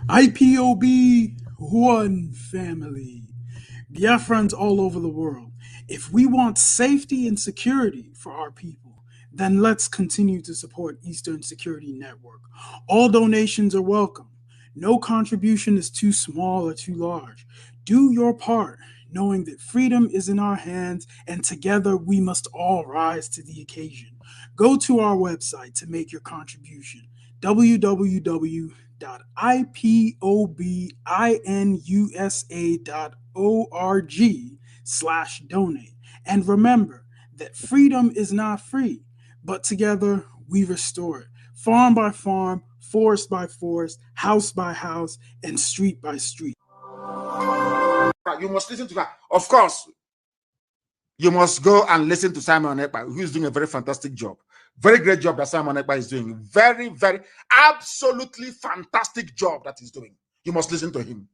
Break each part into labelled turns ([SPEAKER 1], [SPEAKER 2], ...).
[SPEAKER 1] IPOB one family. Biafrans all over the world. If we want safety and security for our people, then let's continue to support Eastern Security Network. All donations are welcome. No contribution is too small or too large. Do your part, knowing that freedom is in our hands and together we must all rise to the occasion. Go to our website to make your contribution www.ipobinUSA.org/donate. And remember that freedom is not free, but together we restore it. Farm by farm, forest by forest, house by house, and street by street.
[SPEAKER 2] You must listen to that. Of course, you must go and listen to Simon Ekpa, who is doing a very fantastic job. Very great job that Simon Ekpa is doing. Very, very, absolutely fantastic job that he's doing. You must listen to him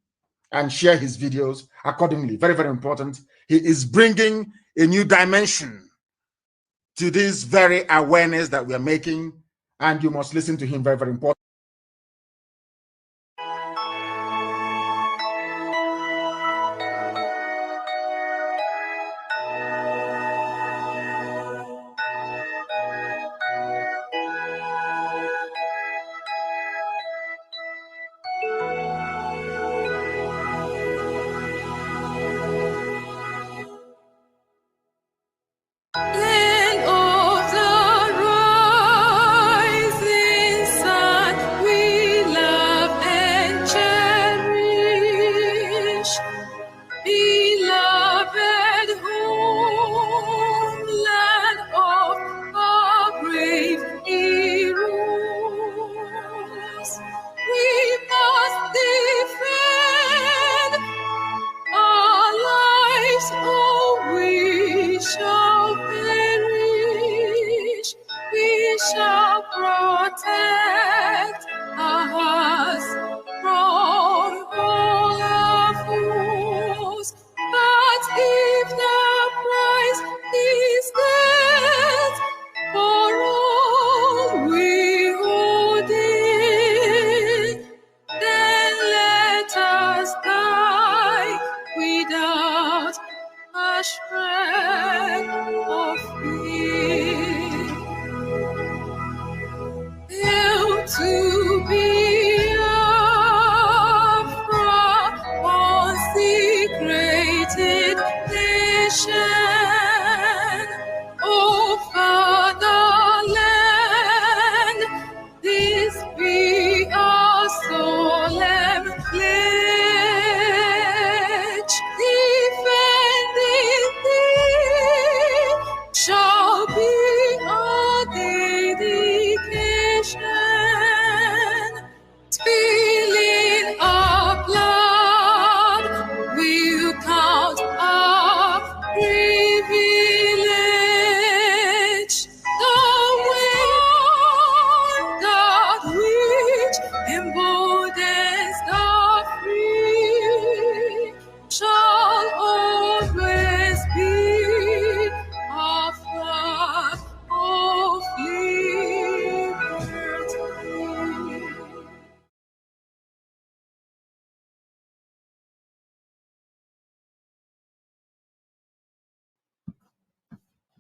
[SPEAKER 2] and share his videos accordingly. Very, very important. He is bringing a new dimension to this very awareness that we are making, and you must listen to him. Very, very important.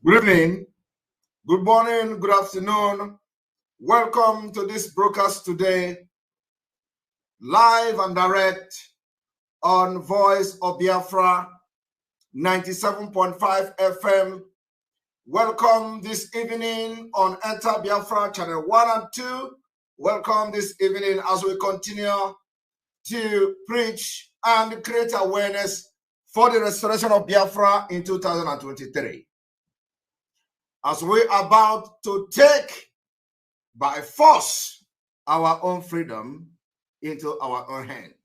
[SPEAKER 2] Good evening, good morning, good afternoon. Welcome to this broadcast today, live and direct on Voice of Biafra 97.5 FM. Welcome this evening on Enter Biafra channel 1 and 2. Welcome this evening as we continue to preach and create awareness for the restoration of Biafra in 2023. As we are about to take by force our own freedom into our own hand.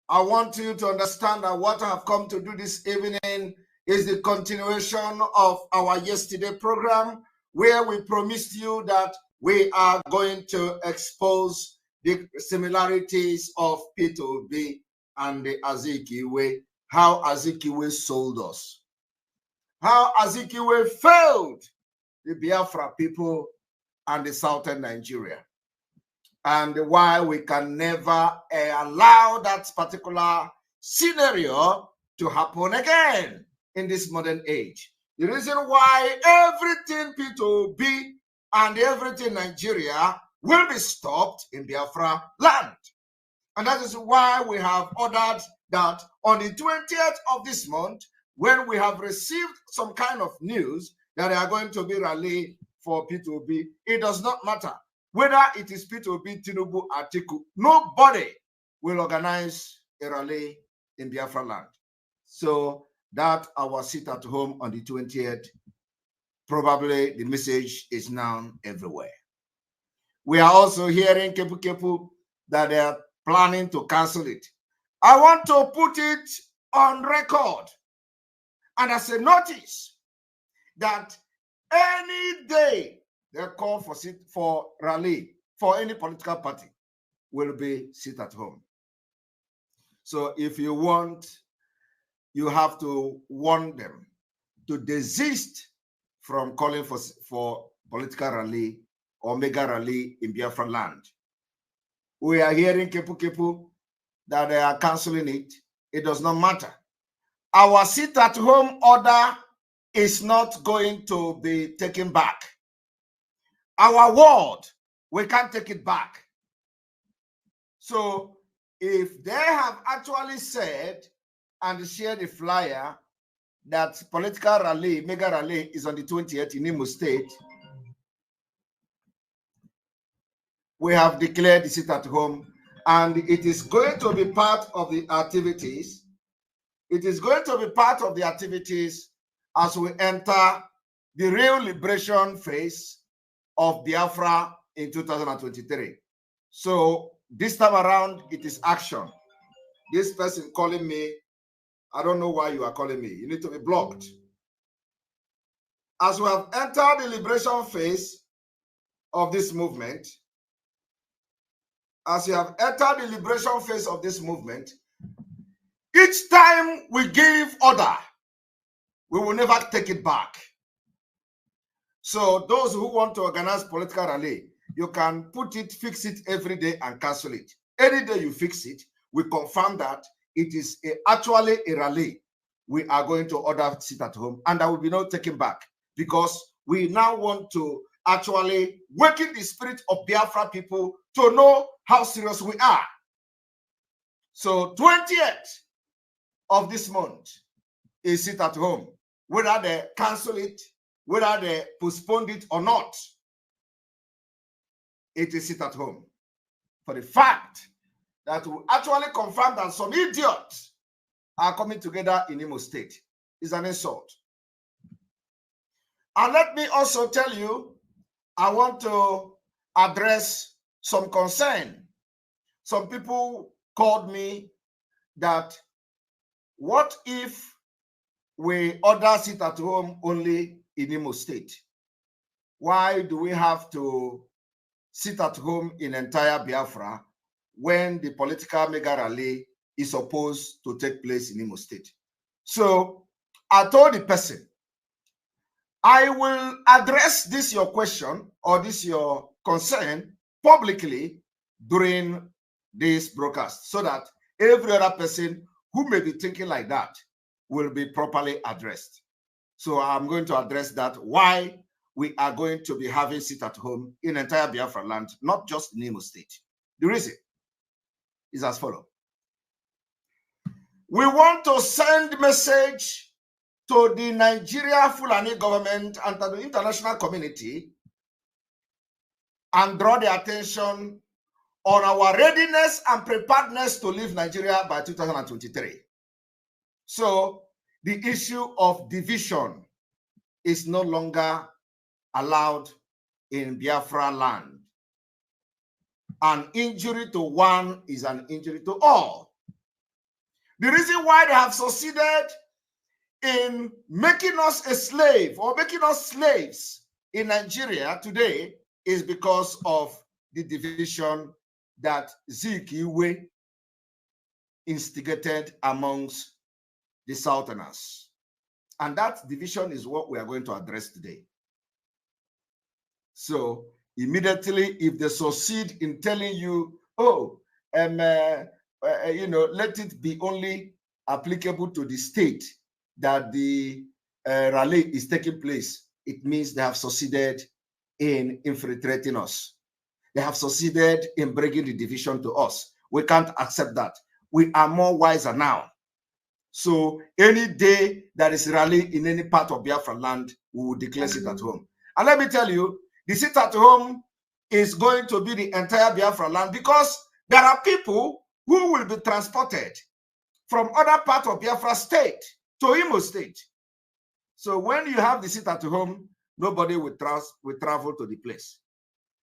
[SPEAKER 2] I want you to understand that what I have come to do this evening is the continuation of our yesterday program, where we promised you that we are going to expose the similarities of P2B and the Azikiwe how Azikiwe sold us, how Azikiwe failed the Biafra people and the southern Nigeria, and why we can never allow that particular scenario to happen again in this modern age. The reason why everything P2B and everything Nigeria will be stopped in Biafra land. And that is why we have ordered that on the 20th of this month, when we have received some kind of news that they are going to be rally for P2B, it does not matter whether it is P2B, Tinubu, Atiku, nobody will organize a rally in Biafra land. So that our sit at home on the 20th, probably the message is now everywhere. We are also hearing Kepu Kepu that they are planning to cancel it. I want to put it on record and as a notice that any day they call for rally for any political party will be sit at home. So if you want, you have to warn them to desist from calling for political rally or mega rally in Biafra land. We are hearing Kepu Kepu that they are canceling it. It does not matter. Our sit-at-home order is not going to be taken back. Our word, we can't take it back. So if they have actually said and shared a flyer that political rally, mega rally is on the 20th in Imo State, we have declared the sit-at-home, and it is going to be part of the activities. It is going to be part of the activities as we enter the real liberation phase of Biafra in 2023. So this time around, it is action. This person calling me, I don't know why you are calling me. You need to be blocked. As we have entered the liberation phase of this movement, as you have entered the liberation phase of this movement, each time we give order, we will never take it back. So those who want to organize political rally, you can put it, fix it every day and cancel it. Any day you fix it, we confirm that it is actually a rally. We are going to order sit at home, and there will be no taking back, because we now want to actually waken the spirit of Biafra people to know how serious we are. So 20th of this month is sit at home. Whether they cancel it, whether they postponed it or not, it is sit at home. For the fact that we actually confirm that some idiots are coming together in Imo State is an insult. And let me also tell you, I want to address some concern. Some people called me that, what if we order sit at home only in Imo State? Why do we have to sit at home in entire Biafra when the political mega rally is supposed to take place in Imo State? So I told the person, I will address this your question or this your concern publicly during this broadcast, so that every other person who may be thinking like that will be properly addressed. So I'm going to address that, why we are going to be having sit at home in entire Biafra land, not just in Imo State. The reason is as follows. We want to send message to the Nigeria Fulani government and to the international community and draw their attention on our readiness and preparedness to leave Nigeria by 2023. So the issue of division is no longer allowed in Biafra land. An injury to one is an injury to all. The reason why they have succeeded in making us a slave or making us slaves in Nigeria today is because of the division that Zikiwe instigated amongst the Southerners. And that division is what we are going to address today. So immediately, if they succeed in telling you, oh, let it be only applicable to the state that the rally is taking place, it means they have succeeded in infiltrating us. They have succeeded in bringing the division to us. We can't accept that. We are more wiser now. So any day there is rally in any part of Biafra land, we will declare sit at home. And let me tell you, the sit at home is going to be the entire Biafra land, because there are people who will be transported from other parts of Biafra state to Imo state. So when you have the sit at home, nobody will travel to the place.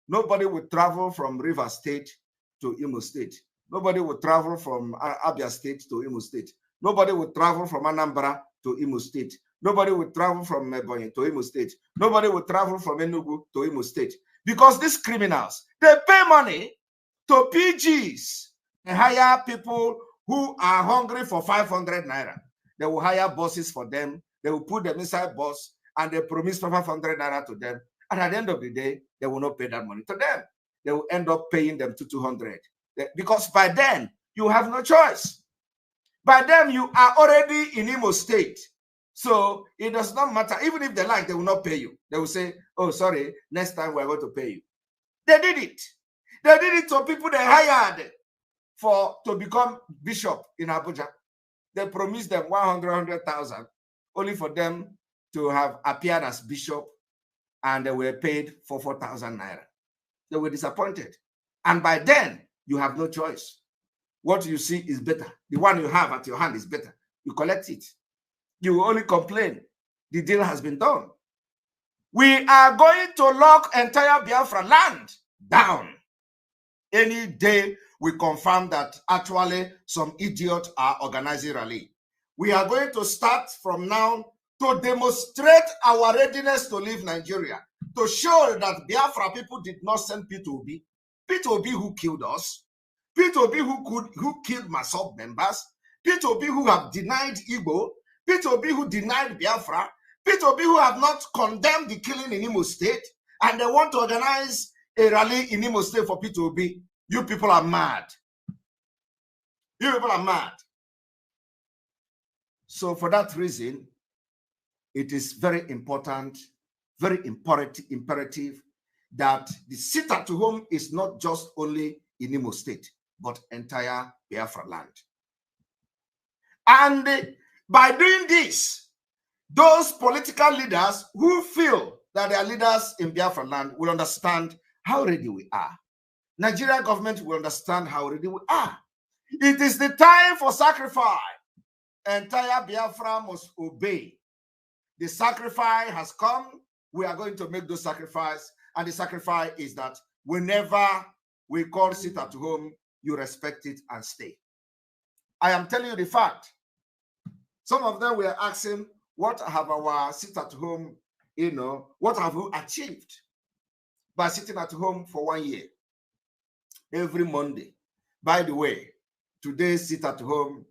[SPEAKER 2] Nobody will travel from River State to Imo State. Nobody will travel from Abia State to Imo State. Nobody will travel from Anambra to Imo State. Nobody will travel from Ebonyi to Imo State. Nobody will travel from Enugu to Imo State. Because these criminals, they pay money to PGs. They hire people who are hungry for 500 naira. They will hire buses for them. They will put them inside bus and they promise 500 naira to them. And at the end of the day, they will not pay that money to them. They will end up paying them to 200. Because by then, you have no choice. By then, you are already in Imo State. So it does not matter. Even if they like, they will not pay you. They will say, oh, sorry, next time we're going to pay you. They did it. They did it to people they hired to become bishop in Abuja. They promised them 100,000 only for them to have appeared as bishop, and they were paid for 4,000 naira. They were disappointed. And by then, you have no choice. What you see is better. The one you have at your hand is better. You collect it. You will only complain. The deal has been done. We are going to lock entire Biafra land down. Any day we confirm that actually some idiots are organizing rally. We are going to start from now to demonstrate our readiness to leave Nigeria, to show that Biafra people did not send P2B. P2B who killed us, P2B who killed Masop members, P2B who have denied Igbo, P2B who denied Biafra, P2B who have not condemned the killing in Imo State, and they want to organize a rally in Imo State for P2B. You people are mad. You people are mad. So for that reason, it is very important, very imperative that the sit at home is not just only in Imo State, but entire Biafra land. And by doing this, those political leaders who feel that they are leaders in Biafra land will understand how ready we are. Nigerian government will understand how ready we are. It is the time for sacrifice. Entire Biafra must obey. The sacrifice has come. We are going to make those sacrifices. And the sacrifice is that whenever we call sit at home, you respect it and stay. I am telling you the fact. Some of them were asking, what have our sit at home, what have we achieved by sitting at home for 1 year? Every Monday. By the way, today's sit at home,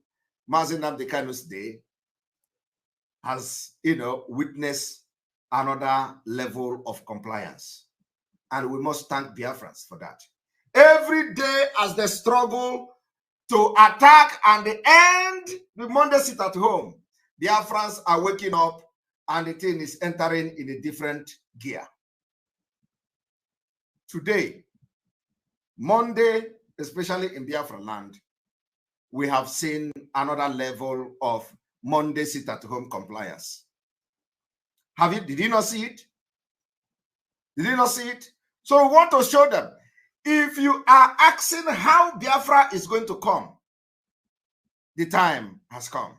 [SPEAKER 2] Mazi Nnamdi Kanu's day, has, witnessed another level of compliance. And we must thank Biafrans for that. Every day as they struggle to attack and end the Monday sit at home, Biafrans are waking up and the thing is entering in a different gear. Today, Monday, especially in Biafra land, we have seen another level of Monday sit at home compliance. Did you not see it? Did you not see it? So we want to show them. If you are asking how Biafra is going to come, the time has come.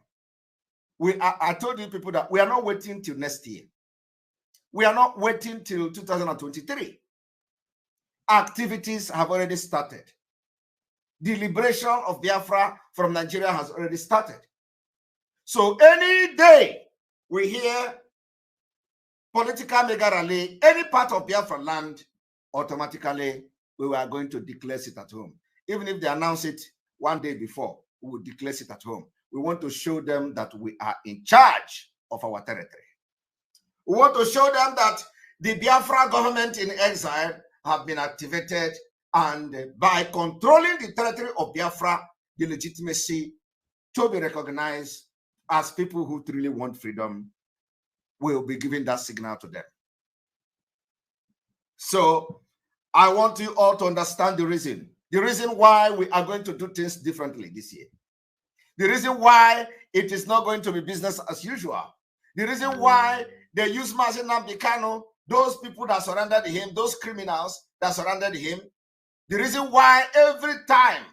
[SPEAKER 2] I told you people that we are not waiting till next year. We are not waiting till 2023. Activities have already started. The liberation of Biafra from Nigeria has already started. So any day we hear political mega rally, any part of Biafra land, automatically we are going to declare it at home. Even if they announce it 1 day before, we will declare it at home. we want to show them that we are in charge of our territory. We want to show them that the Biafra government in exile have been activated, and by controlling the territory of Biafra, the legitimacy to be recognized as people who truly want freedom will be giving that signal to them. So I want you all to understand the reason why we are going to do things differently this year. The reason why it is not going to be business as usual. The reason why they use Mazi Nnamdi Kanu, those people that surrounded him, those criminals that surrounded him. The reason why every time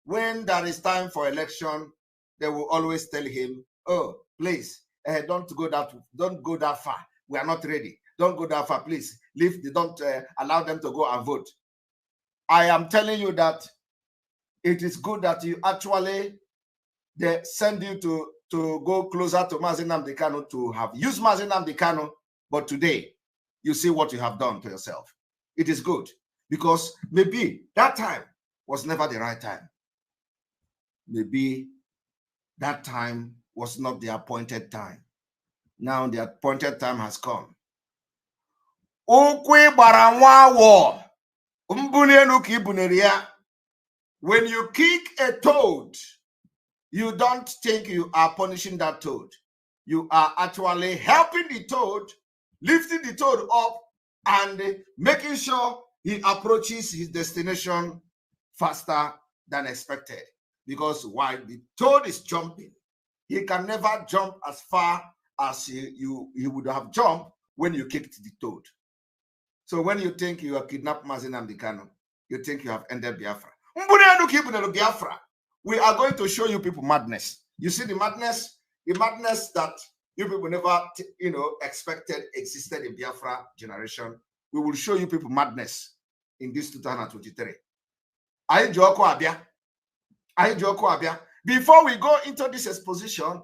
[SPEAKER 2] when there is time for election, they will always tell him, oh, please, don't go that far. We are not ready. Don't go that far, please. Don't allow them to go and vote. I am telling you that it is good that you actually, they send you to go closer to Mazi Nnamdi Kanu, to have used Mazi Nnamdi Kanu, but today you see what you have done to yourself. It is good, because maybe that time was never the right time. Maybe that time was not the appointed time. Now the appointed time has come. When you kick a toad, you don't think you are punishing that toad. You are actually helping the toad, lifting the toad up, and making sure he approaches his destination faster than expected. Because while the toad is jumping, he can never jump as far as he would have jumped when you kicked the toad. So when you think you have kidnapped Mazi Nnamdi Kanu, you think you have ended Biafra. We are going to show you people madness. You see the madness that you people never, expected existed in Biafra generation. We will show you people madness in this 2023. Before we go into this exposition,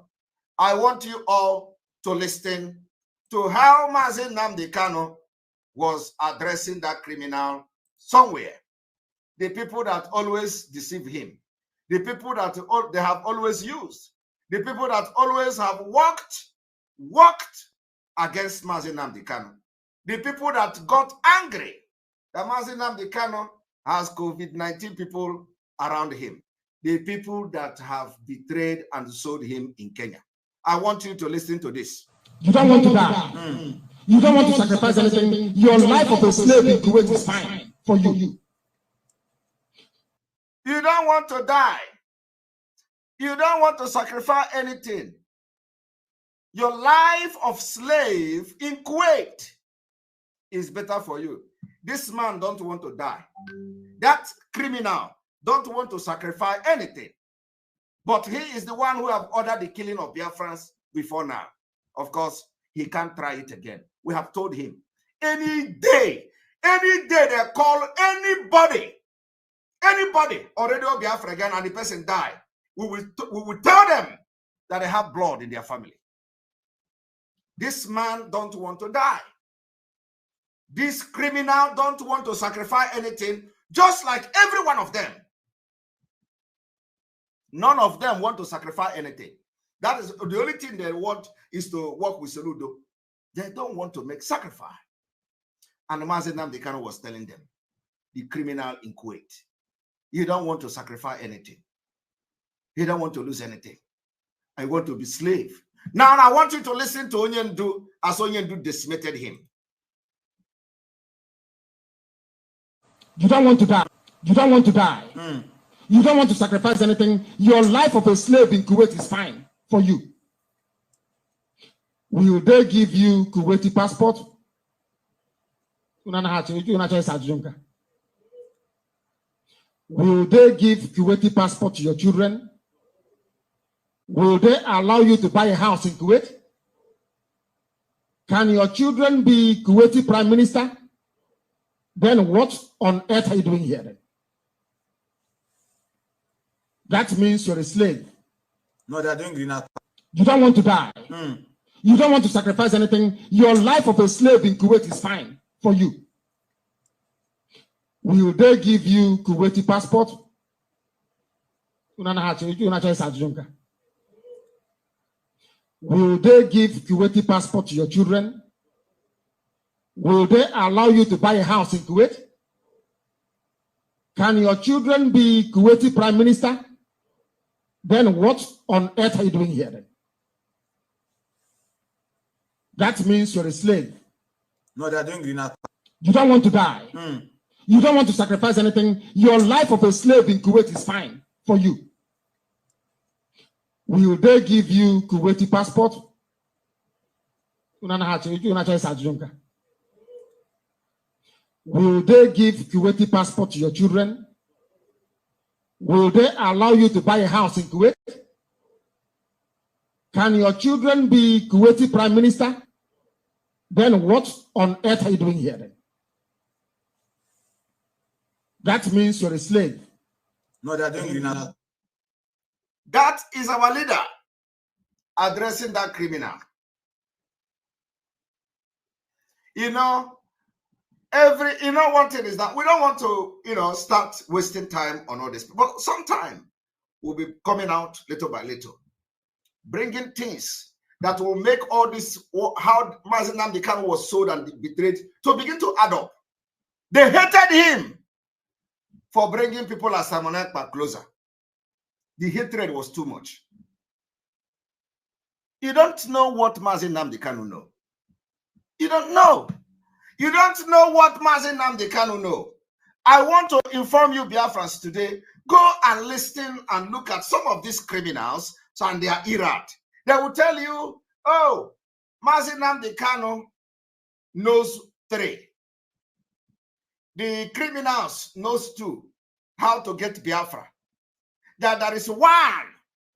[SPEAKER 2] I want you all to listen to how Mazi Nnamdi Kanu was addressing that criminal somewhere. The people that always deceive him, the people that they have always used, the people that always have worked against Mazi Nnamdi Kanu, the people that got angry that Mazi Nnamdi Kanu has COVID-19 people around him, the people that have betrayed and sold him in Kenya. I want you to listen to this.
[SPEAKER 3] You don't want to die. You don't want to sacrifice anything. Your life of a slave in Kuwait is fine for you.
[SPEAKER 2] You don't want to die. You don't want to sacrifice anything. Your life of slave in Kuwait is better for you. This man don't want to die. That criminal don't want to sacrifice anything. But he is the one who have ordered the killing of Biafrans before now. Of course, he can't try it again. We have told him, any day they call anybody already on Biafra again and the person die, we will tell them that they have blood in their family. This man don't want to die. This criminal don't want to sacrifice anything, just like every one of them. None of them want to sacrifice anything. That is the only thing they want, is to work with Soludo. They don't want to make sacrifice. And Mazi Nnamdi Kanu was telling them, the criminal in Kuwait, you don't want to sacrifice anything. You don't want to lose anything. I want to be slave. Now I want you to listen to Onyendu as Onyendu decimated him.
[SPEAKER 3] You don't want to die. You don't want to die. You don't want to sacrifice anything. Your life of a slave in Kuwait is fine for you. Will they give you Kuwaiti passport? Will they give Kuwaiti passport to your children? Will they allow you to buy a house in Kuwait? Can your children be Kuwaiti prime minister? Then what on earth are you doing here then? That means you're a slave.
[SPEAKER 4] No, they're doing green.
[SPEAKER 3] You don't want to die. You don't want to sacrifice anything. Your life of a slave in Kuwait is fine for you. Will they give you Kuwaiti passport? Will they give Kuwaiti passport to your children? Will they allow you to buy a house in Kuwait? Can your children be Kuwaiti prime minister? Then what on earth are you doing here then? That means you're a slave.
[SPEAKER 4] No, they're doing green.
[SPEAKER 3] You don't want to die. You don't want to sacrifice anything. Your life of a slave in Kuwait is fine for you. Will they give you Kuwaiti passport? Will they give Kuwaiti passport to your children? Will they allow you to buy a house in Kuwait? Can your children be Kuwaiti prime minister? Then what on earth are you doing here then? That means you're a slave.
[SPEAKER 4] No, they're doing green.
[SPEAKER 2] That is our leader addressing that criminal. You know, one thing is that we don't want to, start wasting time on all this. But sometime we'll be coming out little by little, bringing things that will make all this, how Mazi Nnamdi Kanu was sold and betrayed, to begin to add up. They hated him for bringing people like Simon Ekpa closer. The hatred was too much. You don't know what Mazi Nnamdi Kanu know. You don't know. You don't know what Mazi Nnamdi Kanu know. I want to inform you, Biafrans, today. Go and listen and look at some of these criminals and they are irate. They will tell you, oh, Mazi Nnamdi Kanu knows 3. The criminals knows 2. How to get Biafra. That there is one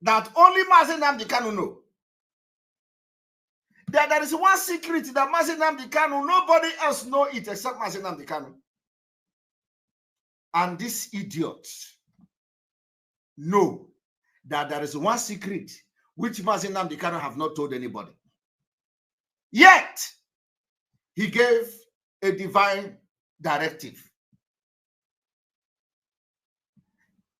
[SPEAKER 2] that only Mazi Nnamdi Kanu know. That there is one secret that Mazi Nnamdi Kanu, nobody else know it except Mazi Nnamdi Kanu. And these idiots know that there is one secret which Mazi Nnamdi Kanu have not told anybody. Yet, he gave a divine directive.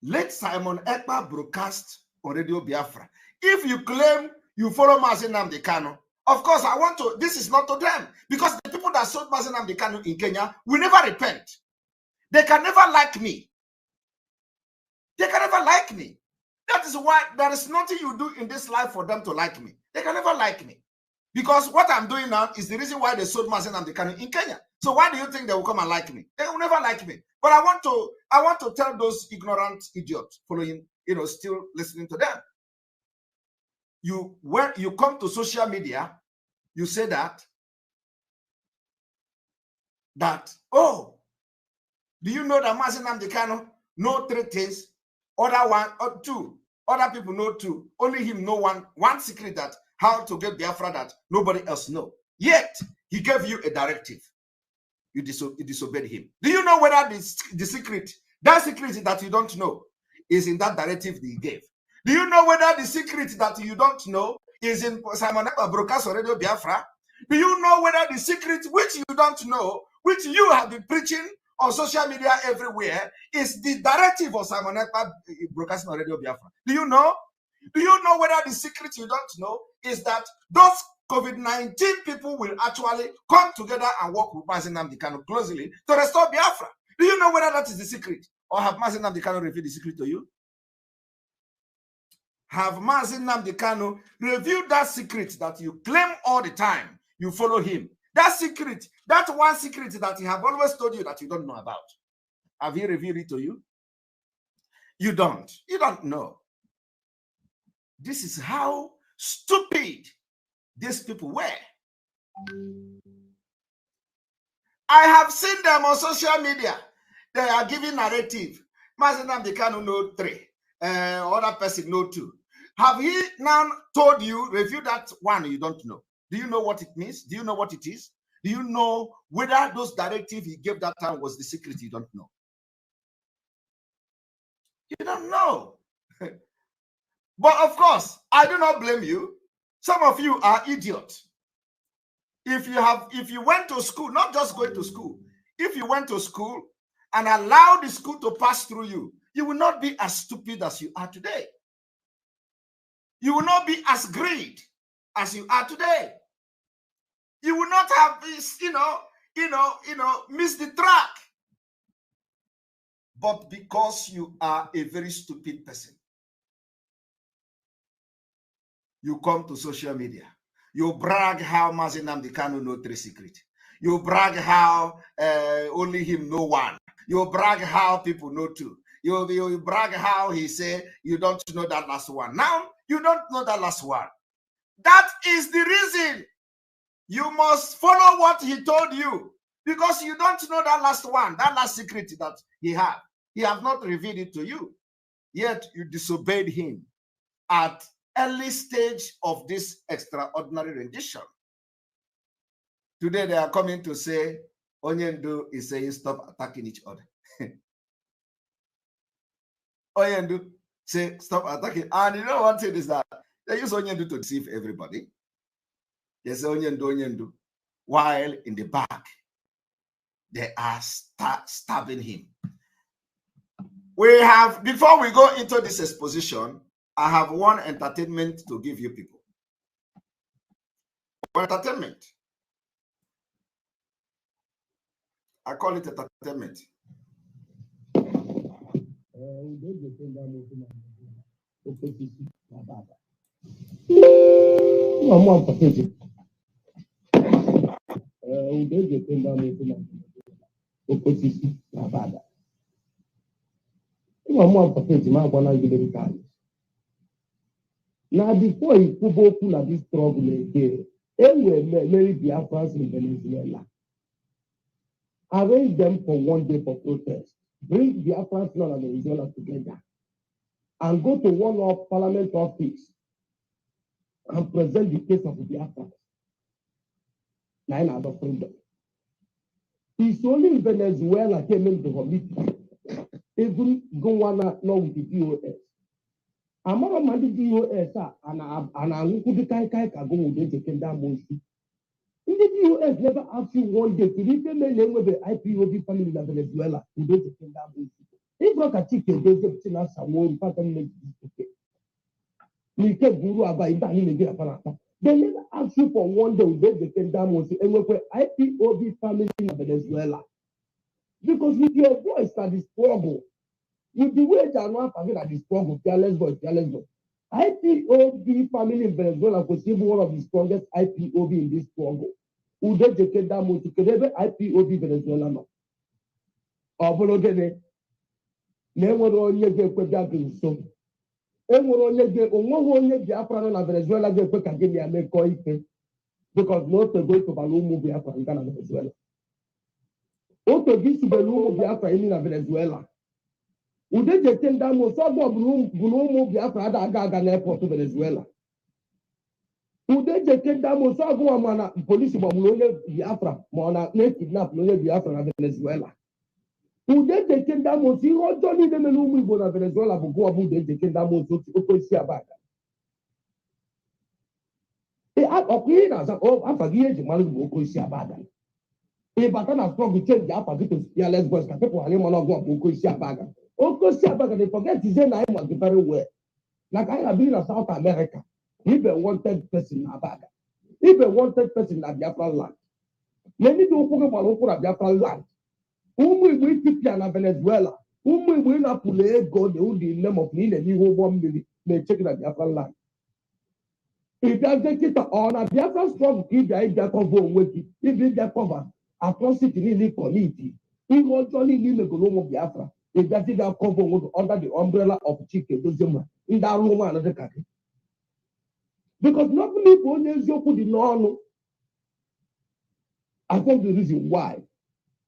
[SPEAKER 2] Let Simon Ekpa broadcast on Radio Biafra. If you claim you follow Mazi Nnamdi Kanu, of course, I want to, this is not to them, because the people that sold Mazi Nnamdi Kanu in Kenya will never repent. They can never like me. They can never like me. That is why there is nothing you do in this life for them to like me. They can never like me. Because what I'm doing now is the reason why they sold Mazi Nnamdi Kanu in Kenya. So why do you think they will come and like me? They will never like me. But I want to tell those ignorant idiots following, still listening to them. When you come to social media, you say that, oh, do you know that Mazi Nnamdi Kanu know 3 things? Other 1 or 2. Other people know 2. Only him know one secret, that how to get Biafra that nobody else know. Yet, he gave you a directive. You disobeyed him. Do you know whether the secret, that secret that you don't know, is in that directive he gave? Do you know whether the secret that you don't know is in Simon Ekpa broadcast on Radio Biafra? Do you know whether the secret which you don't know, which you have been preaching on social media everywhere, is the directive of Simon Ekpa broadcasting on Radio Biafra? Do you know? Do you know whether the secret you don't know is that those COVID-19 people will actually come together and work with Mazi Nnamdi Kanu closely to restore Biafra? Do you know whether that is the secret? Or have Mazi Nnamdi Kanu revealed the secret to you? Have Mazi Nnamdi Kanu revealed that secret that you claim all the time? You follow him. That secret, that one secret that he have always told you that you don't know about. Have he revealed it to you? You don't. You don't know. This is how stupid these people were. I have seen them on social media. They are giving narrative. Mazi Nnamdi Kanu know 3. Other person know 2. Have he now told you, revealed that one you don't know? Do you know what it means? Do you know what it is? Do you know whether those directives he gave that time was the secret you don't know? You don't know. But of course, I do not blame you. Some of you are idiots. If you went to school, not just going to school, if you went to school and allowed the school to pass through you, you will not be as stupid as you are today. You will not be as greedy as you are today. You will not have this, miss the track. But because you are a very stupid person, you come to social media. You brag how Mazi Nnamdi Kanu know 3 secrets. You brag how only him know 1. You brag how people know 2. You brag how he say you don't know that last one. Now, you don't know that last one. That is the reason you must follow what he told you. Because you don't know that last one, that last secret that he had. He has not revealed it to you. Yet you disobeyed him at early stage of this extraordinary rendition. Today they are coming to say, Onyendu is saying stop attacking each other. Onyendu say stop attacking. And you know one thing is that they use Onyendu to deceive everybody. They say Onyendu, while in the back, they are stabbing him. We have, before we go into this exposition, I have one entertainment to give you people. Entertainment. I call it entertainment.
[SPEAKER 3] Now, before he put open at this trouble again, many Biafrans in Venezuela. Arrange them for one day for protest. Bring Biafrans and Venezuela together and go to one of Parliament office and present the case of the Biafrans. 9 out of freedom. It's only in Venezuela came into the committee. Even go on now with the DOS. Amara mandi DOS and I could kai go with the Kenda Moshi. In the DOS never asked you one day to leave the name with the IPOB family in Venezuela who don't take that Moshi. If not a chicken, they get to us some pattern make this. We take Guru Abai Bahi. They never ask you for one day to take Kenda Moshi and with the IPOB family in Venezuela. Because with your voice at the struggle, with the way they are not having at the struggle, fearless voice. IPOB family in Venezuela was even one of the strongest IPOB in this struggle. Who they take that most to IPOB Venezuela now. Obologene, never only get put that in so. Only get Biafra na Venezuela get put again the American because not to go to Balumu Biafra in Venezuela. Oto gisu Balumu Biafra in Venezuela. Ude jeken da mo so bo Balumu Biafra da aga na airport to Venezuela. Ude jeken da mo so go mana police bo Balumu Biafra mo na kidnap Balumu Biafra na Venezuela. Ude jeken da mo si ojo ni de Balumu Igbo na Venezuela bo go abu de jeken da mo so ko si abaga. E akokwi na za o afagi eji malu bo ko si abaga. E batana struggle change the upper to fearless voice ka people ani mo na go bo ko si abaga. They forget to say I must be very well. Like I have been in South America. If a wanted person in Abaga, if a wanted person in Biafra land, many people talk about Biafra land. We keep in Venezuela. We not play God the name of me and you 1 million. They check in Biafra land. If they take it on a Biafra strong, if they cover with it, if they cover atrocity in the community, if only in the Golomo Biafra. If that is our cover under the umbrella of chicken, in that room another country. Because not many people put the no. I think the reason why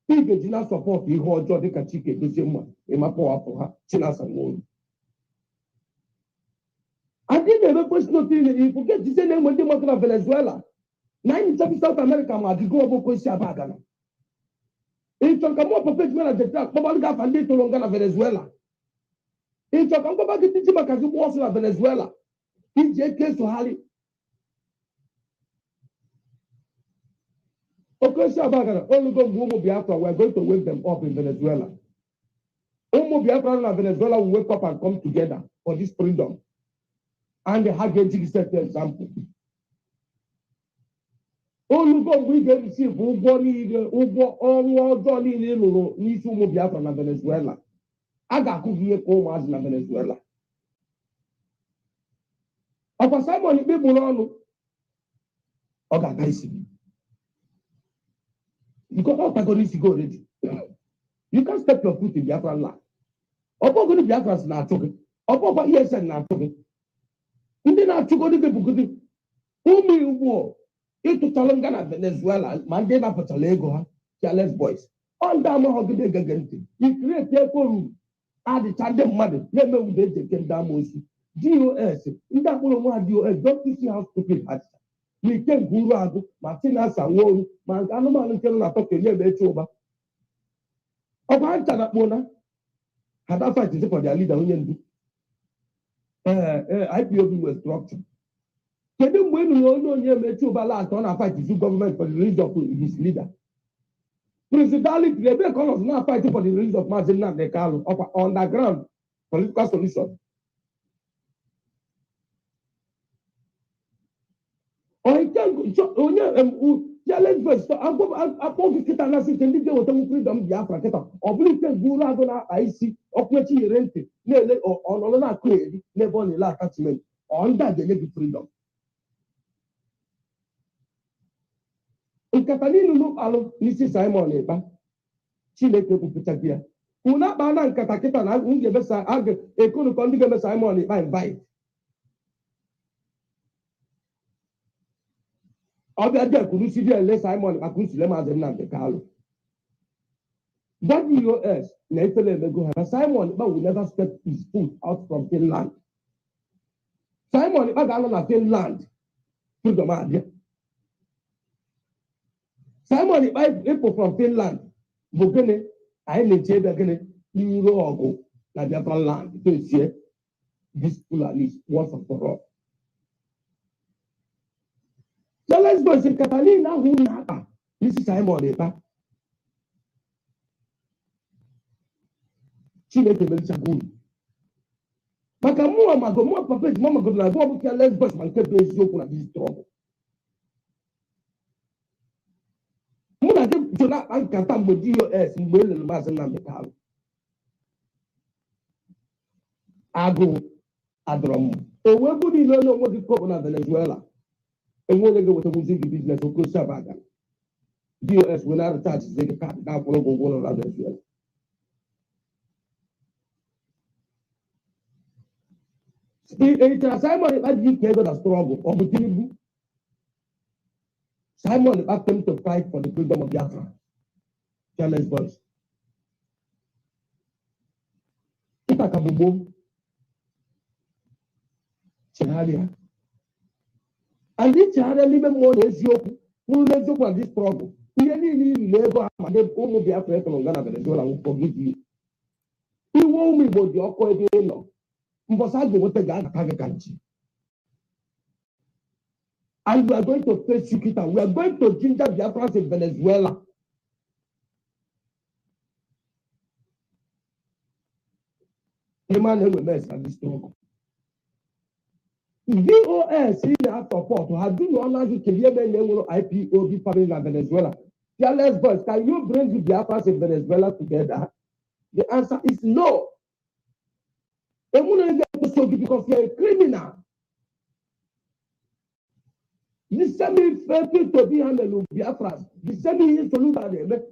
[SPEAKER 3] people did not support the whole Jordan chicken, in my power for her, Chinas and Moon. I think the first nothing you forget to say them when they work in Venezuela. 9 South America, I go over Cosia Bagana. If you come up with the track, probably got a little longer in Venezuela. If you come back to the Timakazu was in Venezuela, in JK to Hali. Okay, Shabagana, only go Momo Biafra, we're going to wake them up in Venezuela. Momo Biafra and Venezuela will wake up and come together for this freedom. And the Hageti set the example. olugo mgbe ị ga-eresive ụgwọ niile ụgwọ ọrụ ọjọọ niile ị lụrụ n'isi ụmụ Biafra na Venezuela a ga-akụ gị ihe ka ụmụazị na Venezuela ọkwa Simon Ikpe bụrụ ọnụ ọ ga-aga isi gị because ọ tagoro isi gị already you can step your foot in Biafra land ọ bụgoro Biafra si na-achụ gị ọ bụkwa ESN na-achụ gị ndị na-achụgoro gị bụgodi ụmụ Igbo ịtụtara nga na Venezuela ma ndị napụtara ego ha careless boys ọ ndị amaghọgide gege ntị ikreti ekworu adịcha ndị mmadụ na-eme ude eji eke ndị amoosu DOS ndị akpụrụ nwa DOS don't see how stupid adịcha ma ike nke uru agụ ma tinasa nwa oru ma nke anụmanụ nke nọ na tọka enye ebe echi ụba ọkwa ncha na kpona hada fight for their leader onye ndu IPOB were structure kedu mgbe ị nụrụ onye emechi ụba last ọ na-fight isi gọọmenti for the release of his leader presidential ebe kọlọs na-fight for the release of Maazị Nnamdi Kanu ọkwa underground political solution onye challenge voice akpọ gị kịta na site ndị ga-eweta freedom Biafra kịta ọ bụrụ ike gụrụ agụ na-akpa isi ọkụechi yere ntị na-ele ọnọdụ na-akụ eri n'ebe ọ na-ele attachment ọ ndị a ga-enye gị freedom nkata niile n'ụkpalụ n'isi Simon Ekpa Chineke kwupụtaghị ya unu akpa na nkata kịta na ekonụkọ ndị ga-eme Simon Ekpa invite ọbịa dị kwuru si ele Simon Ekpa kwusile Maazị Nnamdi Kanu that DOS na-efele emego ha na Simon Ekpa will never step his foot out from Finland Simon Ekpa ga-anọ na Finland freedom adịa Simon Ekpa ịpụ from Finland bụ gịnị anyị na-eche ebe gịnị iro ọgụ na Biafra land to esie this Fulani once and for all. So let's go see Catalina who napa. This is Simon Ekpa. Chineke melisha gulu. Maka mua mago mua papage mama go na go bukia let's go man kepe eziokwu na this trouble. Muna je jona ankata mgbe DOS mgbe elele Maazị Nnamdi Kanu. Agụ adọrọ m. Owe bụ niile onye onwe gị kọbụ na Venezuela. Enwe onye ga-eweta music business okosi abaga. DOS wee na-arịchachi zeke kaadị na-akwụrụ ụgwọ ụlọ na Venezuela. Simon Ekpa ji ike ego na struggle ọ bụ Tinubu. Simon Ekpa came to fight for the freedom of Biafra. Careless boys. Kita kabugbo. Chegharịa. And this chegharịa n'ime mmụọ na eziokwu kwuru n'eziokwu na this struggle. Ihe niile iri na ego ma ndị ụmụ Biafra ekọrọ nga na Venezuela will forgive you. Iwe ụmụ Igbo dị ọkụ ebe ị nọ. Mbọsa a ga-enweta ga-agata gị ka nchi. And we are going to face you, Kita. We are going to ginger Biafrans in Venezuela. Emmanuel Mess and this struggle. DOS in our support. Have you honored the IPOB family in Venezuela? Fearless boys, can you bring the Biafrans in Venezuela together? The answer is no. Because you're a criminal. The same faithful to be handled Biafras. The same solution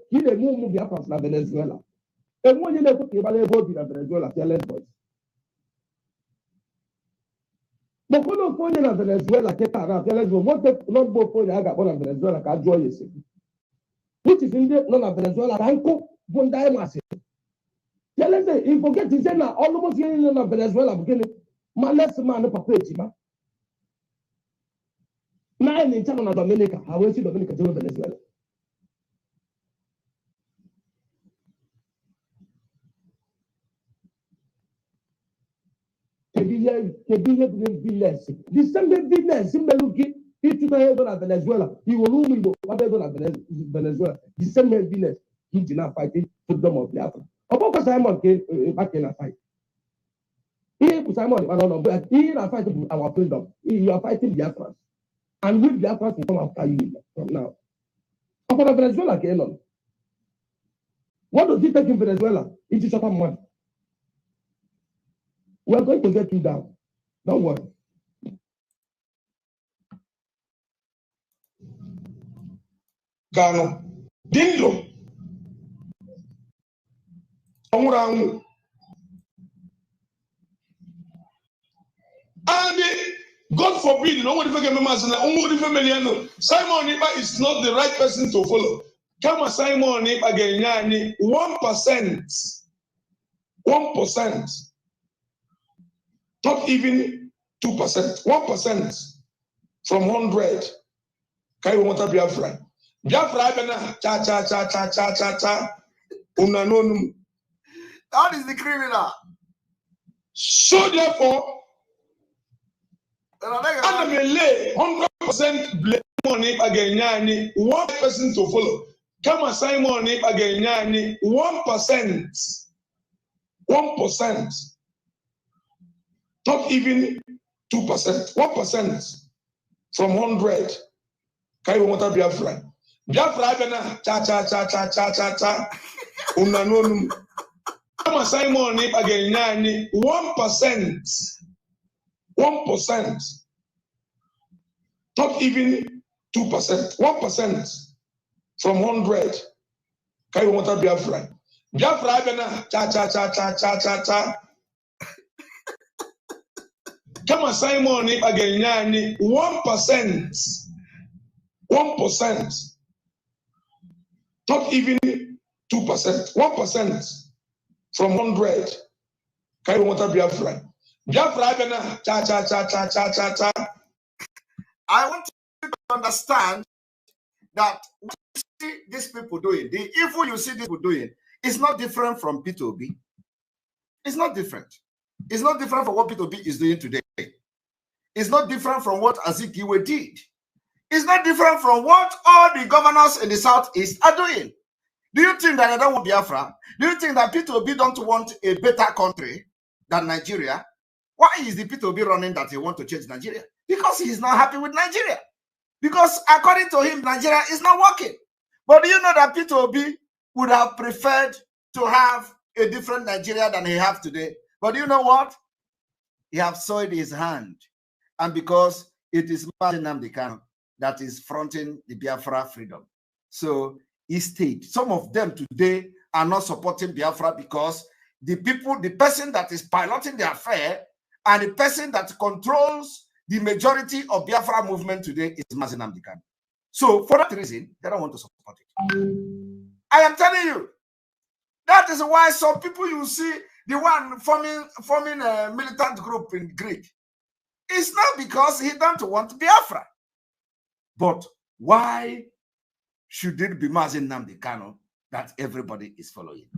[SPEAKER 3] he they move Biafras na Venezuela. And when you put the Bible in Venezuela, fearless boys. But when you find in Venezuela, fearless boys, what the not both for the Agabon Venezuela can join you. Which is in the non Venezuela, Ranko, Bundai Massive. Fearless, you forget to say now almost in Venezuela, beginning. Man, let's man up a page, man. Nine in China, Dominica. I will see Dominica to Venezuela. The same business, Simbeluki, if you go to Venezuela, he will only go to Venezuela. The same business, he did not fight freedom of Biafra. About Simon came back in a fight. He Simon, I don't know, but he is fighting our freedom. You are fighting Biafra. And with Biafra to come after you from now. After Venezuela came on. What does it take in Venezuela? It is about money. We are going to get you down. Don't worry. Gano. Dindo. And God forbid, no one Simon Nipa is not the right person to follow. Come on, Simon Nipa again, 1%. 1%. Not even 2%. 1% from 100. Can you want to Biafra? Biafra, cha. Unanonum.
[SPEAKER 2] That is the criminal.
[SPEAKER 3] So therefore, I may lay 100% blame money again, 1% to follow. Come and sign money again, 1%. 1%. Not even 2%. 1% from 100. Can you want to Biafra? Biafra, cha. Unanonum. Come and sign money again, 1%. 1%. Not even 2%. 1% from 100. Can you want to Biafra? Biafra, cha. Come and sign money again, 1%. 1%. Not even 2%. 1% from 100. Can you want to Biafra? Biafra, cha.
[SPEAKER 2] I want you to understand that what you see these people doing, the evil you see these people doing, is not different from P2B. It's not different. It's not different from what P2B is doing today. It's not different from what Azikiwe did. It's not different from what all the governors in the Southeast are doing. Do you think that they don't want Biafra? Do you think that P2B don't want a better country than Nigeria? Why is the P2B running that he wants to change Nigeria? Because he is not happy with Nigeria. Because according to him, Nigeria is not working. But do you know that P2B would have preferred to have a different Nigeria than he has today? But do you know what? He has soiled his hand. And because it is Nnamdi Kanu that is fronting the Biafra freedom. So he stayed. Some of them today are not supporting Biafra because the person that is piloting the affair and the person that controls the majority of Biafra movement today is Nnamdi Kanu. So for that reason, they don't want to support it. I am telling you, that is why some people you see the one forming a militant group in Greek. It's not because he don't want Biafra. But why should it be Nnamdi Kanu that everybody is following?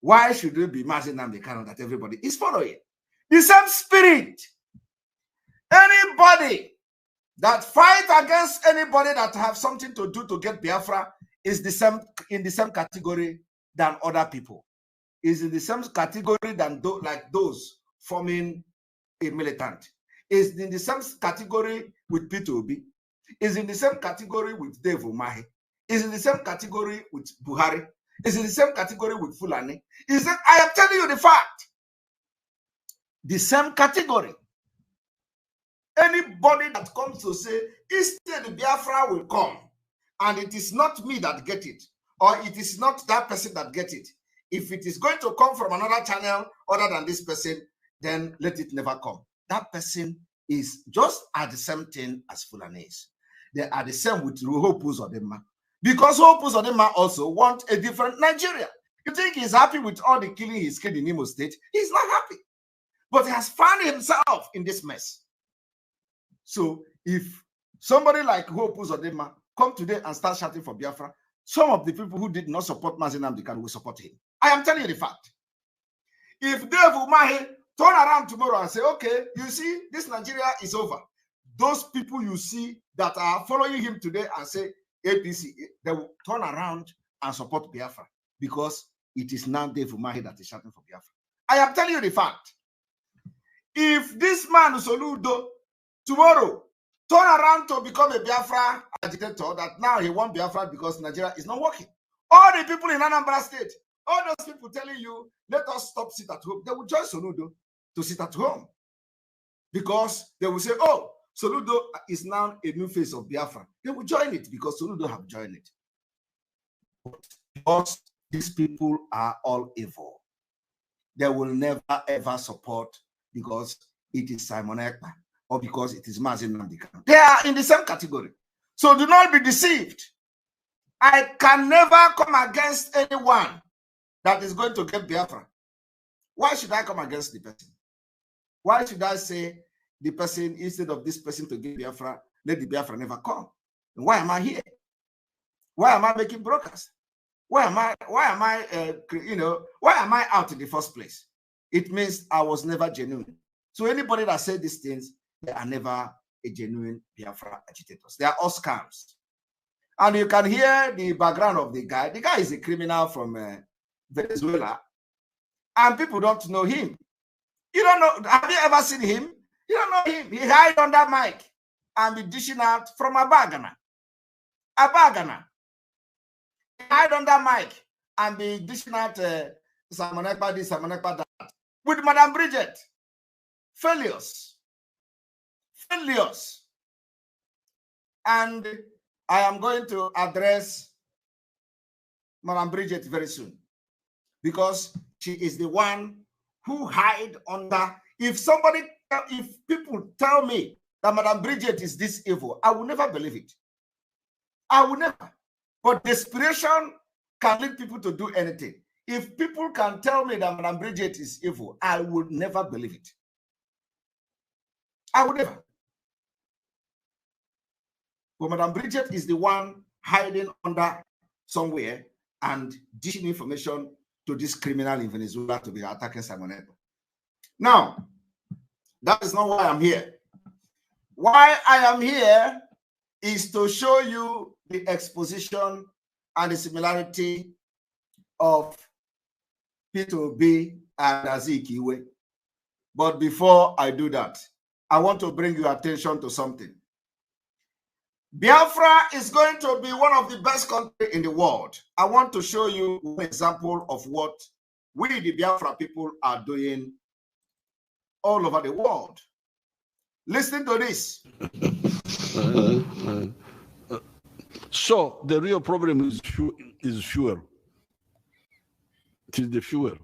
[SPEAKER 2] Why should it be Nnamdi Kanu that everybody is following? The same spirit. Anybody that fight against anybody that have something to do to get Biafra is in the same category than other people. Is in the same category than like those forming a militant. Is in the same category with P2B. Is in the same category with Dave Umahi. Is in the same category with Buhari. Is in the same category with Fulani. I am telling you the fact. The same category. Anybody that comes to say, instead Biafra will come, and it is not me that get it, or it is not that person that get it. If it is going to come from another channel other than this person, then let it never come. That person is just at the same thing as Fulanese. They are the same with Hope Uzodinma. Because Hope Uzodinma also want a different Nigeria. You think he's happy with all the killing he's killed in Imo State? He's not happy. But he has found himself in this mess. So if somebody like Hope Uzodinma come today and start shouting for Biafra, some of the people who did not support Nnamdi Kanu will support him. I am telling you the fact. If Dave Umahi turn around tomorrow and say, okay, you see, this Nigeria is over. Those people you see that are following him today and say APC, they will turn around and support Biafra because it is now Dave Umahi that is shouting for Biafra. I am telling you the fact. If this man Soludo tomorrow turn around to become a Biafra agitator that now he wants Biafra because Nigeria is not working. All the people in Anambra State, all those people telling you, let us stop sit at home, they will join Soludo to sit at home because they will say, oh, Soludo is now a new face of Biafra. They will join it because Soludo have joined it. Because these people are all evil. They will never ever support because it is Simon Ekpa or because it is Mazin Namdekan. They are in the same category. So do not be deceived. I can never come against anyone that is going to get Biafra. Why should I come against the person? Why should I say the person, instead of this person to get Biafra, let the Biafra never come? And why am I here? Why am I making broadcasts? Why am I out in the first place? It means I was never genuine. So anybody that said these things, they are never a genuine Biafra agitators. They are all scams. And you can hear the background of the guy. The guy is a criminal from Venezuela. And people don't know him. You don't know. Have you ever seen him? You don't know him. He hide under mic and be dishing out from a bagana. A bagana. He hide under mic and be dishing out Simon Ekpa this, Simon Ekpa that. With Madam Bridget. Failures. Failures. And I am going to address Madam Bridget very soon because she is the one who hide under. If people tell me that Madam Bridget is this evil, I will never believe it. I will never. But desperation can lead people to do anything. If people can tell me that Madam Bridget is evil, I would never believe it. I would never. But Madam Bridget is the one hiding under somewhere and dishing information to this criminal in Venezuela to be attacking Simon Ekpa. Now, that is not why I'm here. Why I am here is to show you the exposition and the similarity of P2B and Azikiwe. But before I do that, I want to bring your attention to something. Biafra is going to be one of the best countries in the world. I want to show you one example of what we, the Biafra people, are doing all over the world. Listen to this.
[SPEAKER 5] So the real problem is fuel. It is the fuel.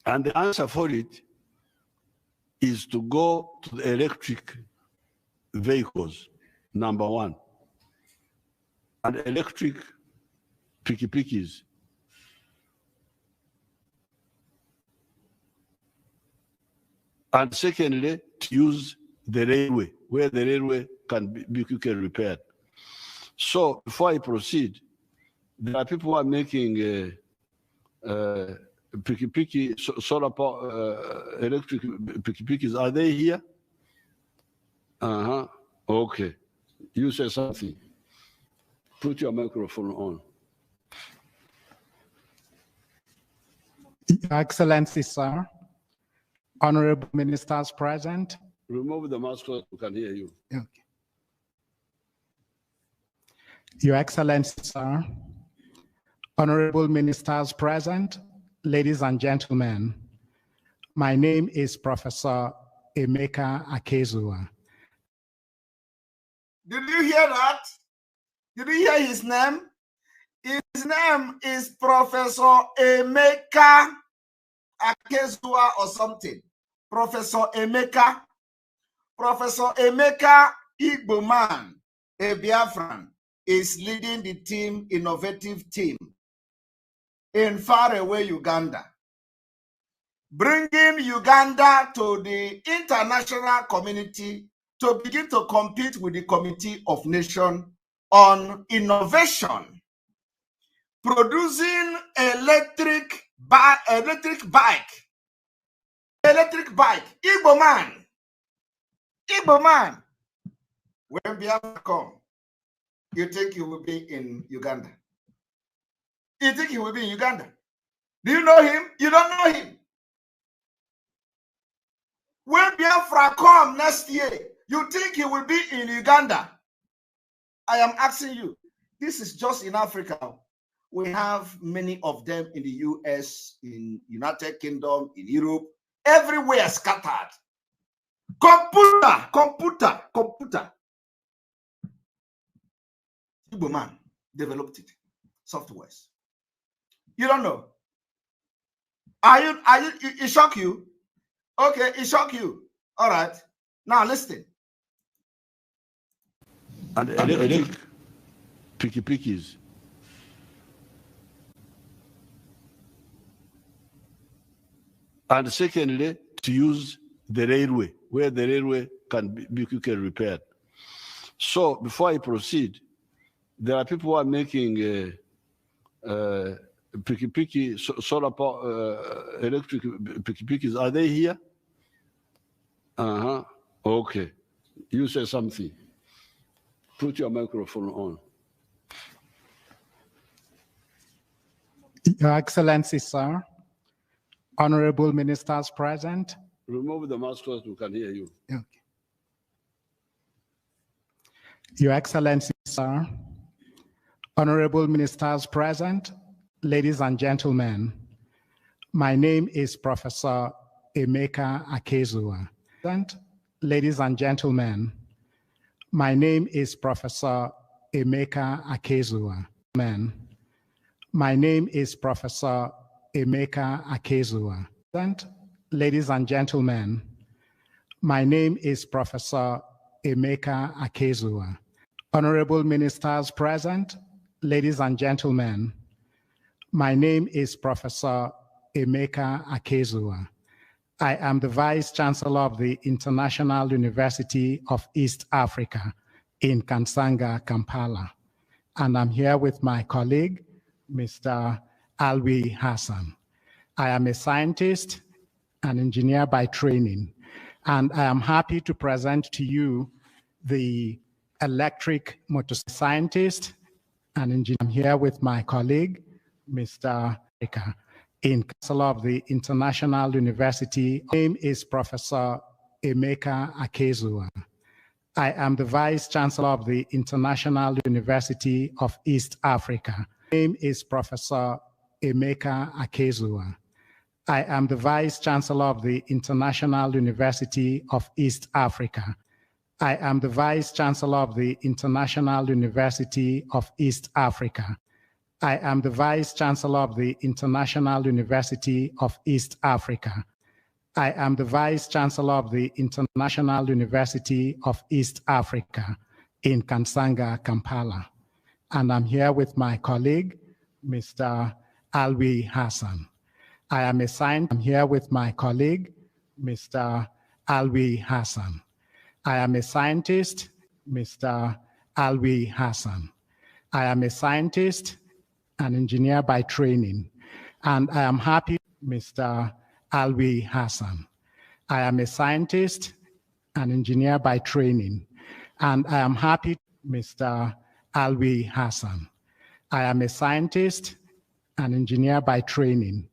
[SPEAKER 5] And the answer for it is to go to the electric vehicles, number one. And electric piki-pikis. And secondly, to use the railway, where the railway can be quickly repaired. So before I proceed, there are people who are making piki-piki, solar power, electric piki-pikis. Are they here? Uh-huh. Okay. You say something. Put your microphone on.
[SPEAKER 6] Your Excellency, sir, honorable ministers present.
[SPEAKER 5] Remove the mask so we can hear you.
[SPEAKER 6] Okay. Your Excellency, sir, honorable ministers present, ladies and gentlemen, my name is Professor Emeka Akezua.
[SPEAKER 2] Did you hear that? Did you hear his name? His name is Professor Emeka Akezua or something. Professor Emeka. Professor Emeka Igbo man, a Biafran, is leading the team, innovative team in faraway Uganda, bringing Uganda to the international community to begin to compete with the Committee of Nations on innovation, producing electric bike, Igbo man. When Biafra come, you think he will be in Uganda? You think he will be in Uganda? Do you know him? You don't know him. When Biafra come next year, You think he will be in Uganda? I am asking you. This is just in Africa. We have many of them in the US, in United Kingdom, in Europe, everywhere scattered. Computer. Igbo man developed it. Softwares. You don't know. It shock you? Okay, it shock you. All right. Now listen.
[SPEAKER 5] And electric pickies. And secondly, to use the railway, where the railway can be quickly repaired. So before I proceed, there are people who are making solar power, electric pickies. Are they here? Okay. You say something. Put your microphone on.
[SPEAKER 6] Your Excellency, sir, honorable ministers present.
[SPEAKER 5] Remove the mask so we can hear you.
[SPEAKER 6] Okay. Your Excellency, sir, honorable ministers present, ladies and gentlemen, my name is Professor Emeka Akezua. Ladies and gentlemen, my name is Professor Emeka Akezua. My name is Professor Emeka Akezua. Ladies and gentlemen, my name is Professor Emeka Akezua. Honorable ministers present, ladies and gentlemen, my name is Professor Emeka Akezua. I am the Vice Chancellor of the International University of East Africa in Kansanga, Kampala. And I'm here with my colleague, Mr. Alwi Hassan. I am a scientist and engineer by training, and I am happy to present to you the electric motor scientist and engineer. I'm here with my colleague, Mr. Eka, in Chancellor of the International University. My name is Professor Emeka Akezua. I am the Vice Chancellor of the International University of East Africa. My name is Professor Emeka Akezua. I am the Vice Chancellor of the International University of East Africa. I am the Vice Chancellor of the International University of East Africa. I am the Vice Chancellor of the International University of East Africa. I am the Vice Chancellor of the International University of East Africa in Kansanga, Kampala. And I'm here with my colleague, Mr. Alwi Hassan. I am a scientist. I'm here with my colleague, Mr. Alwi Hassan. I am a scientist, Mr. Alwi Hassan. I am a scientist and engineer by training, and I am happy, Mr. Alwi Hassan. I am a scientist and engineer by training, and I am happy, Mr. Alwi Hassan. I am a scientist and engineer by training,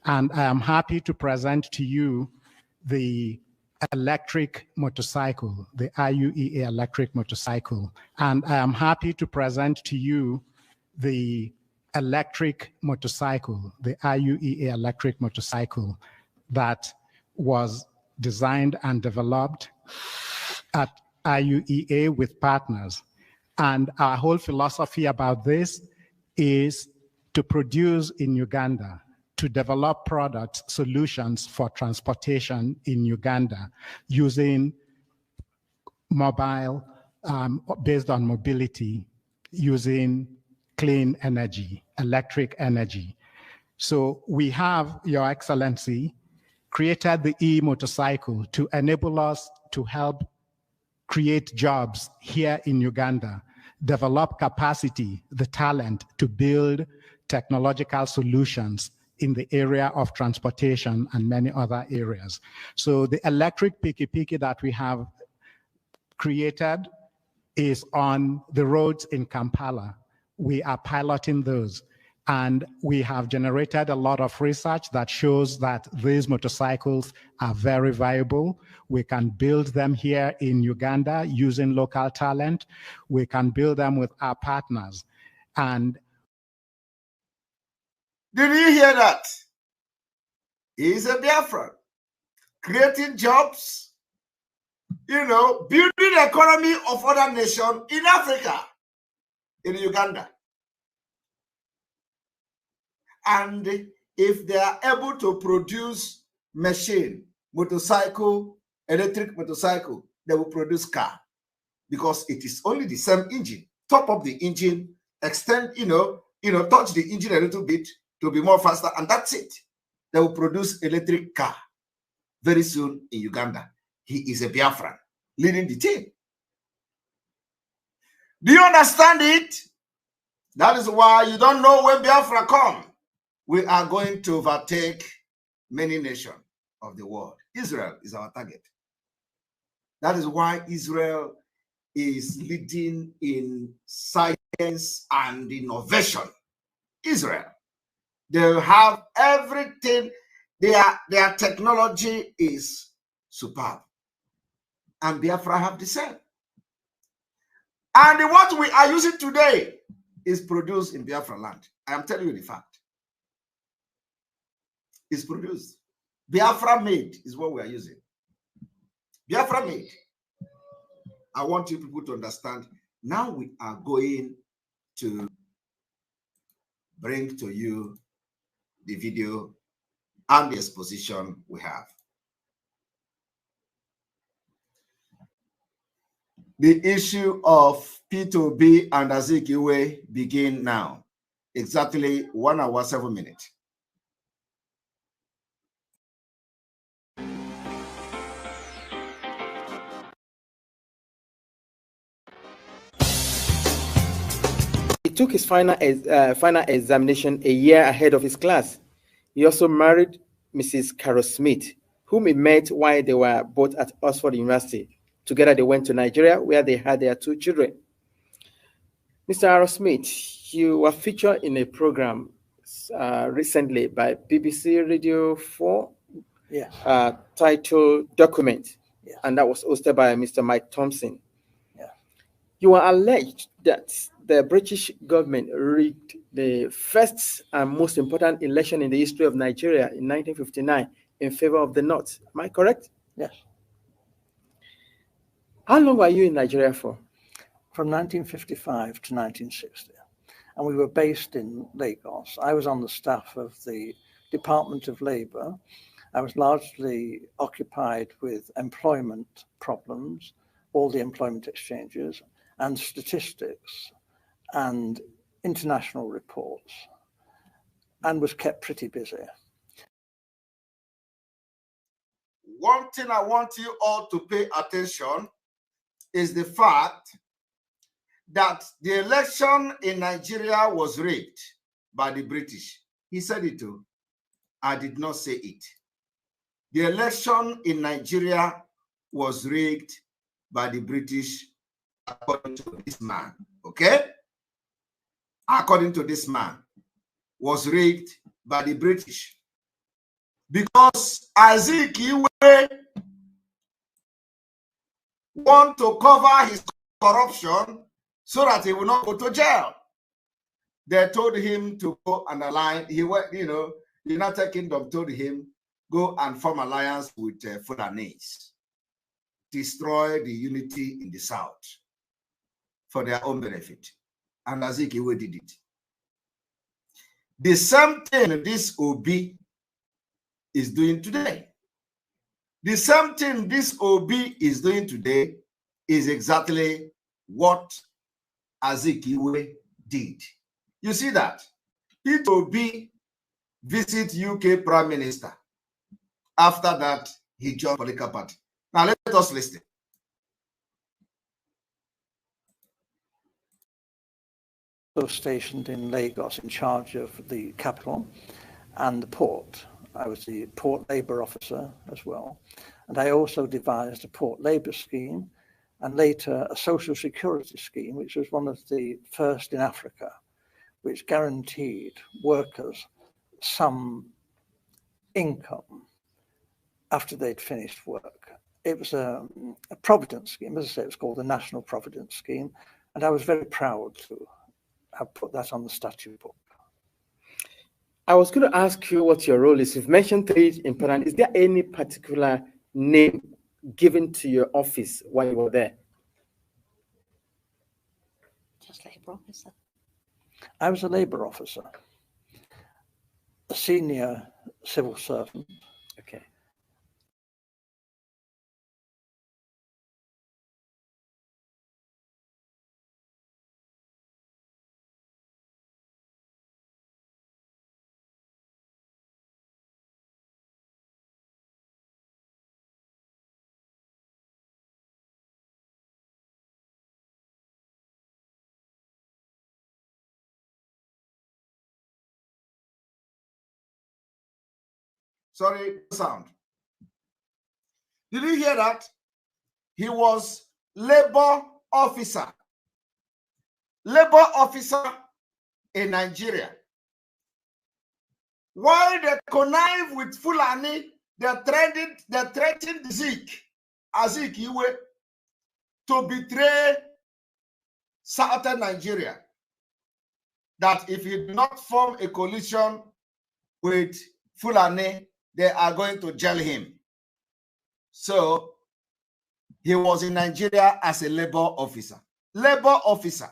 [SPEAKER 6] and I am happy to present to you the electric motorcycle, the IUEA electric motorcycle. And I am happy to present to you the electric motorcycle, the IUEA electric motorcycle that was designed and developed at IUEA with partners. And our whole philosophy about this is to produce in Uganda, to develop products, solutions for transportation in Uganda using mobile, based on mobility, using clean energy, electric energy. So we have, Your Excellency, created the e-motorcycle to enable us to help create jobs here in Uganda, develop capacity, the talent to build technological solutions in the area of transportation and many other areas. So the electric piki that we have created is on the roads in Kampala. We are piloting those. And we have generated a lot of research that shows that these motorcycles are very viable. We can build them here in Uganda using local talent. We can build them with our partners. And
[SPEAKER 2] did you hear that? He's a Biafran, creating jobs, you know, building the economy of other nations in Africa, in Uganda. And if they are able to produce machine, motorcycle, electric motorcycle, they will produce car, because it is only the same engine. Top up the engine, extend, touch the engine a little bit to be more faster, and that's it. They will produce electric car very soon in Uganda. He is a Biafran leading the team. Do you understand it? That is why you don't know when Biafra come. We are going to overtake many nations of the world. Israel is our target. That is why Israel is leading in science and innovation. Israel. They have everything. Their technology is superb. And Biafra have the same. And what we are using today is produced in Biafra land. I am telling you the fact. It's produced. Biafra made is what we are using. Biafra made. I want you people to understand. Now we are going to bring to you the video and the exposition we have. The issue of P2B and Azikiwe begin now. Exactly 1 hour, 7 minutes.
[SPEAKER 7] He took his final examination a year ahead of his class. He also married Mrs. Carol Smith, whom he met while they were both at Oxford University. Together they went to Nigeria, where they had their 2 children. Mr. Carol Smith, you were featured in a program recently by BBC Radio 4, titled Document, and that was hosted by Mr. Mike Thompson. You are alleged that the British government rigged the first and most important election in the history of Nigeria in 1959 in favor of the North. Am I correct?
[SPEAKER 8] Yes.
[SPEAKER 7] How long were you in Nigeria for?
[SPEAKER 8] From 1955 to 1960. And we were based in Lagos. I was on the staff of the Department of Labour. I was largely occupied with employment problems, all the employment exchanges, and statistics and international reports, and was kept pretty busy.
[SPEAKER 2] One thing I want you all to pay attention is the fact that the election in Nigeria was rigged by the British. He said it too. I did not say it. The election in Nigeria was rigged by the British, according to this man, okay? According to this man, was rigged by the British. Because Azikiwe want to cover his corruption so that he will not go to jail. They told him to go and align. He went, the United Kingdom told him, go and form alliance with Fulanis, destroy the unity in the South for their own benefit. And Azikiwe did it. The same thing this Obi is doing today. The same thing this Obi is doing today is exactly what Azikiwe did. You see that? Peter Obi visit UK Prime Minister. After that, he joined political party. Now let us listen.
[SPEAKER 8] Stationed in Lagos in charge of the capital and the port. I was the port labour officer as well. And I also devised a port labour scheme and later a social security scheme, which was one of the first in Africa, which guaranteed workers some income after they'd finished work. It was a provident scheme. As I say, it was called the National Provident Scheme, and I was very proud to have put that on the statute book.
[SPEAKER 7] I was going to ask you what your role is. You've mentioned 3 important. Is there any particular name given to your office while you were there?
[SPEAKER 9] Just labor officer.
[SPEAKER 8] I was a labour officer, a senior civil servant.
[SPEAKER 7] Okay.
[SPEAKER 2] Sorry, sound. Did you hear that? He was labor officer. Labor officer in Nigeria. While they connive with Fulani, they threatened Zik Iwe to betray southern Nigeria. That if he did not form a coalition with Fulani, they are going to jail him. So he was in Nigeria as a labor officer. Labor officer.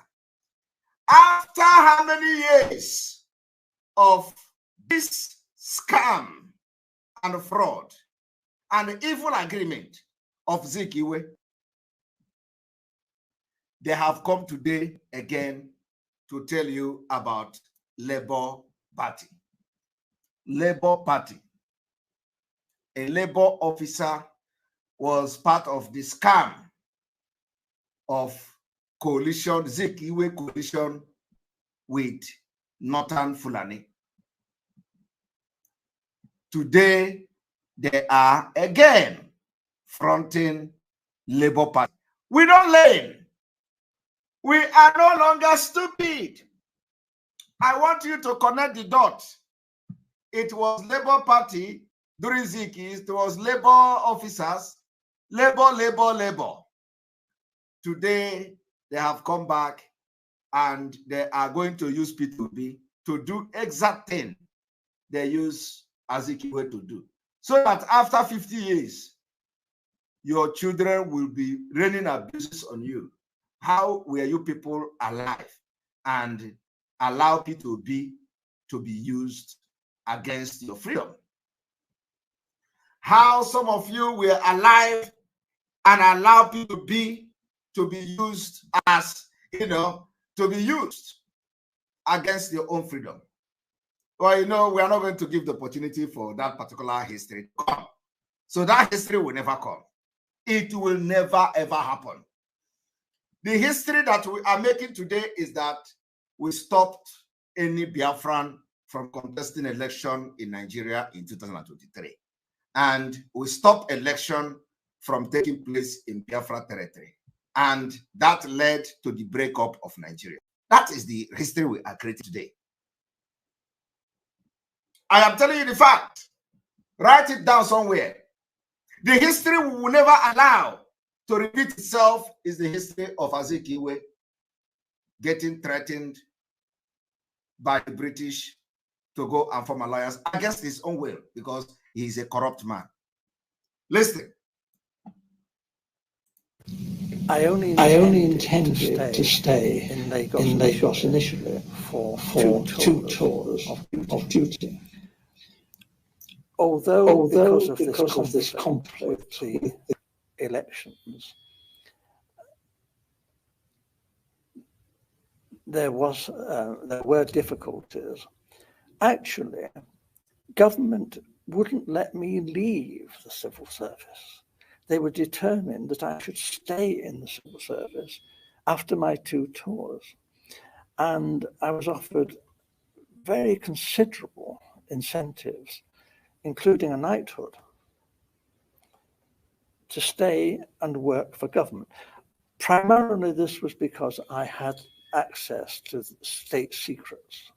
[SPEAKER 2] After how many years of this scam and fraud and evil agreement of Zikiwe, they have come today again to tell you about Labour Party. Labour Party. A labor officer was part of the scam of coalition, Zikiwe coalition with Northern Fulani. Today, they are again fronting Labour Party. We don't learn. We are no longer stupid. I want you to connect the dots. It was Labour Party during Ziki. It was labor officers, labor. Today, they have come back and they are going to use P2B to do exact thing they use Azikiwe to do. So that after 50 years, your children will be raining abuses on you. How were you people alive and allow P2B to be used against your freedom? How some of you were alive and allow P2B to be used as, to be used against your own freedom. Well, we are not going to give the opportunity for that particular history to come. So that history will never come. It will never, ever happen. The history that we are making today is that we stopped any Biafran from contesting election in Nigeria in 2023. And we stopped election from taking place in Biafra territory. And that led to the breakup of Nigeria. That is the history we are creating today. I am telling you the fact. Write it down somewhere. The history we will never allow to repeat itself is the history of Azikiwe getting threatened by the British to go and form alliance against his own will because he is a corrupt man. Listen.
[SPEAKER 8] I only intended to stay in Lagos initially for two tours of duty. Although because of this conflict with the elections, there were difficulties. Actually, government wouldn't let me leave the civil service. They were determined that I should stay in the civil service after my 2 tours. And I was offered very considerable incentives, including a knighthood, to stay and work for government. Primarily, this was because I had access to state secrets.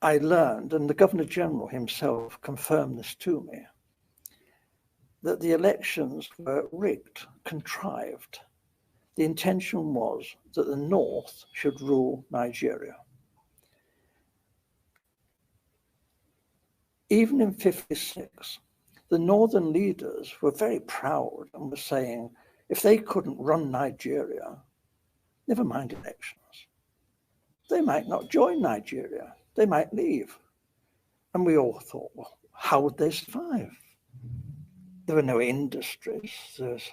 [SPEAKER 8] I learned, and the Governor General himself confirmed this to me, that the elections were rigged, contrived. The intention was that the North should rule Nigeria. Even in 56, the Northern leaders were very proud and were saying, if they couldn't run Nigeria, never mind elections. They might not join Nigeria. They might leave. And we all thought, well, how would they survive? There were no industries. There's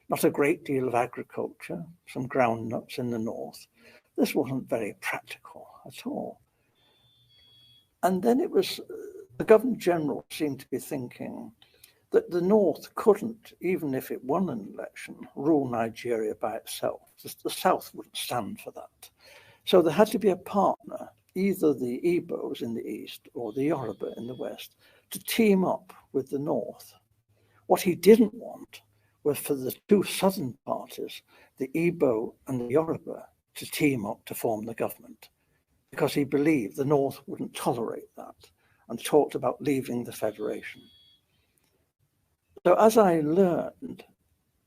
[SPEAKER 8] not a great deal of agriculture, some groundnuts in the north. This wasn't very practical at all. And then it was, the Governor General seemed to be thinking that the North couldn't, even if it won an election, rule Nigeria by itself. The South wouldn't stand for that. So there had to be a partner, either the Igbos in the east or the Yoruba in the west, to team up with the North. What he didn't want was for the two southern parties, the Igbo and the Yoruba, to team up to form the government, because he believed the North wouldn't tolerate that and talked about leaving the federation. So as I learned,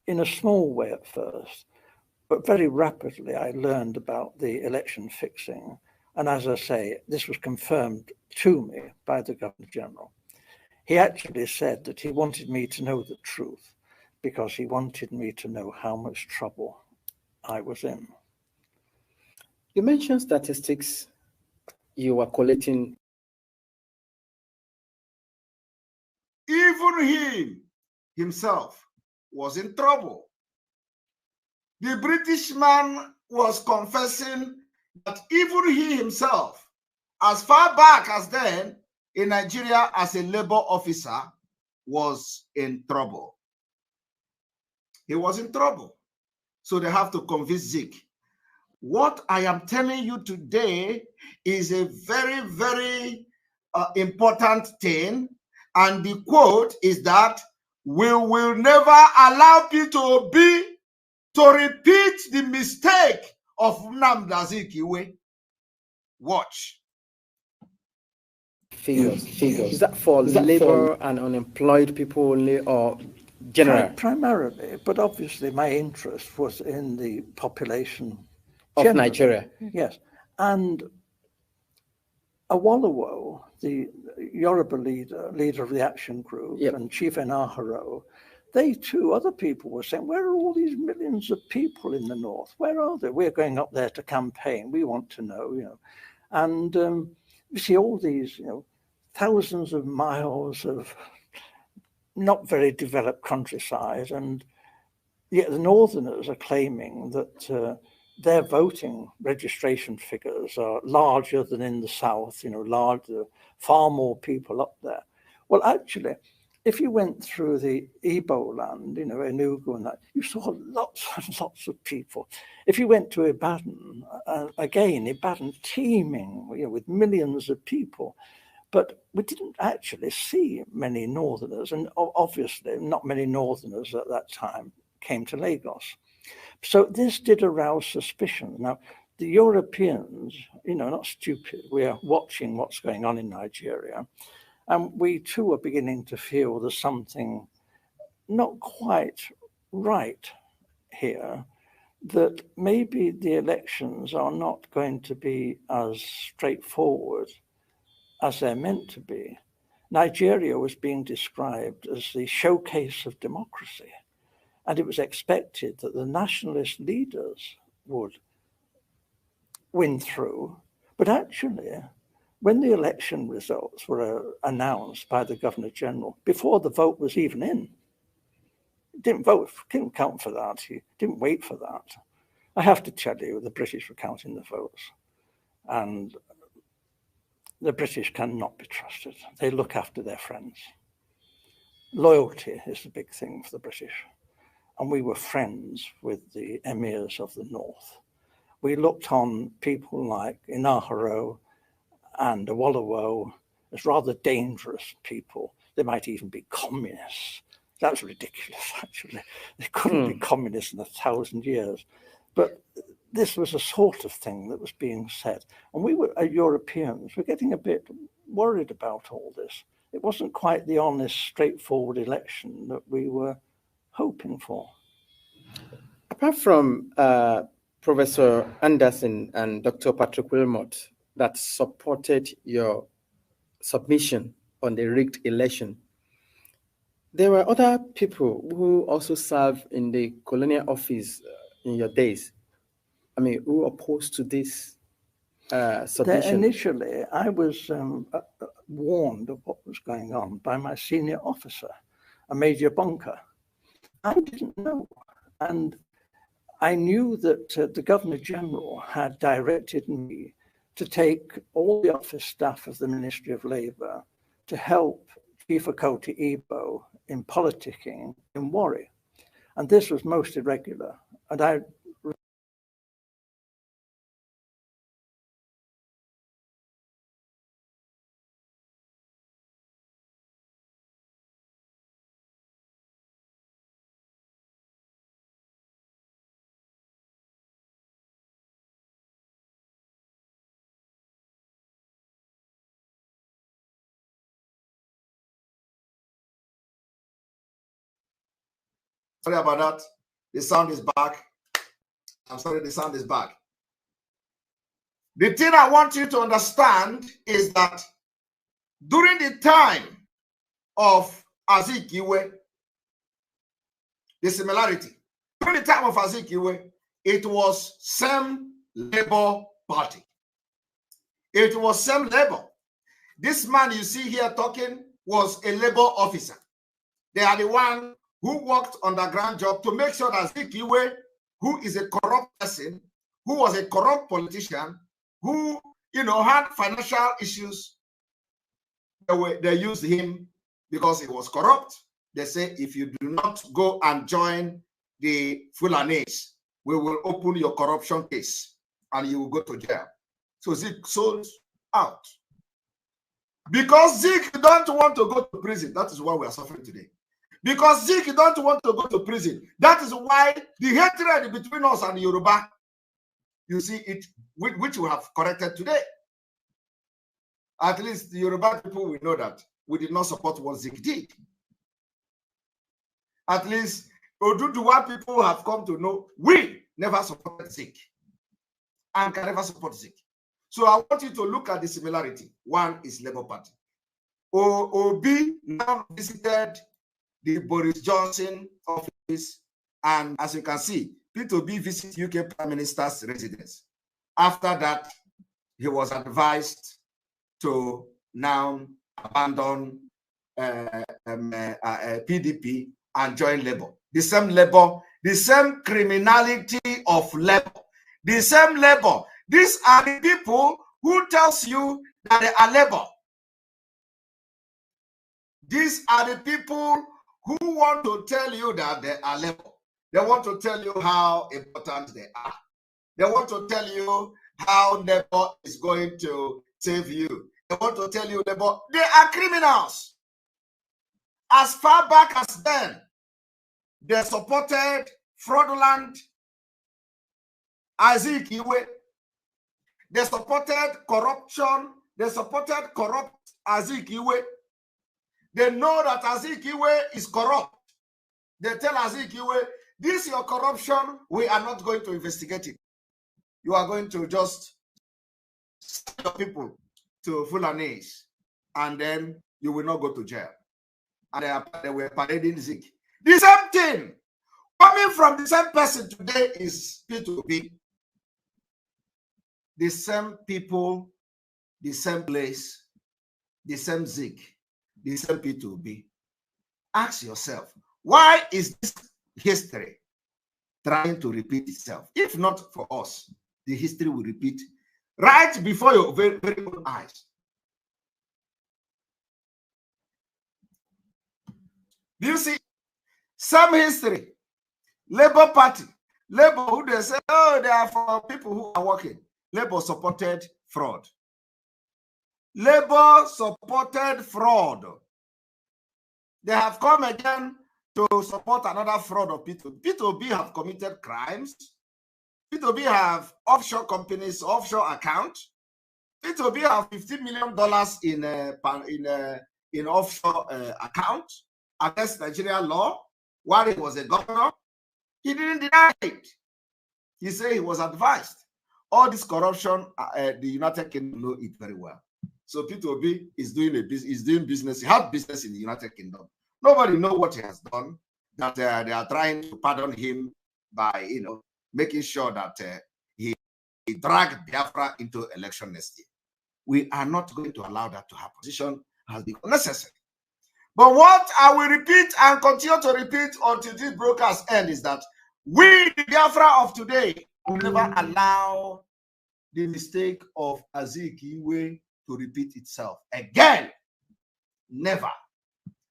[SPEAKER 8] in a small way at first, but very rapidly I learned about the election fixing. And as I say, this was confirmed to me by the Governor General. He actually said that he wanted me to know the truth because he wanted me to know how much trouble I was in.
[SPEAKER 7] You mentioned statistics you were collecting.
[SPEAKER 2] Even he himself was in trouble. The British man was confessing that even he himself, as far back as then in Nigeria as a labor officer, was in trouble. He was in trouble. So they have to convince Zeke. What I am telling you today is a very, very important thing. And the quote is that we will never allow Peter Obi to repeat the mistake of Nnamdi Azikiwe. Watch.
[SPEAKER 7] Figures. Is that for labor and unemployed people only, or general?
[SPEAKER 8] Primarily, but obviously my interest was in the population
[SPEAKER 7] of Nigeria.
[SPEAKER 8] Yes. And Awolowo, the Yoruba leader of the action group, and Chief Enaharo, they too, other people were saying, where are all these millions of people in the north? Where are they? We're going up there to campaign. We want to know, And you see all these, thousands of miles of not very developed countryside, and yet the Northerners are claiming that their voting registration figures are larger than in the South, larger, far more people up there. Well, actually, if you went through the Igbo land, Enugu and that, you saw lots and lots of people. If you went to Ibadan, again, Ibadan teeming, with millions of people. But we didn't actually see many Northerners, and obviously not many Northerners at that time came to Lagos. So this did arouse suspicion. Now, the Europeans, not stupid, we are watching what's going on in Nigeria. And we too are beginning to feel there's something not quite right here, that maybe the elections are not going to be as straightforward as they're meant to be. Nigeria was being described as the showcase of democracy. And it was expected that the nationalist leaders would win through. But actually, when the election results were announced by the Governor General, before the vote was even in, he didn't count for that. He didn't wait for that. I have to tell you, the British were counting the votes. And the British cannot be trusted. They look after their friends. Loyalty is the big thing for the British. And we were friends with the emirs of the north. We looked on people like Enaharo and Awolowo as rather dangerous people. They might even be communists. That's ridiculous, actually. They couldn't be communists in 1,000 years. But this was a sort of thing that was being said. And we were, Europeans, were getting a bit worried about all this. It wasn't quite the honest, straightforward election that we were hoping for.
[SPEAKER 7] Apart from Professor Anderson and Dr. Patrick Wilmot that supported your submission on the rigged election, there were other people who also served in the colonial office in your days. I mean, who opposed to this submission?
[SPEAKER 8] Initially, I was warned of what was going on by my senior officer, a Major Bunker. I didn't know. And I knew that the Governor General had directed me to take all the office staff of the Ministry of Labour to help Chief Okoti Igbo in politicking in Warri. And this was most irregular. And I
[SPEAKER 2] Sorry about that. The sound is back. I'm sorry, the sound is back. The thing I want you to understand is that during the time of Azikiwe, the similarity, during the time of Azikiwe, it was same Labour Party. It was same Labour. This man you see here talking was a Labour officer. They are the one who worked on the ground job to make sure that Azikiwe, who is a corrupt person, who was a corrupt politician, who had financial issues, they used him because he was corrupt. They say, if you do not go and join the Fulanis, we will open your corruption case and you will go to jail. So Zeke sold out. Because Zeke don't want to go to prison. That is why we are suffering today. Because Zeke don't want to go to prison. That is why the hatred between us and Yoruba, you see it, which we have corrected today. At least the Yoruba people will know that we did not support what Zeke did. At least Oduduwa people have come to know we never supported Zeke and can never support Zeke. So I want you to look at the similarity. One is Labour Party. Obi now visited the Boris Johnson office, and as you can see, P2B visited UK Prime Minister's residence. After that, he was advised to now abandon PDP and join Labour. The same Labour, the same criminality of Labour, the same Labour. These are the people who tells you that they are Labour. These are the people who want to tell you that they are Labour. They want to tell you how important they are. They want to tell you how Labour is going to save you. They want to tell you Labour, they are criminals. As far back as then, they supported fraudulent Azikiwe. They supported corruption. They supported corrupt Azikiwe. They know that Azikiwe is corrupt. They tell Azikiwe, this is your corruption. We are not going to investigate it. You are going to just send your people to Fulanis, and then you will not go to jail. And they were parading Zeke. The same thing coming from the same person today is P2B. The same people, the same place, the same Zeke, the same P2B. Ask yourself, why is this history trying to repeat itself? If not for us, the history will repeat right before your very, very own eyes. Do you see? Some history. Labour Party. Labour, who they say, oh, they are for people who are working. Labour supported fraud. Labour supported fraud. They have come again to support another fraud of P2B. P2B have committed crimes. P2B have offshore companies, offshore account. P2B have $15 million in offshore account against Nigerian law while he was a governor. He didn't deny it. He said he was advised. All this corruption, the United Kingdom know it very well. So P2B is doing business. He had business in the United Kingdom. Nobody knows what he has done. That they are trying to pardon him by making sure that he dragged Biafra into election next year. We are not going to allow that to happen. Position has become necessary. But what I will repeat and continue to repeat until this broadcast end is that we, the Biafra of today, will never allow the mistake of Azikiwe to repeat itself again. Never.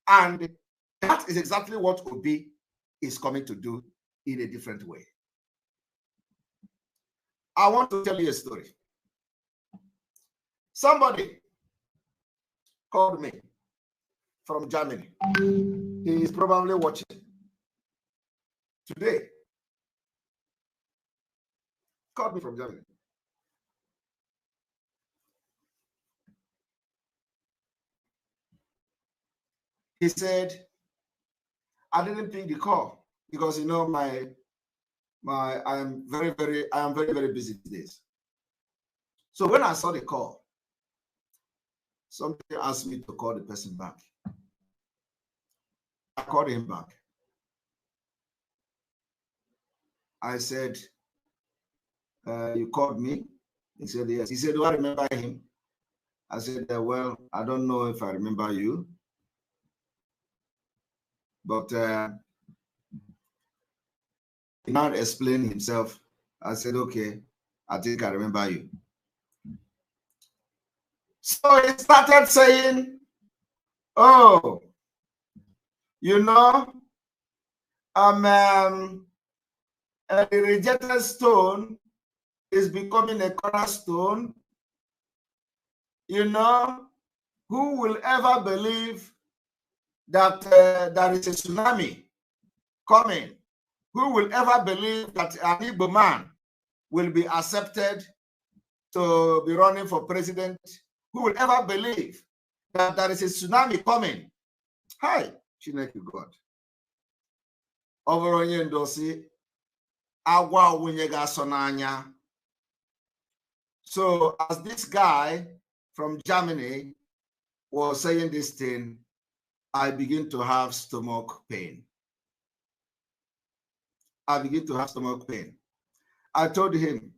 [SPEAKER 2] And that is exactly what Obi is coming to do in a different way. I want to tell you a story. Somebody called me from Germany. He is probably watching today. Called me from Germany. He said, I didn't pick the call because I am very busy these days. So when I saw the call, somebody asked me to call the person back. I called him back. I said, you called me? He said, yes. He said, do I remember him? I said, well, I don't know if I remember you. But he now explained himself. I said, okay, I think I remember you. So he started saying, oh, the rejected stone is becoming a cornerstone. Who will ever believe that there is a tsunami coming? Who will ever believe that an Igbo man will be accepted to be running for president? Who will ever believe that there is a tsunami coming? Hi, Chineke God. Overonye ndosi agwa wunye ga-aso n'anya. So as this guy from Germany was saying this thing, I begin to have stomach pain. I told him.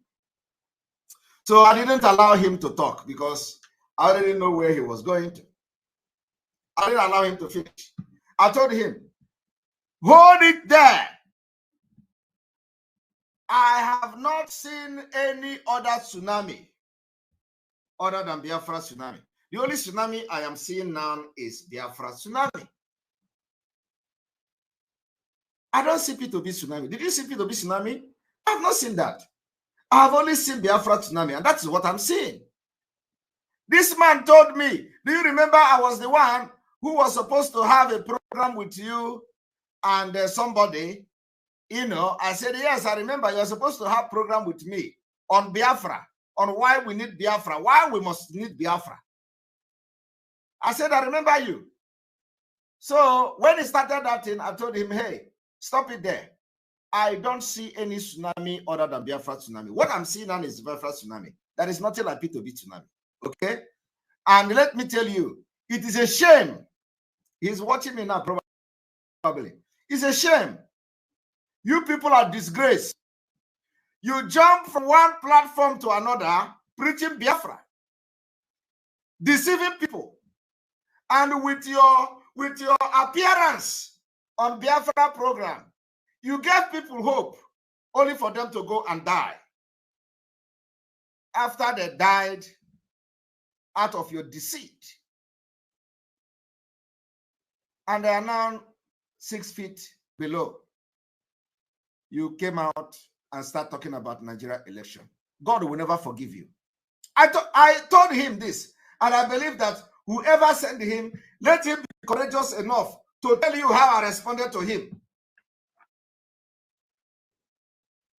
[SPEAKER 2] So I didn't allow him to talk because I didn't know where he was going to. I didn't allow him to finish. I told him, hold it there. I have not seen any other tsunami other than Biafra tsunami. The only tsunami I am seeing now is Biafra tsunami. I don't see P2B tsunami. Did you see P2B tsunami? I have not seen that. I have only seen Biafra tsunami, and that's what I'm seeing. This man told me, do you remember I was the one who was supposed to have a program with you and somebody? I said, yes, I remember you're supposed to have a program with me on Biafra, on why we need Biafra, why we must need Biafra. I said, I remember you. So when he started that thing, I told him, hey, stop it there. I don't see any tsunami other than Biafra tsunami. What I'm seeing now is Biafra tsunami. That is nothing like P2B tsunami. Okay? And let me tell you, it is a shame. He's watching me now, probably. It's a shame. You people are disgraced. You jump from one platform to another, preaching Biafra, deceiving people. And with your appearance on Biafra program, you gave people hope only for them to go and die. After they died out of your deceit. And they are now 6 feet below. You came out and start talking about Nigeria election. God will never forgive you. I told him this, and I believe that whoever sent him, let him be courageous enough to tell you how I responded to him.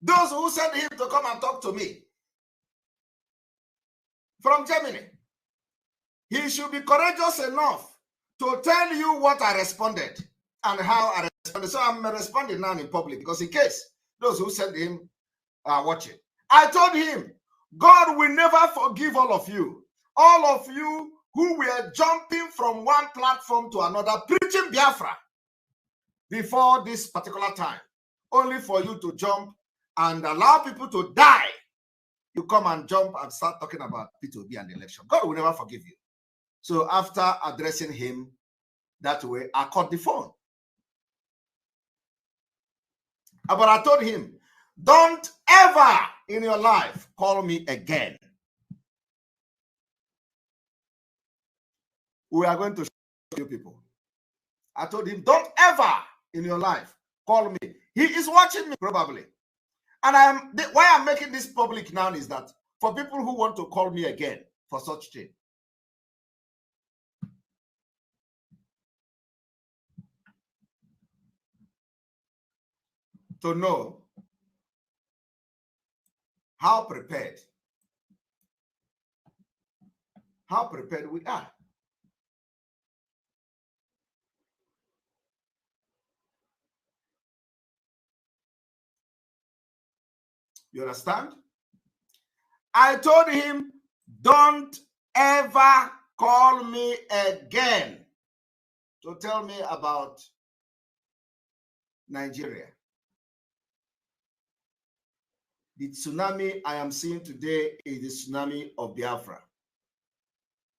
[SPEAKER 2] Those who sent him to come and talk to me from Germany. He should be courageous enough to tell you what I responded and how I responded. So I'm responding now in public because in case those who sent him are watching. I told him, God will never forgive all of you. All of you who were jumping from one platform to another, preaching Biafra before this particular time, only for you to jump and allow people to die. You come and jump and start talking about P2B and election. God will never forgive you. So after addressing him that way, I cut the phone. But I told him, don't ever in your life call me again. We are going to show you people. I told him, don't ever in your life call me. He is watching me probably. And why I'm making this public now is that for people who want to call me again for such thing. To know how prepared we are. You understand? I told him, don't ever call me again to tell me about Nigeria. The tsunami I am seeing today is the tsunami of Biafra.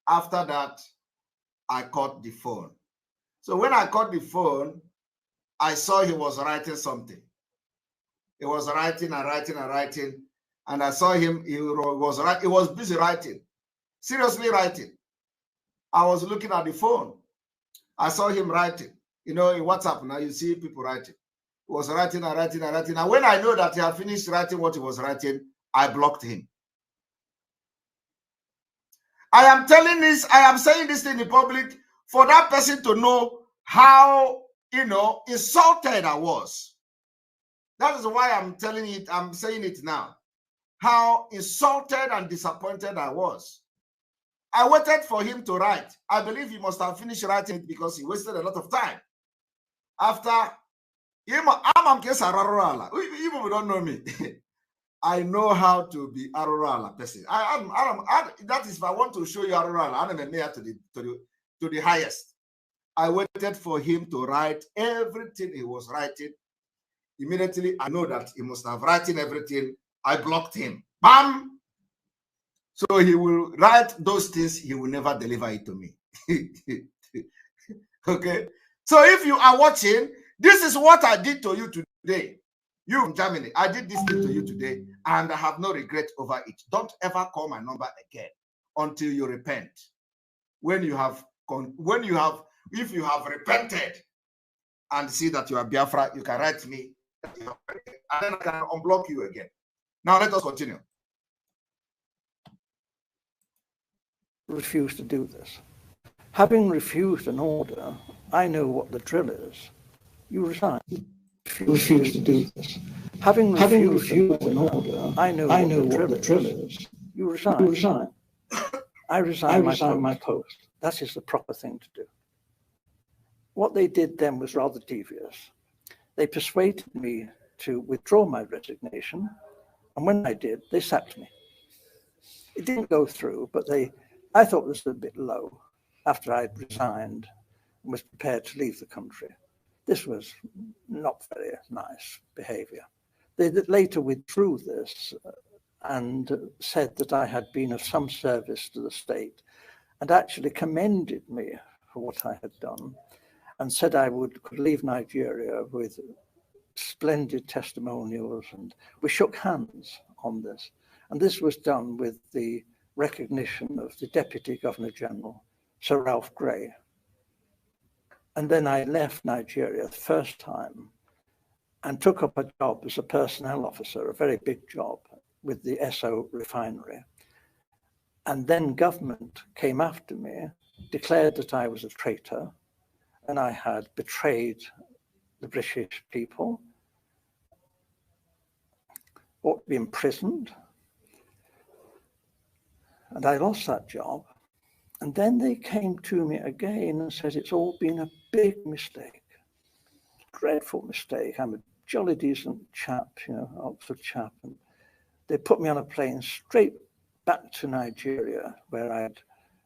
[SPEAKER 2] After that, I caught the phone. So when I caught the phone, I saw he was writing something. He was writing and writing and writing. And I saw him, he was busy writing, seriously writing. I was looking at the phone. I saw him writing. You know, in WhatsApp now, you see people writing. He was writing and writing and writing. And when I know that he had finished writing what he was writing, I blocked him. I am telling this, I am saying this in the public for that person to know how, you know, insulted I was. That is why I'm telling it, I'm saying it now. How insulted and disappointed I was. I waited for him to write. I believe he must have finished writing it because he wasted a lot of time. After, even if you don't know me, I know how to be Arurala person. That is if I want to show you Arurala, I'm a mayor to the highest. I waited for him to write everything he was writing. Immediately, I know that he must have written everything. I blocked him. Bam! So he will write those things, he will never deliver it to me. Okay? So if you are watching, this is what I did to you today. You in Germany, I did this thing to you today, and I have no regret over it. Don't ever call my number again until you repent. If you have repented and see that you are Biafra, you can write me, and then I can unblock you again. Now let us continue.
[SPEAKER 8] Refuse to do this. Having refused an order, I know what the drill is. You resign. Refuse to do this. Having refused an order, I know what the drill is. You resign. I resign my post. That is the proper thing to do. What they did then was rather devious. They persuaded me to withdraw my resignation, and when I did, they sacked me. It didn't go through, but I thought this was a bit low after I'd resigned and was prepared to leave the country. This was not very nice behavior. They later withdrew this and said that I had been of some service to the state and actually commended me for what I had done and said I could leave Nigeria with splendid testimonials, and we shook hands on this. And this was done with the recognition of the Deputy Governor General, Sir Ralph Grey. And then I left Nigeria the first time and took up a job as a personnel officer, a very big job with the Esso refinery. And then government came after me, declared that I was a traitor and I had betrayed the British people. ought to be imprisoned. And I lost that job. And then they came to me again and said, it's all been a big mistake, dreadful mistake. I'm a jolly decent chap, you know, Oxford chap. And they put me on a plane straight back to Nigeria, where I'd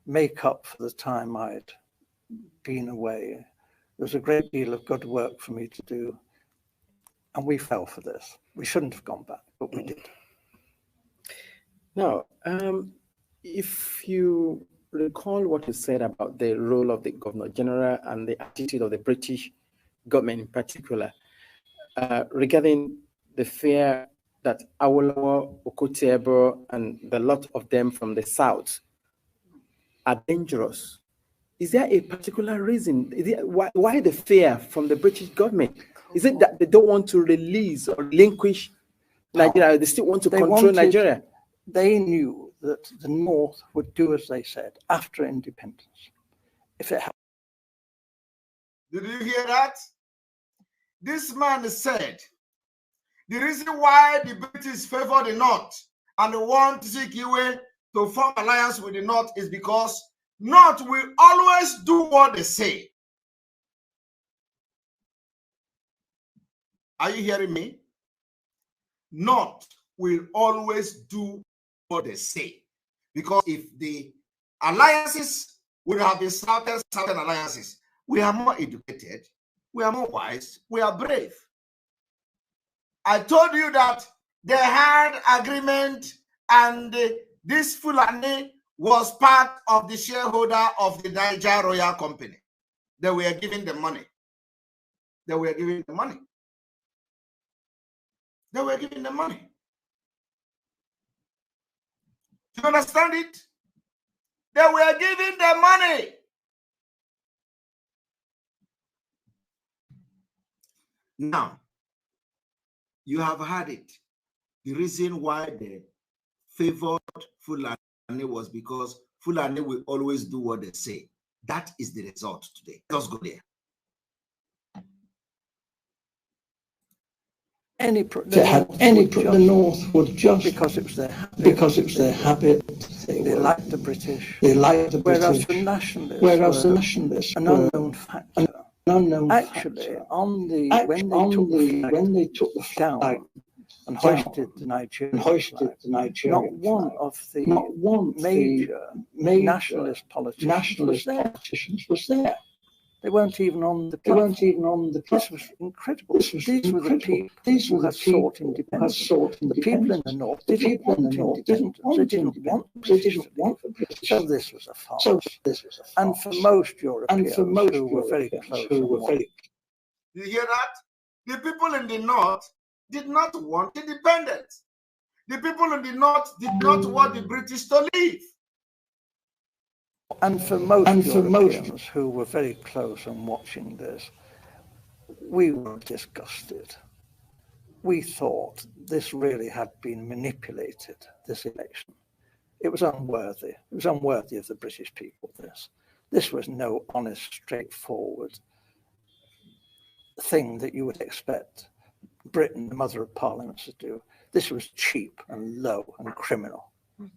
[SPEAKER 8] make up for the time I'd been away. There was a great deal of good work for me to do. And we fell for this. We shouldn't have gone back, but we did.
[SPEAKER 7] Now, if you recall what you said about the role of the Governor General and the attitude of the British government in particular, regarding the fear that Awolowo, Okotie-Eboh, and the lot of them from the south are dangerous, is there a particular reason? Why the fear from the British government? Is it that they don't want to release or relinquish Nigeria? They still want to control Nigeria?
[SPEAKER 8] They knew that the North would do as they said after independence. If it happened.
[SPEAKER 2] Did you hear that? This man said the reason why the British favor the North and they want Zikiwe to form alliance with the North is because North will always do what they say. Are you hearing me? North will always do what they say. Because if the alliances would have been southern alliances, we are more educated, we are more wise, we are brave. I told you that they had agreement and this Fulani was part of the shareholder of the Niger Royal Company. They were giving the money. They were giving the money. They were giving the money. Do you understand it? They were giving the money. Now, you have had it. The reason why they favored Fulani was because Fulani will always do what they say. That is the result today. Let's go there.
[SPEAKER 8] The North would just because it was their habit. They liked the British. Whereas the nationalists an unknown factor. Actually, when they took the flag down and hoisted the Nigerian flag, not one of the major nationalist politicians was there. They weren't even on the platform. This was incredible. These were the people who had sought independence. The people in the North didn't want independence. They didn't want British to leave. So this was a farce. And for most Europeans who were very close.
[SPEAKER 2] You hear that? The people in the North did not want independence. The people in the North did not want the British to leave.
[SPEAKER 8] And for most Europeans who were very close and watching this, we were disgusted. We thought this really had been manipulated, this election. It was unworthy. It was unworthy of the British people, this. This was no honest, straightforward thing that you would expect Britain, the mother of parliaments, to do. This was cheap and low and criminal.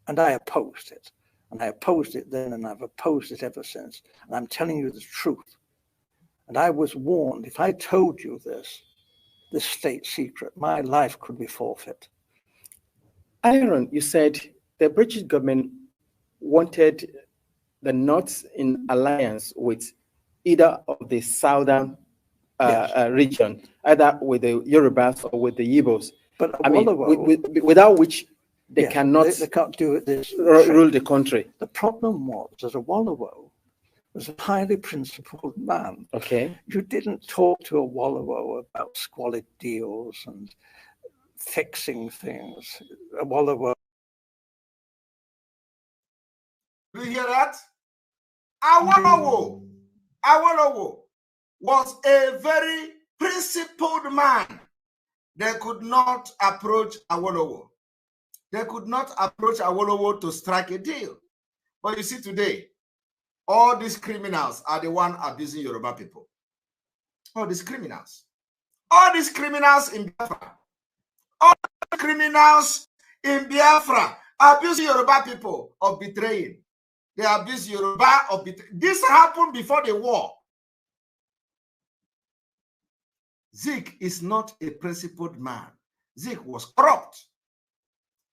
[SPEAKER 8] And I opposed it. And I opposed it then, and I've opposed it ever since. And I'm telling you the truth. And I was warned, if I told you this state secret, my life could be forfeit.
[SPEAKER 7] Aaron, you said the British government wanted the North in alliance with either of the southern region, either with the Yorubas or with the Igbos.
[SPEAKER 8] But
[SPEAKER 7] I mean, without which they cannot
[SPEAKER 8] they can't do it
[SPEAKER 7] rule the country.
[SPEAKER 8] The problem was that Awolowo was a highly principled man.
[SPEAKER 7] Okay.
[SPEAKER 8] You didn't talk to Awolowo about squalid deals and fixing things. Awolowo.
[SPEAKER 2] Do you hear that? Awolowo was a very principled man. They could not approach Awolowo. They could not approach Awolowo to strike a deal. But you see today, all these criminals are the ones abusing Yoruba people. All these criminals. All these criminals in Biafra. All criminals in Biafra abuse Yoruba people of betraying. They abuse Yoruba of betraying. This happened before the war. Zik is not a principled man. Zik was corrupt.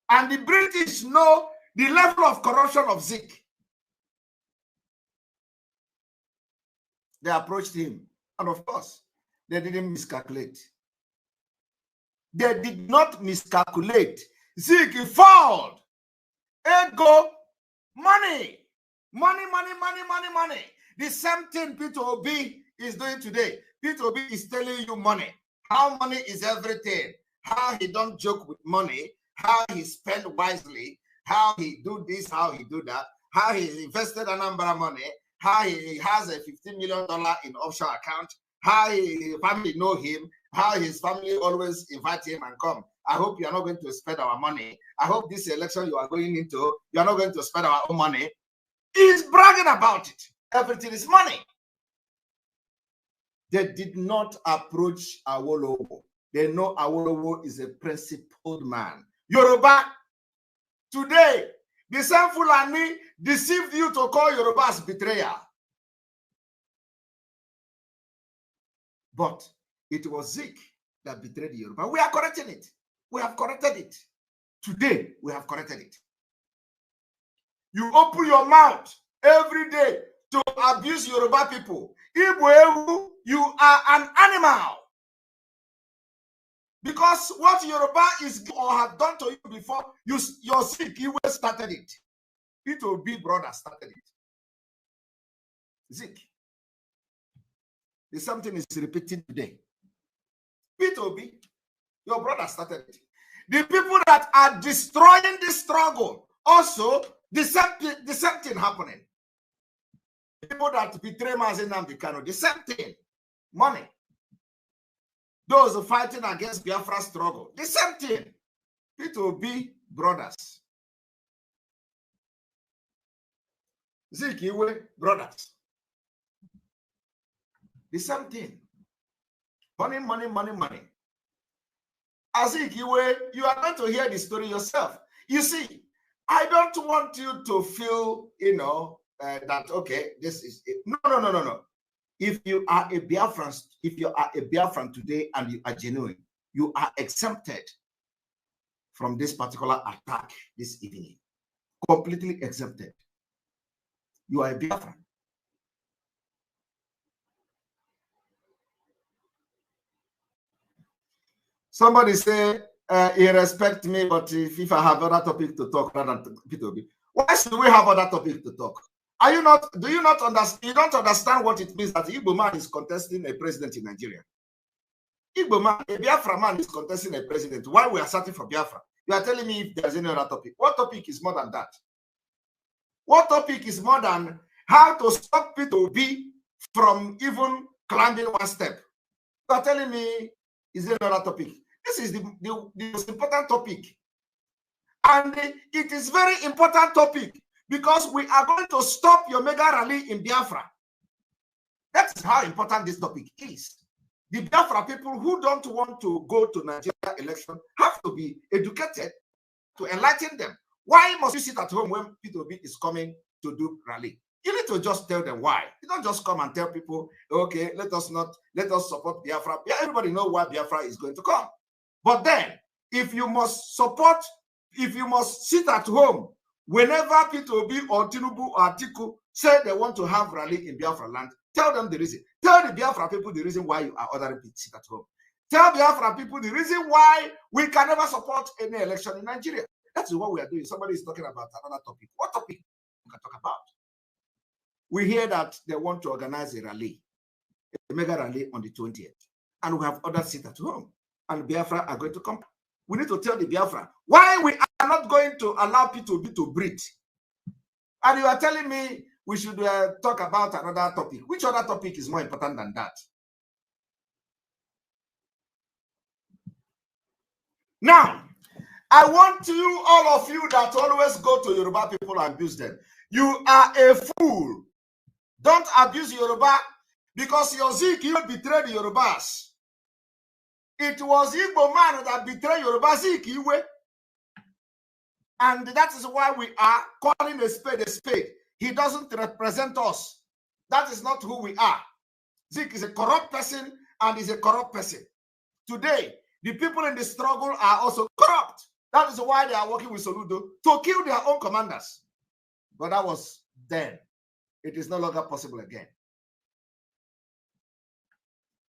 [SPEAKER 2] And the British know the level of corruption of Zik. They approached him. And of course, they didn't miscalculate. They did not miscalculate. Zik failed. Ego, money. Money, money, money, money, money. The same thing Peter Obi is doing today. Peter Obi is telling you money. How money is everything. How he don't joke with money. How he spend wisely. How he do this, how he do that. How he invested a number of money. How he has a $15 million in offshore account. How his family know him. How his family always invite him and come. I hope you are not going to spend our money. I hope this election you are going into, you are not going to spend our own money. He's bragging about it. Everything is money. They did not approach Awolowo. They know Awolowo is a principled man. Yoruba, today, the same Fulani deceived you to call Yoruba as betrayer. But it was Zik that betrayed the Yoruba. We are correcting it. We have corrected it. Today, we have corrected it. You open your mouth every day to abuse Yoruba people. Igbo, you are an animal. Because what Yoruba is or have done to you before, your Zik, you started it. It will be brother started it. Zik. The something is repeated today. P2B, your brother started it. The people that are destroying this struggle, also the same thing happening. People that betray Mazi Nnamdi Kanu, the same thing. Money. Those fighting against Biafra struggle, the same thing. P2B brothers. Zikiwe brothers. The same thing. Money, money, money, money. Azikiwe, you are going to hear the story yourself. You see, I don't want you to feel, that, okay, this is it. No. If you are a Biafran today and you are genuine, you are exempted from this particular attack this evening. Completely exempted. You are a Biafran. Somebody say, he respects me, but if I have other topic to talk rather than P2B, why should we have other topic to talk? Do you not understand? You don't understand what it means that Igbo man is contesting a president in Nigeria. Igbo man, a Biafra man is contesting a president. Why we are starting for Biafra? You are telling me if there's any other topic. What topic is more than that? What topic is more than how to stop P2B from even climbing one step? You are telling me is there another topic? This is the most important topic. And it is very important topic because we are going to stop your mega rally in Biafra. That's how important this topic is. The Biafra people who don't want to go to Nigeria election have to be educated to enlighten them. Why must you sit at home when P2B is coming to do rally? You need to just tell them why. You don't just come and tell people, okay, let us support Biafra. Everybody knows why Biafra is going to come. But then, if you must sit at home whenever P2B or Tinubu or Atiku say they want to have rally in Biafra land, tell them the reason. Tell the Biafra people the reason why you are ordering people to sit at home. Tell Biafra people the reason why we can never support any election in Nigeria. That's what we are doing. Somebody is talking about another topic. What topic we can talk about? We hear that they want to organize a rally, a mega rally on the 20th. And we have others sit at home. And Biafra are going to come. We need to tell the Biafra why we are not going to allow P2B to breathe. And you are telling me we should talk about another topic. Which other topic is more important than that? Now, I want you, all of you that always go to Yoruba people and abuse them. You are a fool. Don't abuse Yoruba because your Zik, you betrayed the Yorubas. It was Igbo man that betrayed Yoruba Zik Iwe. And that is why we are calling a spade a spade. He doesn't represent us. That is not who we are. Zik is a corrupt person and is a corrupt person. Today, the people in the struggle are also corrupt. That is why they are working with Soludo to kill their own commanders. But that was then. It is no longer possible again.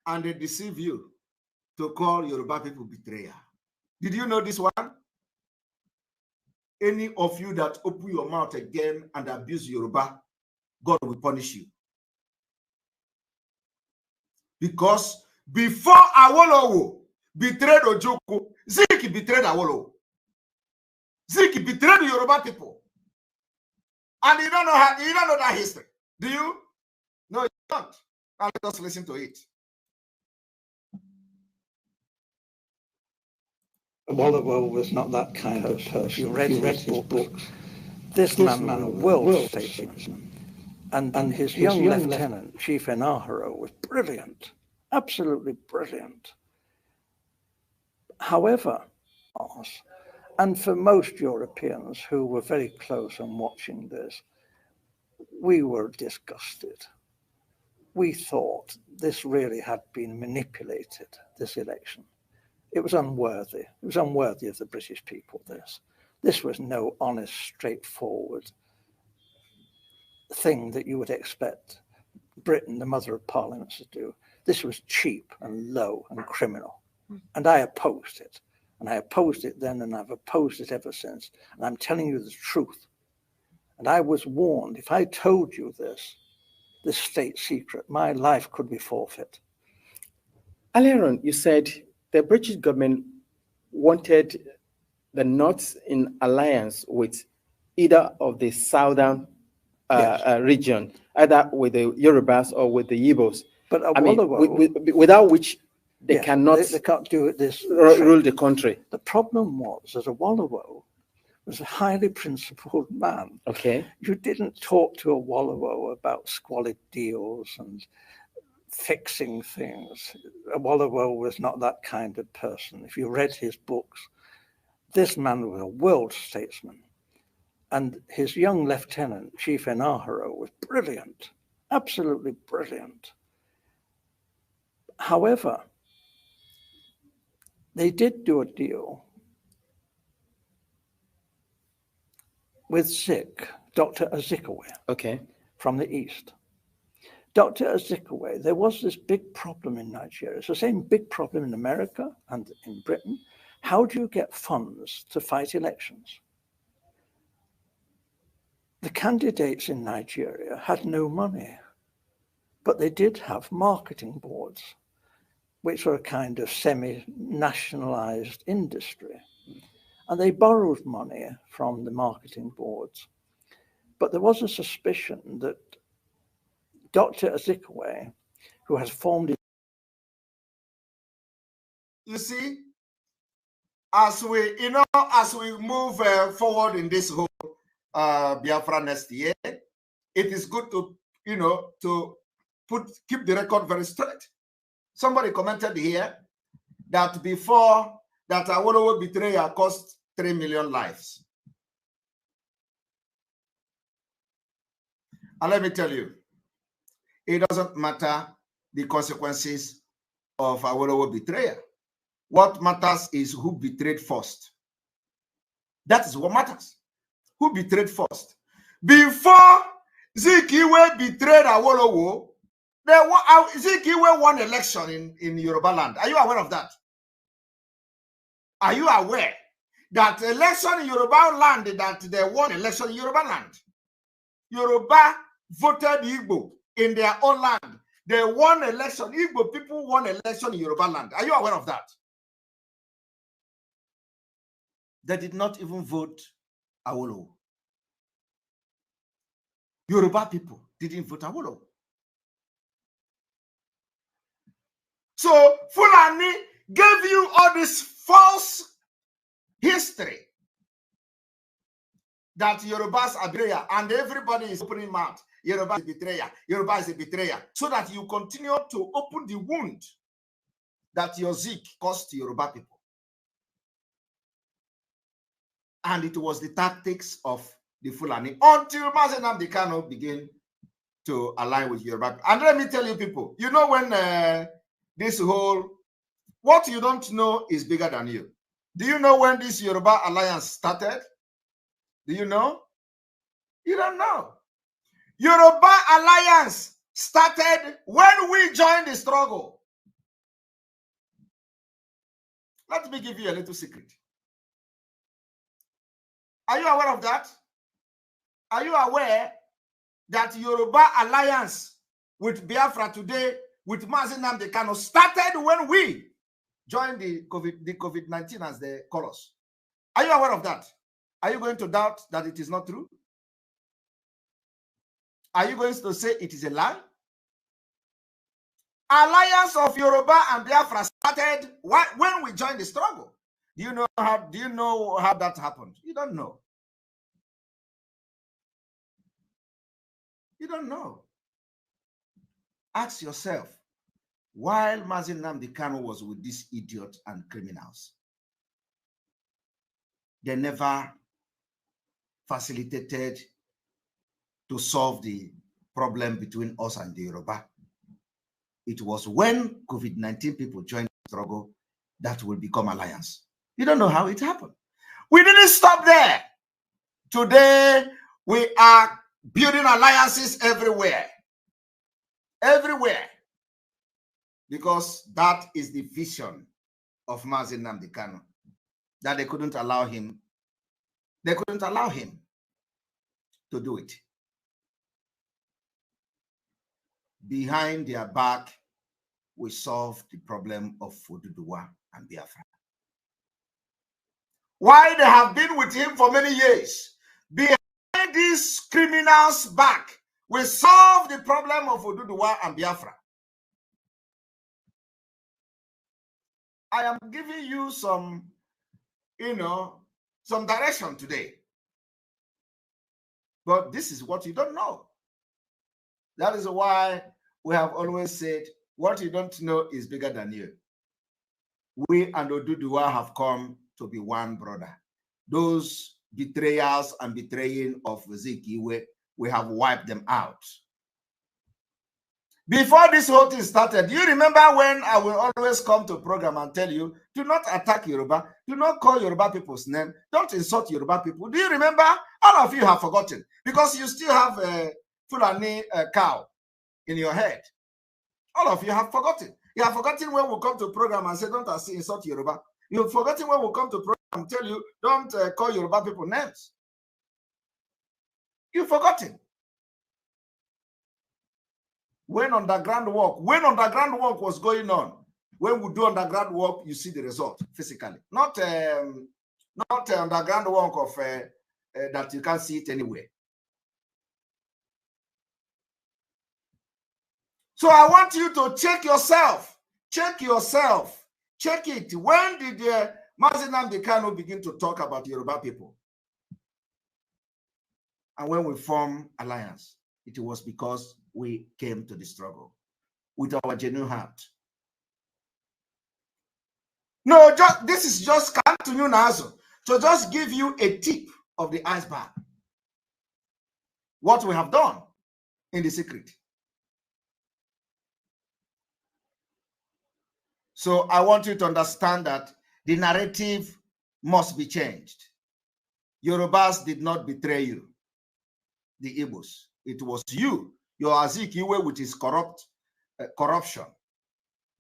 [SPEAKER 2] And they deceive you to call Yoruba people betrayer. Did you know this one? Any of you that open your mouth again and abuse Yoruba, God will punish you. Because before Awolowo betrayed Ojoko, Zik betrayed Awolowo. Zik betrayed the Yoruba people. And you don't know that history. Do you? No, you don't. Now let us listen to it.
[SPEAKER 8] Awolowo was not that kind of person. You read his books. This man was a world statesman. And his young lieutenant, Chief Enaharo, was brilliant. Absolutely brilliant. However, and for most Europeans who were very close and watching this, we were disgusted. We thought this really had been manipulated, this election. It was unworthy. It was unworthy of the British people, this. This was no honest, straightforward thing that you would expect Britain, the mother of parliaments, to do. This was cheap and low and criminal. And I opposed it. And I opposed it then, and I've opposed it ever since. And I'm telling you the truth. And I was warned, if I told you this state secret, my life could be forfeit.
[SPEAKER 7] Earlier on, you said the British government wanted the North in alliance with either of the southern region, either with the Yorubas or with the Igbos.
[SPEAKER 8] But
[SPEAKER 7] without which they cannot
[SPEAKER 8] they can't do it this
[SPEAKER 7] rule the country.
[SPEAKER 8] The problem was that Awolowo was a highly principled man.
[SPEAKER 7] Okay.
[SPEAKER 8] You didn't talk to Awolowo about squalid deals and fixing things. Awolowo was not that kind of person. If you read his books, this man was a world statesman. And his young lieutenant, Chief Enaharo, was brilliant, absolutely brilliant. However, they did do a deal with Zik, Dr. Azikiwe, from the East. Dr. Azikiwe, there was this big problem in Nigeria. It's the same big problem in America and in Britain. How do you get funds to fight elections? The candidates in Nigeria had no money, but they did have marketing boards, which were a kind of semi-nationalized industry. And they borrowed money from the marketing boards. But there was a suspicion that Dr. Azikiwe, who has formed...
[SPEAKER 2] You see, as we move forward in this whole Biafra next year, it is good to, keep the record very straight. Somebody commented here that before that Awolowo betrayal cost 3 million lives. And let me tell you, it doesn't matter the consequences of Awolowo betrayal. What matters is who betrayed first. That is what matters. Who betrayed first? Before Zikiwe betrayed Awolowo, Zikiwe won election in Yoruba land. Are you aware of that? Are you aware that election in Yoruba land, that they won election in Yoruba land? Yoruba voted Igbo in their own land. They won election. Igbo people won election in Yoruba land. Are you aware of that? They did not even vote Awolowo. Yoruba people didn't vote Awolowo. So Fulani gave you all this false history that Yorubas are betrayer, and everybody is opening mouth. Yoruba is betrayer. Yoruba is a betrayer. So that you continue to open the wound that your Zik caused to Yoruba people. And it was the tactics of the Fulani until Mazi Nnamdi Kanu began to align with Yoruba. And let me tell you people, you know when this whole, what you don't know is bigger than you. Do you know when this Yoruba alliance started? Do you know? You don't know. Yoruba alliance started when we joined the struggle. Let me give you a little secret. Are you aware of that? Are you aware that Yoruba alliance with Biafra today, with Mazi Nnamdi Kanu, started when we joined the COVID-19 as they call us? Are you aware of that? Are you going to doubt that it is not true? Are you going to say it is a lie? Alliance of Yoruba and Biafra started when we joined the struggle. Do you know how that happened? You don't know. You don't know. Ask yourself, while Mazi Nnamdi Kanu was with these idiots and criminals, they never facilitated to solve the problem between us and the Yoruba. It was when COVID-19 people joined the struggle that will become alliance. You don't know how it happened. We didn't stop there. Today, we are building alliances everywhere. Everywhere. Because that is the vision of Mazi Nnamdi Kanu. That they couldn't allow him. They couldn't allow him to do it. Behind their back, we solved the problem of Oduduwa and Biafra. Why they have been with him for many years, behind these criminals' back, we solved the problem of Oduduwa and Biafra. I am giving you some, some direction today. But this is what you don't know. That is why we have always said, what you don't know is bigger than you. We and Oduduwa have come to be one brother. Those betrayals and betraying of Zikiwe, we have wiped them out. Before this whole thing started, do you remember when I will always come to a program and tell you, do not attack Yoruba, do not call Yoruba people's name, don't insult Yoruba people? Do you remember? All of you have forgotten because you still have a Fulani cow in your head. All of you have forgotten. You have forgotten when we come to a program and say, don't insult Yoruba. You have forgotten when we come to a program and tell you, don't call Yoruba people names. You've forgotten. When underground work was going on, when we do underground work, you see the result physically. Not underground work of that you can't see it anywhere. So I want you to check yourself. Check yourself. Check it. When did Mazi Nnamdi Kanu begin to talk about Yoruba people? And when we formed alliance, it was because we came to the struggle with our genuine heart. No, this is just come to you now. So just give you a tip of the iceberg. What we have done in the secret. So I want you to understand that the narrative must be changed. Yorubas did not betray you, the Igbos. It was you, your Azikiwe with his corruption,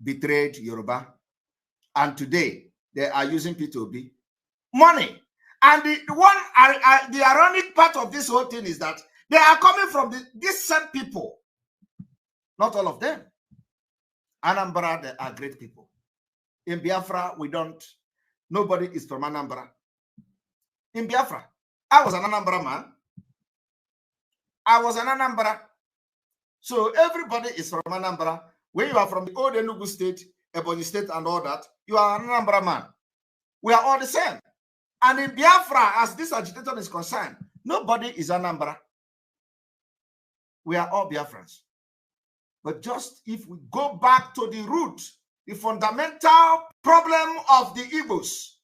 [SPEAKER 2] betrayed Yoruba. And today, they are using P2B money. And the ironic part of this whole thing is that they are coming from these same people. Not all of them. Anambra, they are great people. In Biafra, nobody is from Anambra. In Biafra, I was an Anambra man. I was an Anambra. So everybody is from Anambra. When you are from the old Enugu state, Ebonyi state and all that, you are an Anambra man. We are all the same. And in Biafra, as this agitation is concerned, nobody is Anambra. We are all Biafrans. But just if we go back to the root, the fundamental problem of the Igbos,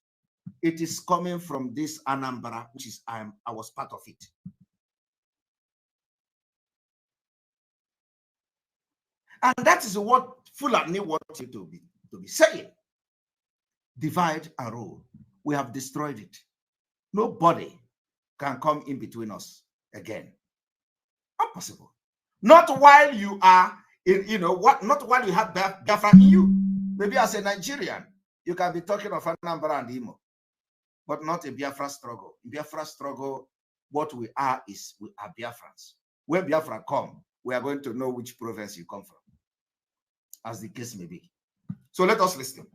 [SPEAKER 2] it is coming from this Anambra, which is I was part of it. And that is what Fulani wants you to be saying. Divide and rule. We have destroyed it. Nobody can come in between us again. Not possible. Not while you are in, not while you have Biafra in you. Maybe as a Nigerian, you can be talking of Anambra and Imo, but not a Biafra struggle. In Biafra struggle, what we are is we are Biafrans. When Biafra come, we are going to know which province you come from, as the case may be. So let us listen.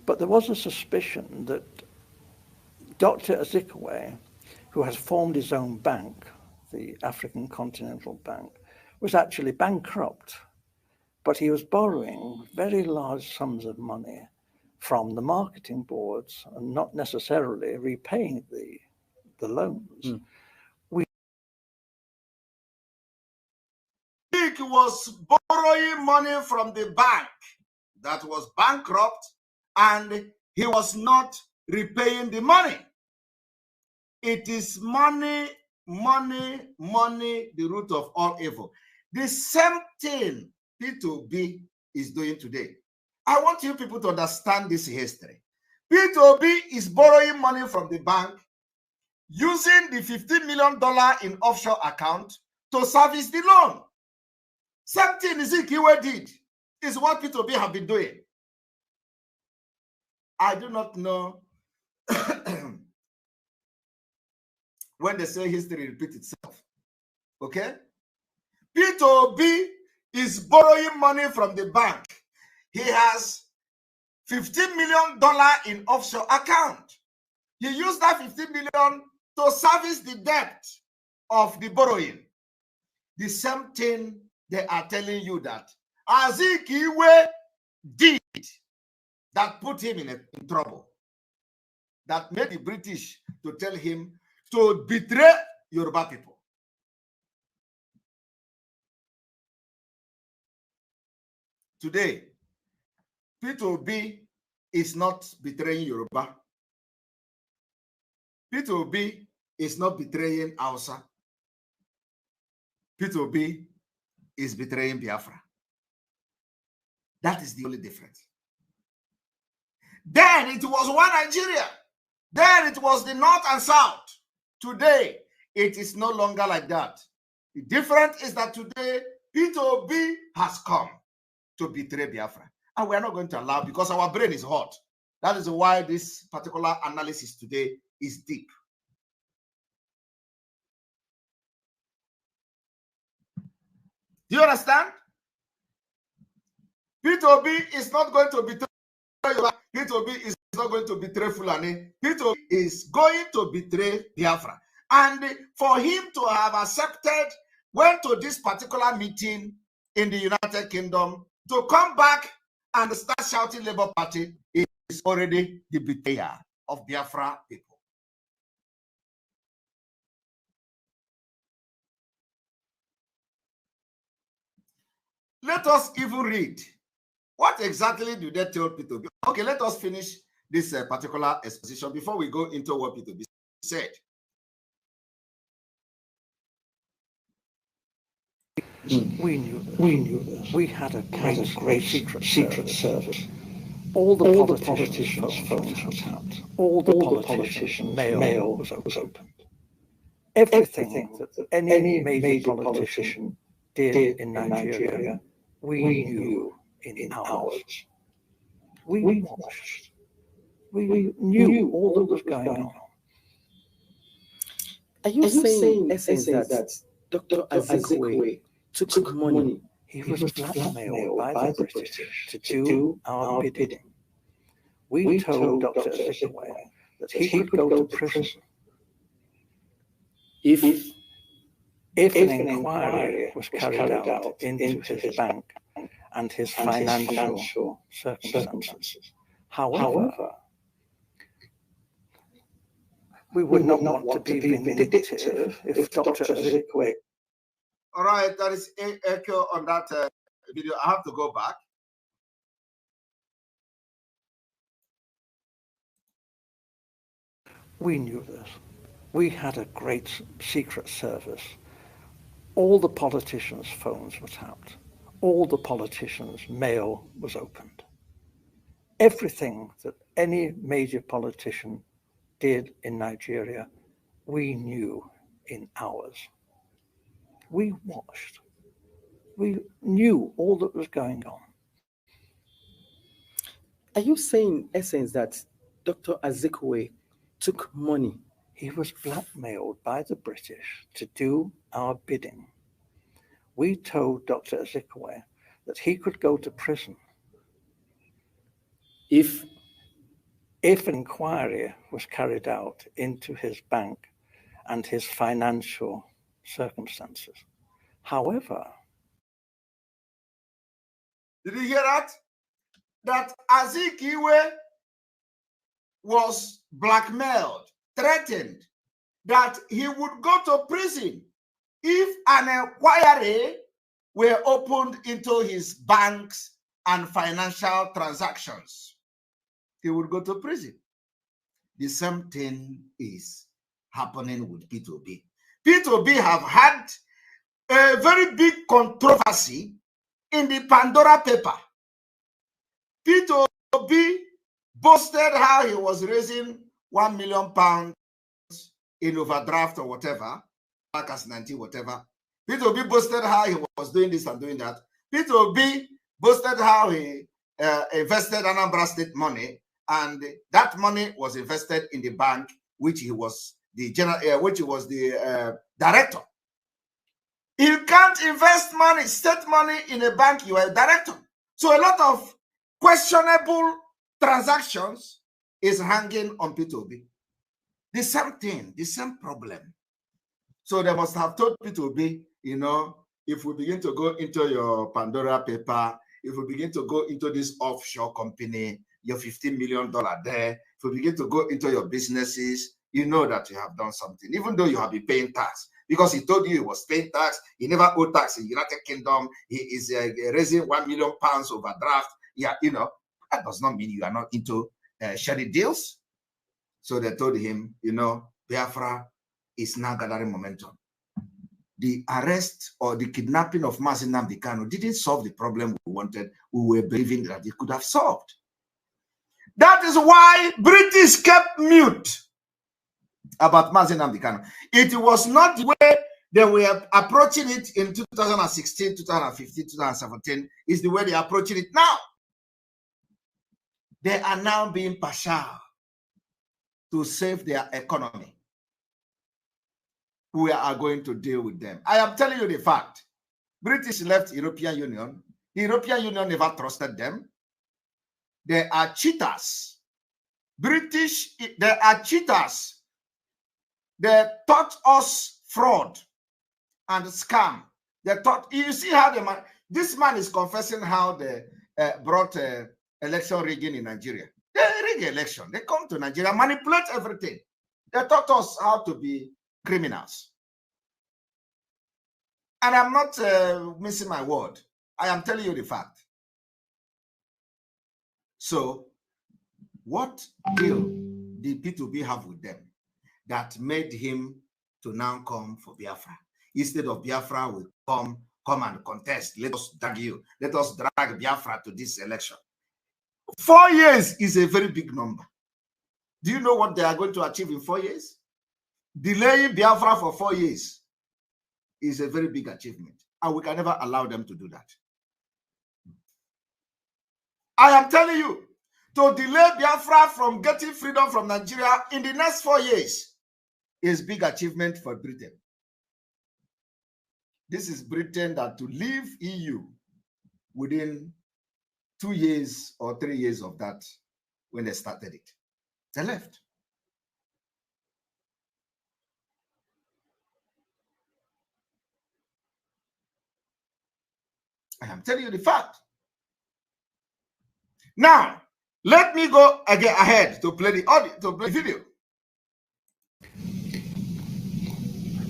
[SPEAKER 8] But there was a suspicion that Dr. Azikiwe, who has formed his own bank, the African Continental Bank, was actually bankrupt. But he was borrowing very large sums of money from the marketing boards and not necessarily repaying the loans.
[SPEAKER 2] He was borrowing money from the bank that was bankrupt, and he was not repaying the money. It is money, money, money, the root of all evil. The same thing P2B is doing today. I want you people to understand this history. P2B is borrowing money from the bank, using the $15 million in offshore account to service the loan. Same thing Ezekiel did is what P2B have been doing. I do not know when they say history repeats itself. Okay? P2B is borrowing money from the bank. He has $15 million in offshore account. He used that $15 million to service the debt of the borrowing. The same thing they are telling you that Azikiwe did that put him in trouble, that made the British to tell him to betray Yoruba people. Today, P2B is not betraying Yoruba. P2B is not betraying Hausa. P2B is betraying Biafra. That is the only difference. Then it was one Nigeria. Then it was the North and South. Today, it is no longer like that. The difference is that today, P2B has come to betray Biafra. And we are not going to allow, because our brain is hot. That is why this particular analysis today is deep. Do you understand? P2B is not going to betray Yoruba. P2B is not going to betray Fulani. P2B is going to betray Biafra. And for him to have accepted, went to this particular meeting in the United Kingdom, to come back and start shouting Labour Party, is already the betrayer of Biafra people. Let us even read. What exactly do they tell P2B? Okay, let us finish this particular exposition before we go into what P2B said.
[SPEAKER 8] We knew this. We had a great secret service. All the politicians' phones were tapped. All the politicians' mail was opened. Everything that any major politician did in Nigeria, we knew in hours. We watched. We knew all that was going on.
[SPEAKER 7] Are you saying that Dr. Azikiwe took money?
[SPEAKER 8] He was blackmailed by the British to do our bidding. We told Dr. Azikiwe that he could go to prison if an inquiry was carried out into his bank and his financial circumstances. However, We would not want to be vindictive if Dr. Ezekwe.
[SPEAKER 2] All right, that is echo on that video. I have to go back.
[SPEAKER 8] We knew this. We had a great secret service. All the politicians' phones were tapped. All the politicians' mail was opened. Everything that any major politician did in Nigeria, we knew in hours. We watched. We knew all that was going on.
[SPEAKER 7] Are you saying, in essence, that Dr. Ezekwe took money?
[SPEAKER 8] He was blackmailed by the British to do our bidding. We told Dr. Ezekwe that he could go to prison if an inquiry was carried out into his bank and his financial circumstances. However,
[SPEAKER 2] did you hear that? That Ezekwe was blackmailed, threatened that he would go to prison if an inquiry were opened into his banks and financial transactions. He would go to prison. The same thing is happening with P2B. P2B have had a very big controversy in the Pandora paper. P2B boasted how he was raising £1 million in overdraft or whatever, back as 19, whatever. P2B boasted how he was doing this and doing that. P2B boasted how he invested Anambra State money, and that money was invested in the bank, which he was the director. You can't invest money, state money in a bank, you are a director. So a lot of questionable transactions is hanging on P2B. The same thing, the same problem. So they must have told P2B, you know, if we begin to go into your Pandora paper, if we begin to go into this offshore company, your $15 million there, if we begin to go into your businesses, you know that you have done something, even though you have been paying tax. Because he told you he was paying tax, he never owed tax in the United Kingdom, he is raising £1 million overdraft. Yeah, you know, that does not mean you are not into shady deals. So they told him, you know, Biafra is now gathering momentum. The arrest or the kidnapping of Mazi Nnamdi Kanu didn't solve the problem we wanted, we were believing that it could have solved. That is why British kept mute about Mazi Nnamdi Kanu. It was not the way they were approaching it in 2016, 2015, 2017, is the way they're approaching it now. They are now being partial to save their economy. We are going to deal with them. I am telling you the fact. British left European Union. The European Union never trusted them. They are cheaters. British, they are cheaters. They taught us fraud and scam. They taught, you see how the man, this man is confessing how they brought election rigging in Nigeria. They rig election. They come to Nigeria, manipulate everything. They taught us how to be criminals. And I'm not missing my word. I am telling you the fact. So, what deal did P2B have with them that made him to now come for Biafra? Instead of Biafra will come and contest. Let us drag you. Let us drag Biafra to this election. 4 years is a very big number. Do you know what they are going to achieve in 4 years? Delaying Biafra for 4 years is a very big achievement. And we can never allow them to do that. I am telling you, to delay Biafra from getting freedom from Nigeria in the next 4 years is big achievement for Britain. This is Britain that to leave EU within 2 years or 3 years of that when they started it. They left. I am telling you the fact. Now, let me go again ahead to play the audio, to play the video.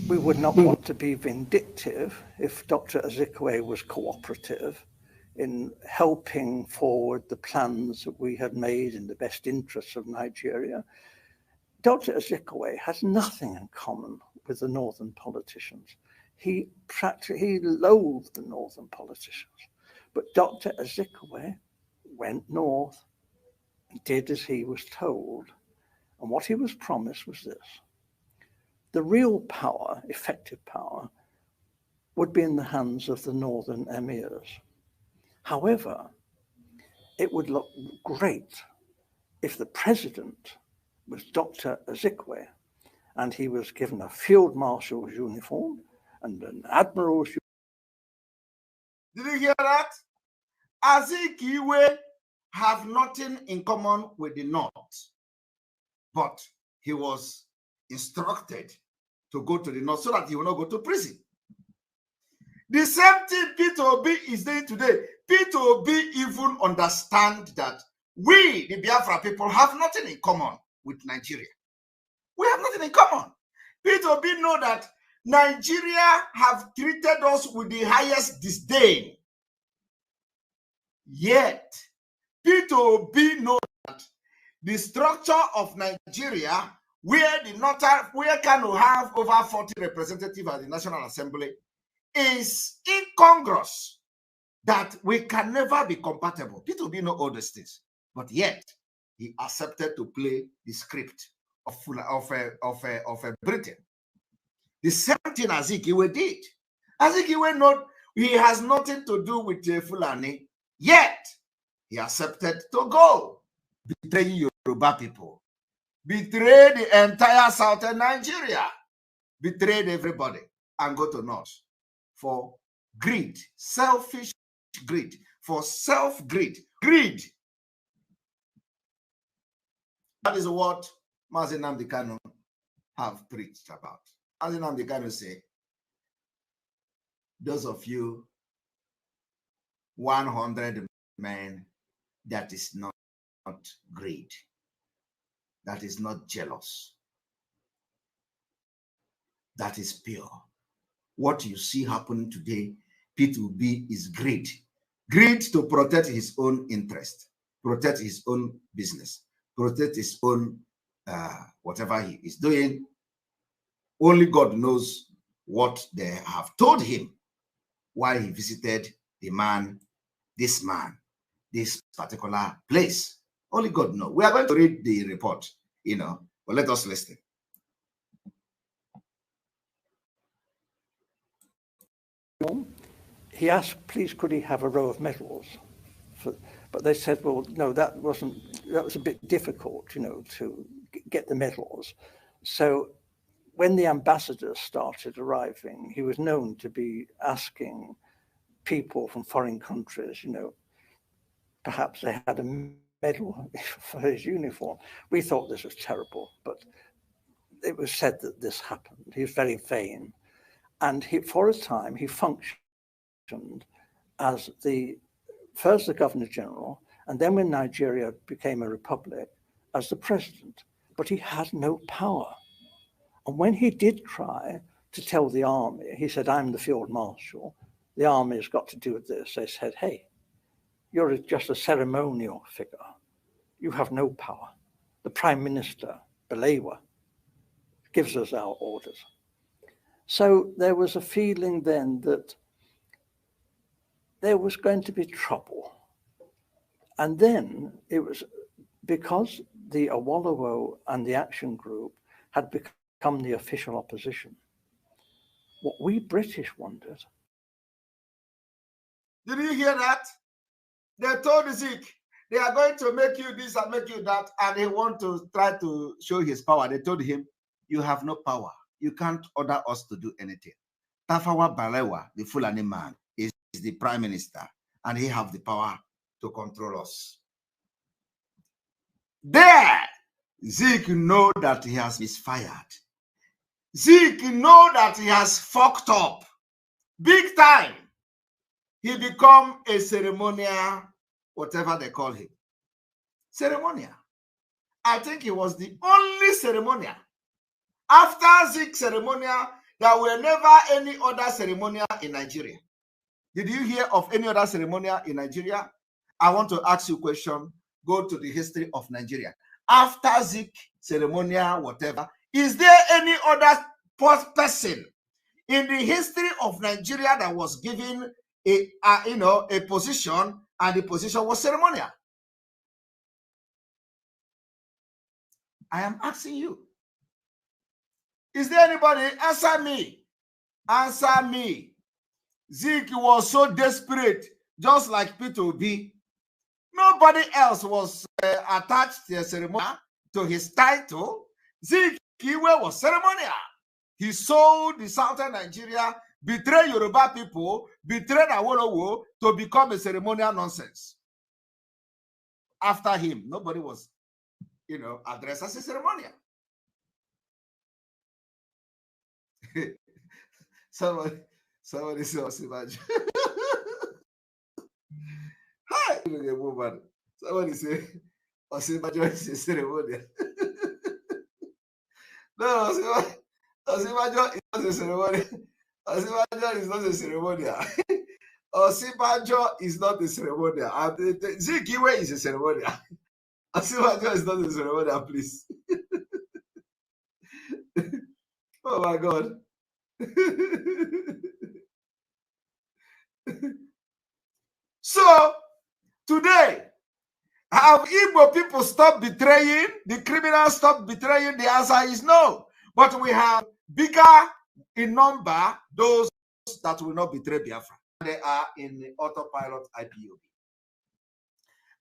[SPEAKER 8] we would not want to be vindictive if Dr. Ezekwe was cooperative in helping forward the plans that we had made in the best interests of Nigeria. Dr. Ezekwe has nothing in common with the northern politicians. He loathed the northern politicians. But Dr. Ezekwe went north and did as he was told. And what he was promised was this: the real power, effective power, would be in the hands of the northern emirs. However, it would look great if the president was Dr. Ezekwe and he was given a field marshal's uniform and an admiral's uniform.
[SPEAKER 2] Did you hear that? Azikiwe have nothing in common with the North, but he was instructed to go to the North so that he will not go to prison. The same thing Peter Obi is doing today. Peter Obi even understand that we, the Biafra people, have nothing in common with Nigeria. We have nothing in common. Peter Obi know that Nigeria have treated us with the highest disdain. Yet, Peter Obi knows that the structure of Nigeria, where Kano have over 40 representatives at the National Assembly, is incongruous, that we can never be compatible. Peter Obi know all these things, but yet he accepted to play the script of Britain. The same thing Azikiwe did. Azikiwe he has nothing to do with Fulani, yet he accepted to go, betraying Yoruba people, betray the entire southern Nigeria, betrayed everybody, and go to North for greed, selfish greed, for self-greed, greed. That is what Mazi Nnamdi Kanu have preached about. Mazi Nnamdi Kanu say, those of you 100 men, that is not greed. That is not jealous. That is pure. What you see happening today, P2B, is greed. Greed to protect his own interest, protect his own business, protect his own whatever he is doing. Only God knows what they have told him while he visited this particular place. Only God knows. We are going to read the report, but let us listen.
[SPEAKER 8] He asked, please, could he have a row of medals? But they said, well, no, that was a bit difficult, to get the medals. So when the ambassadors started arriving, he was known to be asking people from foreign countries, perhaps they had a medal for his uniform. We thought this was terrible, but it was said that this happened. He was very vain. And for a time, he functioned as first the Governor General, and then when Nigeria became a republic, as the president. But he had no power. And when he did try to tell the army, he said, I'm the field marshal, the army has got to do this. They said, hey, you're just a ceremonial figure. You have no power. The Prime Minister, Balewa, gives us our orders. So there was a feeling then that there was going to be trouble. And then it was because the Awolowo and the Action Group had become the official opposition. What we British wondered.
[SPEAKER 2] Did you hear that? They told Zik, they are going to make you this and make you that, and they want to try to show his power. They told him, you have no power. You can't order us to do anything. Tafawa Balewa, the Fulani man, is the prime minister, and he have the power to control us. There, Zik know that he has misfired. Zik know that he has fucked up. Big time. He become a ceremonial, whatever they call him. Ceremonial. I think he was the only ceremonial. After Zik ceremonial, There were never any other ceremonial in Nigeria. Did you hear of any other ceremonial in Nigeria? I want to ask you a question. Go to the history of Nigeria. After Zik ceremonial, whatever, is there any other person in the history of Nigeria that was given a position, and the position was ceremonial? I am asking you. Is there anybody? Answer me. Answer me. Zik was so desperate, just like Peter Obi. Nobody else was attached to a ceremonial to his title. Zik Iwe was ceremonial. He sold the southern Nigeria, betrayed Yoruba people, betrayed Awolowo to become a ceremonial nonsense. After him, nobody was, addressed as a ceremonial. Somebody say Osibajo. Hi, somebody say Osibajo is a ceremonial. No, Osibajo is not a ceremonial. Osibajo is not a ceremonial. Osibajo is not a ceremonial. Zik Iwe is a ceremonial. Osibajo is not a ceremonial, please. Oh my God. So today, have Igbo people stopped betraying? The criminals stopped betraying? The answer is no. But we have bigger in number those that will not betray Biafra. They are in the autopilot IPOB.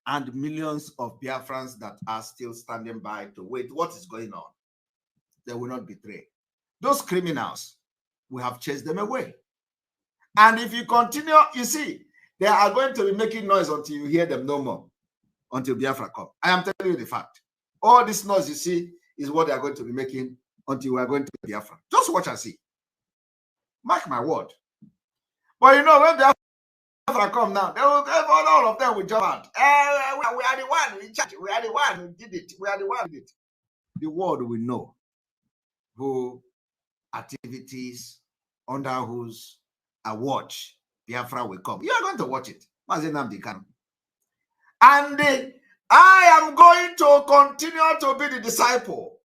[SPEAKER 2] And millions of Biafrans that are still standing by to wait what is going on. They will not betray. Those criminals, we have chased them away. And if you continue, you see, they are going to be making noise until you hear them no more, until Biafra come. I am telling you the fact. All this noise you see is what they are going to be making until we are going to Biafra. Just watch and see. Mark my word. But you know, when Biafra come now, they will, all of them will jump out. We are the one in charge. We are the one who did it. We are the one who did it. The world will know who activities under whose watch Biafra will come. You are going to watch it. And I am going to continue to be the disciple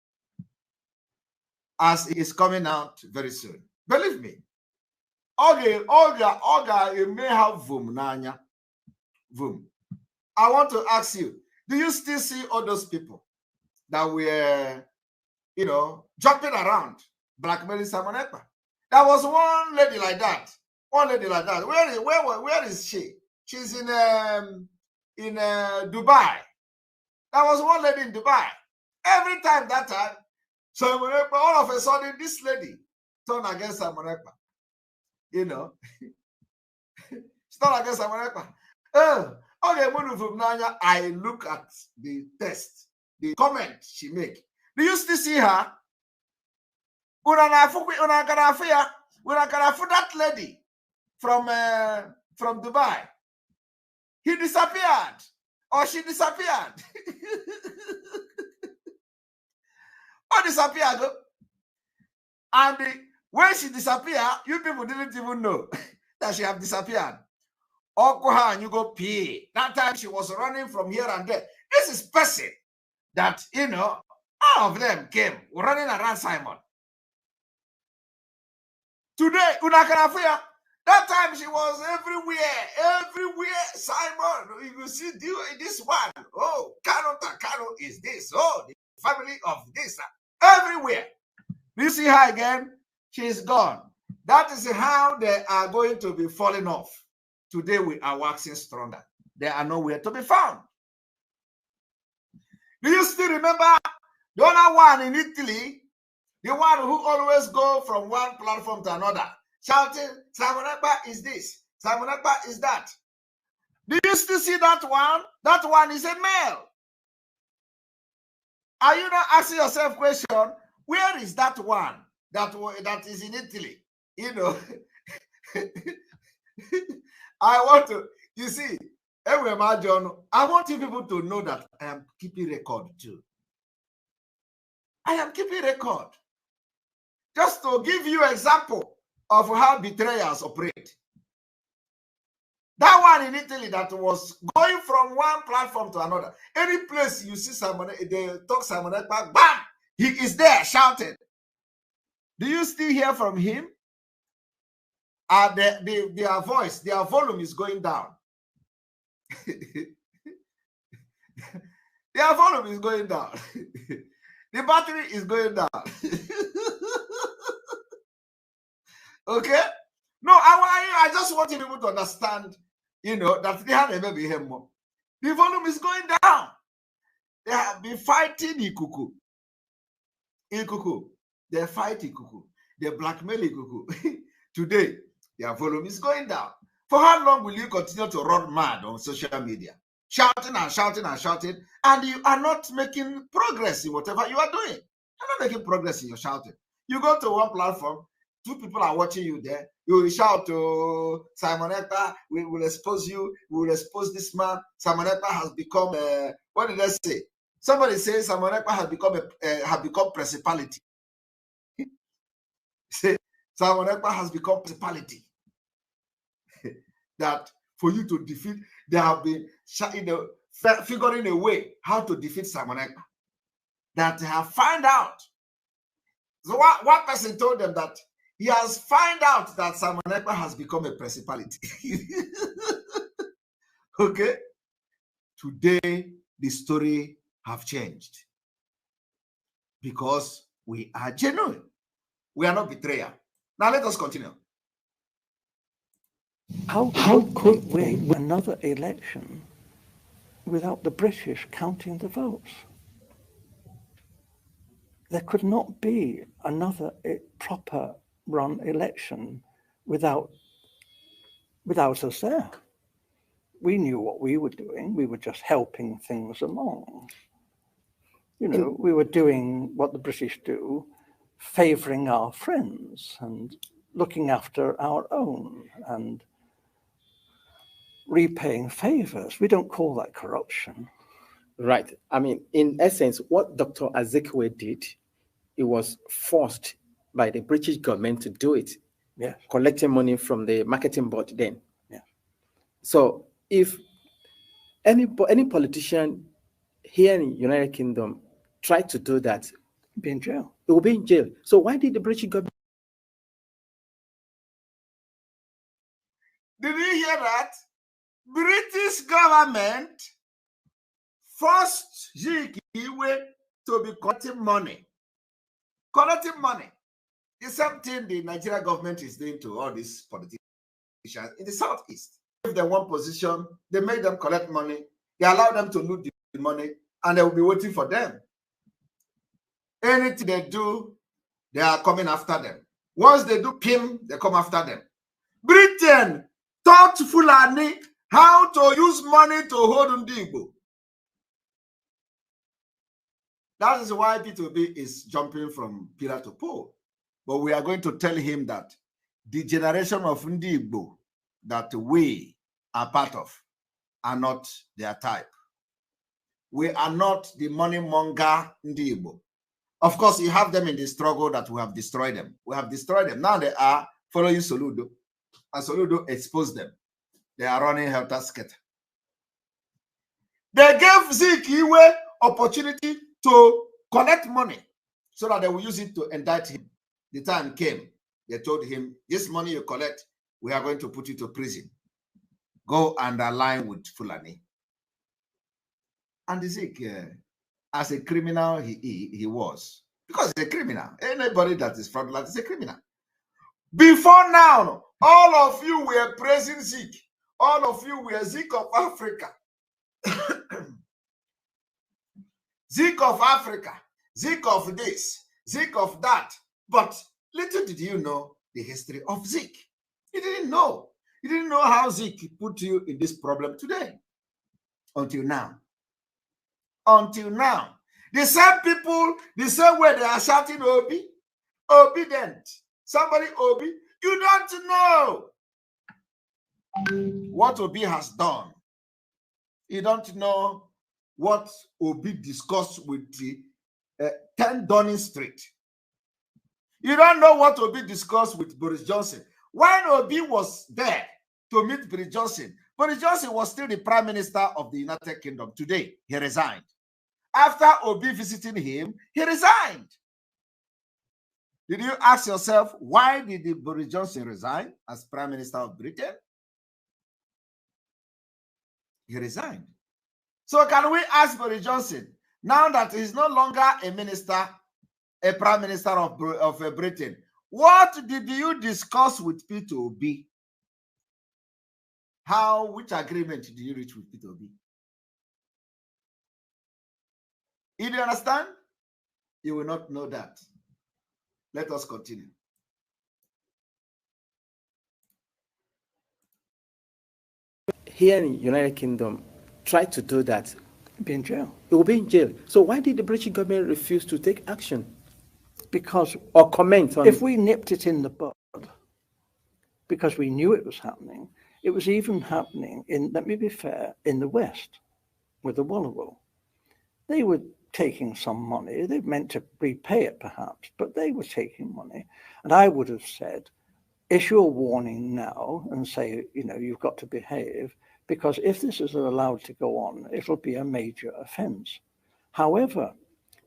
[SPEAKER 2] as it is coming out very soon. Believe me. Olga, you may have Vum Nanya. Vum. I want to ask you, do you still see all those people that were, jumping around, blackmailing Simon Ekpa? There was one lady like that. One lady like that. Where is she? She's in Dubai. There was one lady in Dubai. Every time that time, Simon Ekpa, all of a sudden, this lady turned against Simon Ekpa. She turned against Simon Ekpa. I look at the text, the comment she make. Do you still see her? That lady from Dubai. He disappeared. Or she disappeared. Or disappeared. And when she disappeared, you people didn't even know that she have disappeared. Okoha and you go pee. That time she was running from here and there. This is person that, all of them came running around Simon. Today, Unakanafia, that time she was everywhere. Simon, you see this one. Oh, Kano is this. Oh, the family of this. Everywhere. Do you see her again? She is gone. That is how they are going to be falling off. Today we are waxing stronger. They are nowhere to be found. Do you still remember the other one in Italy? The one who always go from one platform to another, shouting, Simon Ekpa is this, Simon Ekpa is that. Do you still see that one? That one is a male. Are you not asking yourself question, where is that one that is in Italy? I want to, you see, I want you people to know that I am keeping record too. I am keeping record. Just to give you an example of how betrayers operate. That one in Italy that was going from one platform to another. Any place you see someone, they talk Simon Ekpa, bam! He is there shouting. Do you still hear from him? Their voice, their volume is going down. Their volume is going down. The battery is going down. Okay? No, I just want people to understand, that they have never been here more. The volume is going down. They have been fighting Ikuku. They fight Ikuku. They blackmail Ikuku. Today, their volume is going down. For how long will you continue to run mad on social media? Shouting and shouting and shouting, and you are not making progress in whatever you are doing. You're not making progress in your shouting. You go to one platform, 2 people are watching you there. You will shout to Simon Ekpa, we will expose you, we will expose this man. Simon Ekpa has become what did I say? Somebody says Simon Ekpa has become principality. Say Simon Ekpa has become principality. That for you to defeat, they have been figuring a way how to defeat Simon Ekpa. That they have found out. So one person told them that he has found out that Simon Ekpa has become a principality. Okay? Today, the story have changed. Because we are genuine. We are not betrayer. Now let us continue.
[SPEAKER 8] How could we win another election without the British counting the votes? There could not be another proper run election without us there. We knew what we were doing. We were just helping things along. We were doing what the British do, favouring our friends and looking after our own and repaying favours. We don't call that corruption.
[SPEAKER 7] Right. I mean, in essence, what Dr. Azikiwe did, it was forced by the British government to do it.
[SPEAKER 8] Yeah.
[SPEAKER 7] Collecting money from the marketing board then.
[SPEAKER 8] Yeah.
[SPEAKER 7] So if any politician here in the United Kingdom tried to do that,
[SPEAKER 8] be in jail.
[SPEAKER 7] It will be in jail. So why did the British government?
[SPEAKER 2] Did you hear that? British government forced Zikiwe to be collecting money. Collecting money. The same thing the Nigerian government is doing to all these politicians in the southeast. If they want position, they make them collect money. They allow them to loot the money, and they will be waiting for them. Anything they do, they are coming after them. Once they do PIM, they come after them. Britain taught Fulani how to use money to hold Ndigbo. That is why P2B is jumping from pillar to pole. But we are going to tell him that the generation of Ndigbo that we are part of are not their type. We are not the money monger Ndigbo. Of course, you have them in the struggle that we have destroyed them. We have destroyed them. Now they are following Soludo. And Soludo exposed them. They are running helter-skelter. They gave Zikiwe opportunity to collect money so that they will use it to indict him. The time came. They told him, this money you collect, we are going to put you to prison. Go and align with Fulani. And Zik, as a criminal, he was. Because he's a criminal. Anybody that is fraudulent is a criminal. Before now, all of you were praising Zik. All of you were Zik of Africa. Zik of Africa. Zik of this. Zik of that. But little did you know the history of Zik. You didn't know. You didn't know how Zik put you in this problem today. Until now. Until now. The same people, the same way they are shouting Obi, obedient. Somebody Obi, you don't know what Obi has done. You don't know what Obi discussed with the 10 Downing Street. You don't know what Obi discussed with Boris Johnson. When Obi was there to meet Boris Johnson was still the Prime Minister of the United Kingdom. Today, he resigned. After Obi visiting him, he resigned. Did you ask yourself, why did Boris Johnson resign as Prime Minister of Britain? He resigned. So can we ask Boris Johnson, now that he's no longer a minister, a Prime Minister of Britain, what did you discuss with Peter Obi? Which agreement did you reach with Peter Obi? If you understand, you will not know that. Let us continue.
[SPEAKER 7] Here in the United Kingdom, tried to do that.
[SPEAKER 8] Be in jail.
[SPEAKER 7] It will be in jail. So why did the British government refuse to take action?
[SPEAKER 8] Because
[SPEAKER 7] or comment on
[SPEAKER 8] if we nipped it in the bud, because we knew it was happening, it was even happening in, let me be fair, in the West with the Wallowo. They were taking some money. They meant to repay it perhaps, but they were taking money. And I would have said, issue a warning now and say, you know, you've got to behave, because if this is allowed to go on, it'll be a major offense. However,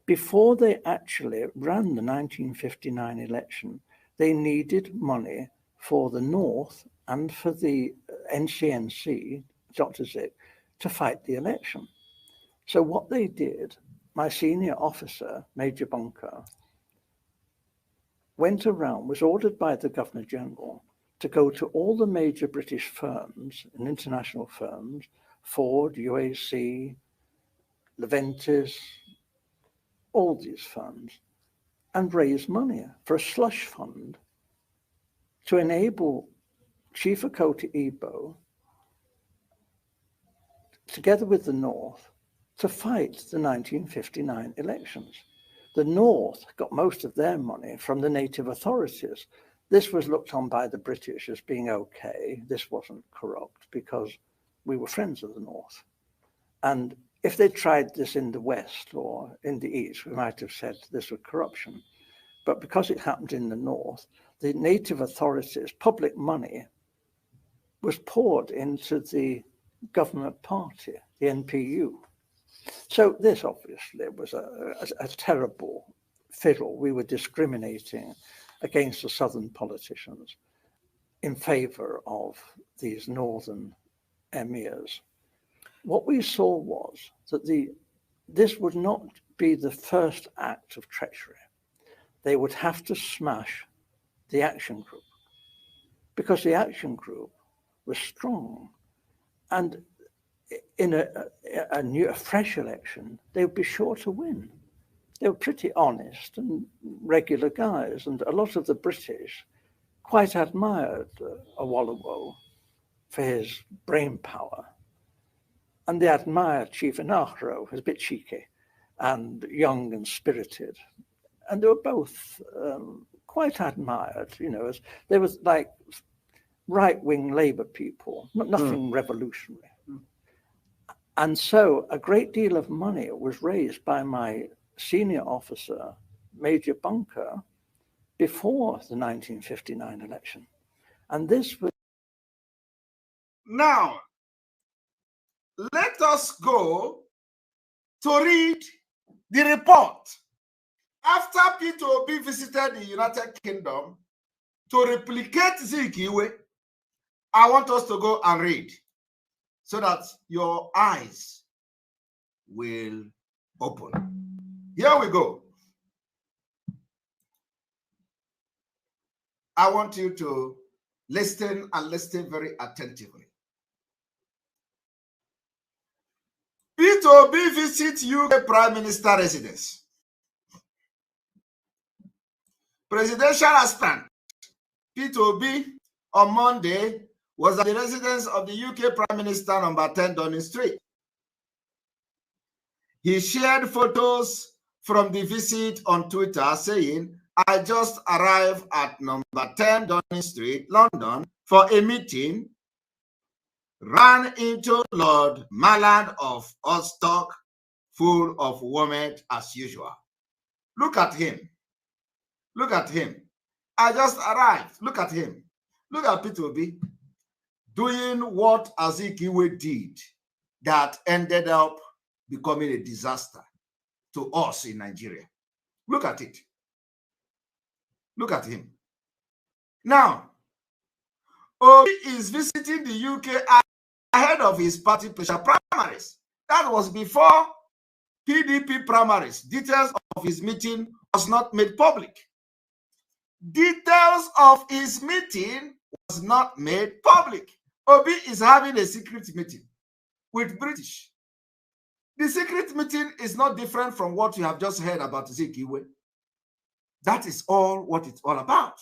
[SPEAKER 8] before they actually ran the 1959 election, they needed money for the North and for the NCNC, Dr. Zick, to fight the election. So what they did, my senior officer, Major Bunker, went around, was ordered by the Governor General to go to all the major British firms and international firms, Ford, UAC, Leventis, all these firms, and raise money for a slush fund to enable Chief Okoti Igbo, together with the North, to fight the 1959 elections. The North got most of their money from the native authorities. This was looked on by the British as being okay. This wasn't corrupt because we were friends of the North. And if they tried this in the West or in the East, we might have said this was corruption. But because it happened in the North, the native authorities, public money, was poured into the government party, the NPU. So this obviously was a terrible fiddle. We were discriminating against the Southern politicians in favor of these Northern emirs. What we saw was that this would not be the first act of treachery. They would have to smash the action group because the action group was strong. And in a fresh election, they would be sure to win. They were pretty honest and regular guys. And a lot of the British quite admired Awolowo for his brain power. And they admired Chief Inahro, who was a bit cheeky and young and spirited. And they were both quite admired, you know, as they were like right-wing Labour people, nothing revolutionary. And so a great deal of money was raised by my senior officer, Major Bunker, before the 1959 election. And this was...
[SPEAKER 2] Now, let us go to read the report. After Peter Obi visited the United Kingdom to replicate Zikiwe, I want us to go and read so that your eyes will open. Here we go. I want you to listen and listen very attentively. Peter Obi visits UK Prime Minister residence. Presidential aspirant Peter Obi on Monday was at the residence of the UK Prime Minister, number 10 Downing Street. He shared photos from the visit on Twitter saying, "I just arrived at number 10 Downing Street, London, for a meeting, ran into Lord Mallard of Ostock, full of women as usual." Look at him. Look at him. I just arrived. Look at him. Look at Peter Obi doing what Azikiwe did that ended up becoming a disaster to us in Nigeria. Look at it. Look at him. Now, Obi is visiting the UK ahead of his party pressure primaries. That was before PDP primaries. Details of his meeting was not made public. Details of his meeting was not made public. Obi is having a secret meeting with British. The secret meeting is not different from what you have just heard about Zikiwe. That is all what it's all about.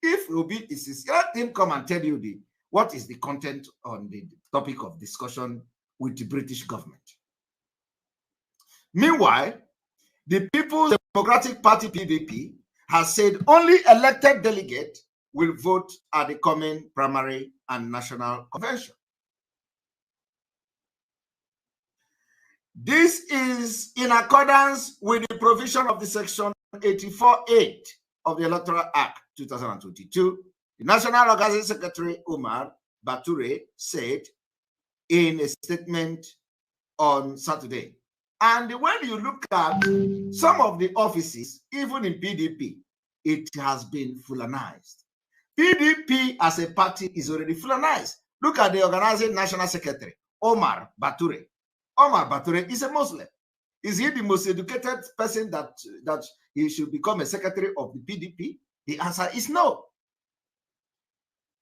[SPEAKER 2] If Obi is, let him come and tell you what is the content on the topic of discussion with the British government. Meanwhile, the People's Democratic Party PDP has said only elected delegates will vote at the coming primary and national convention. This is in accordance with the provision of the section 84(8) of the Electoral Act 2022. The National Organizing Secretary Umar Bature said in a statement on Saturday. And when you look at some of the offices, even in PDP, it has been Fulanized. PDP as a party is already Fulanized. Look at the Organizing National Secretary, Omar Bature. Omar Bature is a Muslim. Is he the most educated person that he should become a secretary of the PDP? The answer is no.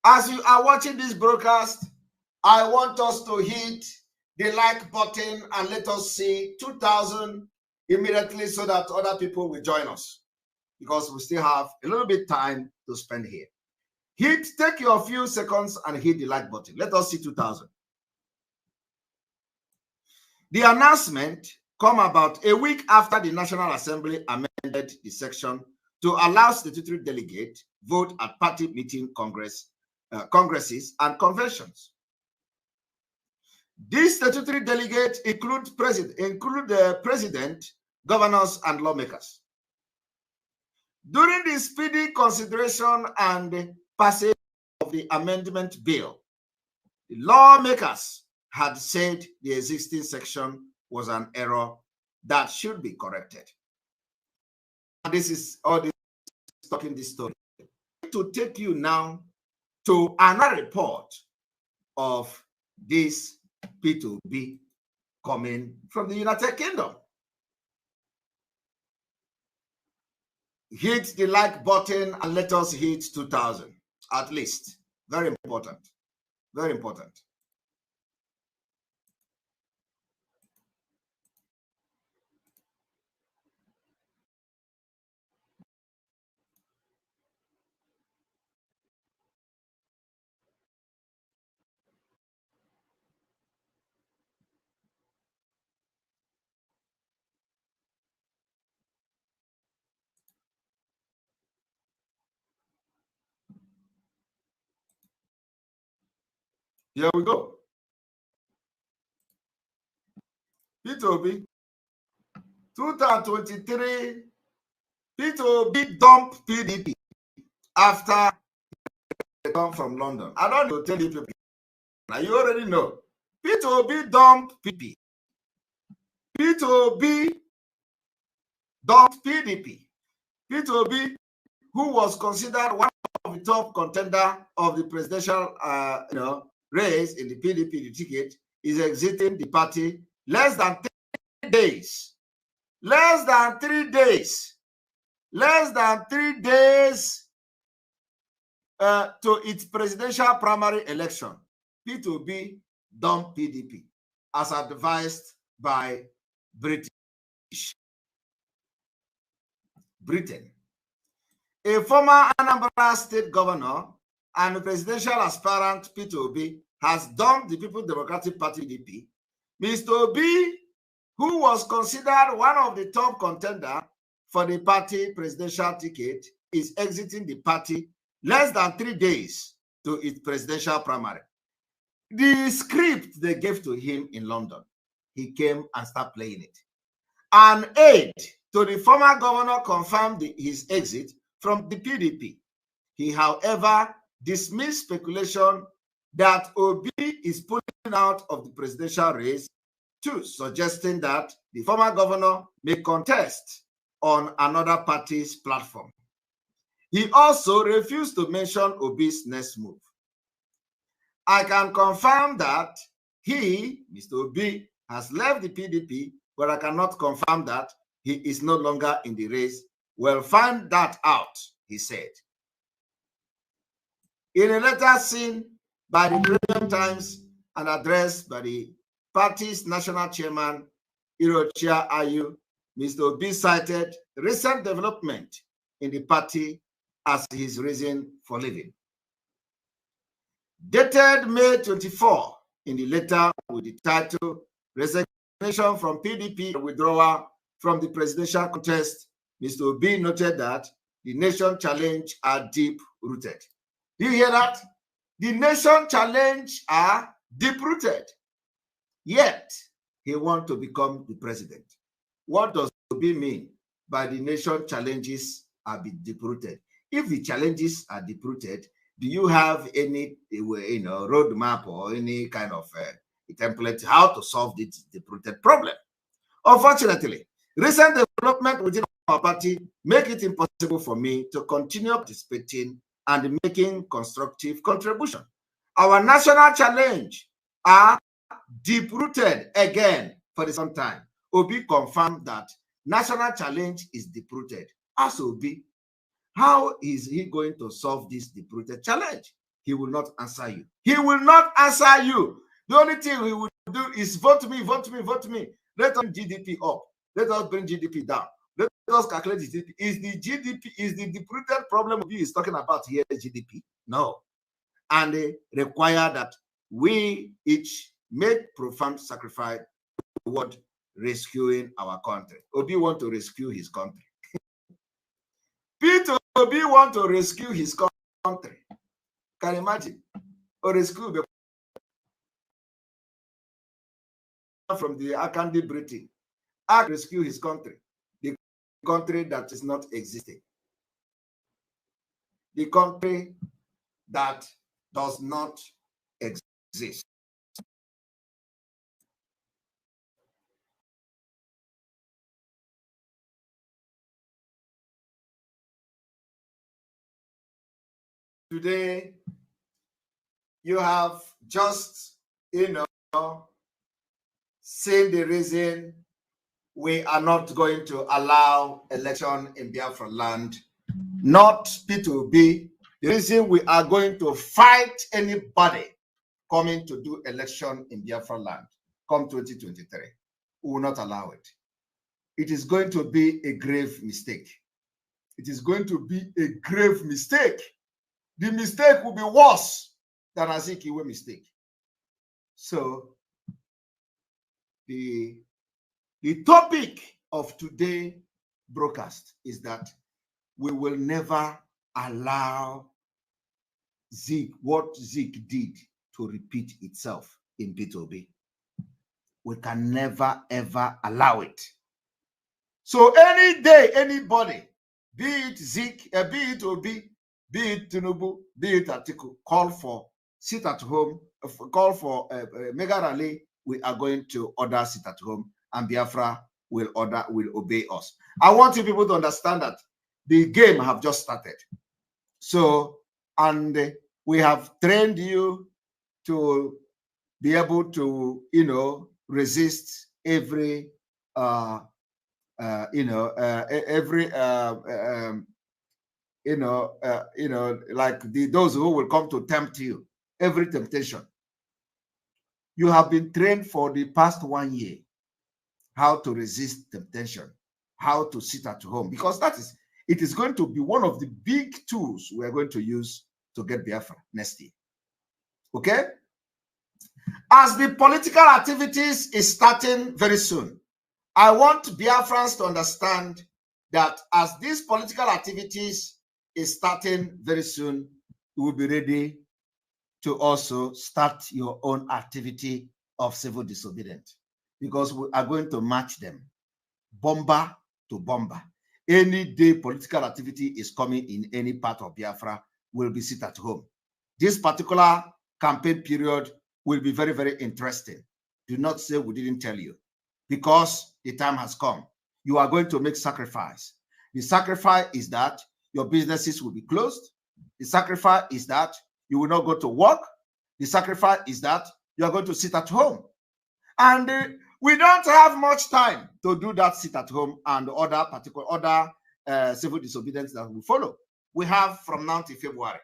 [SPEAKER 2] As you are watching this broadcast, I want us to hit the like button and let us see 2,000 immediately so that other people will join us, because we still have a little bit time to spend here. Take your few seconds and hit the like button. Let us see 2,000. The announcement come about a week after the National Assembly amended the section to allow statutory delegates vote at party meeting congresses and conventions. These statutory delegates include the president, governors, and lawmakers. During the speedy consideration and passage of the amendment bill, the lawmakers had said the existing section was an error that should be corrected. And this is all this talking this story. To take you now to another report of this P2B coming from the United Kingdom. Hit the like button and let us hit 2,000 at least. Very important. Very important. Here we go. P2B, 2023, P2B dumped PDP after they come from London. I don't know, tell you people. Now you already know. P2B dumped PDP. P2B dumped PDP. P2B, who was considered one of the top contender of the presidential race in the PDP ticket, is exiting the party less than 3 days. Less than 3 days. Less than 3 days to its presidential primary election. P2B dumped PDP as advised by Britain. A former Anambra State governor and presidential aspirant P2B has dumped the People's Democratic Party PDP. Mr. Obi, who was considered one of the top contenders for the party presidential ticket, is exiting the party less than 3 days to its presidential primary. The script they gave to him in London, he came and started playing it. An aide to the former governor confirmed his exit from the PDP. He, however, dismissed speculation that Obi is pulling out of the presidential race, too, suggesting that the former governor may contest on another party's platform. He also refused to mention Obi's next move. I can confirm that he, Mr. Obi, has left the PDP, but I cannot confirm that he is no longer in the race. We'll find that out, he said. In a letter seen by the Premium Times and addressed by the party's national chairman, Irochia Ayu, Mr. Obi cited recent development in the party as his reason for leaving. Dated May 24, in the letter with the title, Resignation from PDP, Withdrawal from the Presidential Contest, Mr. Obi noted that the nation challenge are deep-rooted. Do you hear that? The nation challenge are deep-rooted. Yet, he wants to become the president. What does Obi mean by the nation challenges are deep-rooted? If the challenges are deep-rooted, do you have any roadmap or any kind of template how to solve this deep-rooted problem? Unfortunately, recent development within our party make it impossible for me to continue participating and making constructive contribution. Our national challenge are deep-rooted again for some time. Obi confirmed that national challenge is deep-rooted. As Obi, how is he going to solve this deep-rooted challenge? He will not answer you. He will not answer you. The only thing he will do is vote me, vote me, vote me. Let us bring GDP up. Let us bring GDP down. Let us calculate the GDP. Is the GDP, is the deep-rooted problem he is talking about here GDP? No. And they require that we each make profound sacrifice toward rescuing our country. Obi want to rescue his country. Peter Obi want to rescue his country. Can you imagine? Or rescue the from the Akandi Britain. Rescue his country. The country that is not existing. The country that does not exist. Today, you have just, seen the reason we are not going to allow election in Biafra land, not P2B. The reason we are going to fight anybody coming to do election in Biafra land come 2023. We will not allow it. It is going to be a grave mistake. It is going to be a grave mistake. The mistake will be worse than Azikiwe mistake. So the topic of today's broadcast is that we will never allow what Zeke did to repeat itself in P2B. We can never, ever allow it. So any day, anybody, be it Zeke, be it Obi, be it Tinubu, be it Atiku, call for sit at home, call for mega rally, we are going to order sit at home, and Biafra will obey us. I want you people to understand that the game have just started. So, and we have trained you to be able to, resist every, like those who will come to tempt you, every temptation. You have been trained for the past 1 year how to resist temptation, how to sit at home, because it is going to be one of the big tools we are going to use to get Biafra next year. Okay? As the political activities is starting very soon, I want Biafrans to understand that as these political activities is starting very soon, you will be ready to also start your own activity of civil disobedience, because we are going to match them. Bomber to bomber. Any day political activity is coming in any part of Biafra will be sit at home. This particular campaign period will be very, very interesting. Do not say we didn't tell you, because the time has come. You are going to make sacrifice. The sacrifice is that your businesses will be closed. The sacrifice is that you will not go to work. The sacrifice is that you are going to sit at home. And we don't have much time to do that sit at home and other civil disobedience that will follow. We have from now to February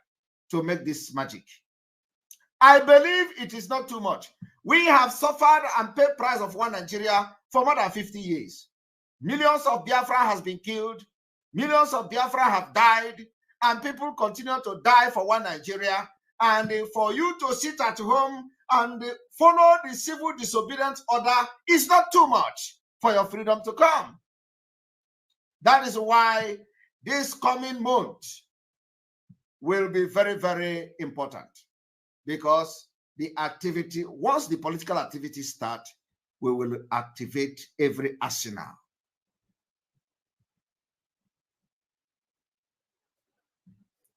[SPEAKER 2] to make this magic. I believe it is not too much. We have suffered and paid price of one Nigeria for more than 50 years. Millions of Biafra has been killed. Millions of Biafra have died, and people continue to die for one Nigeria. And for you to sit at home and follow the civil disobedience order is not too much for your freedom to come. That is why this coming month will be very, very important, because the activity, once the political activity start, we will activate every arsenal.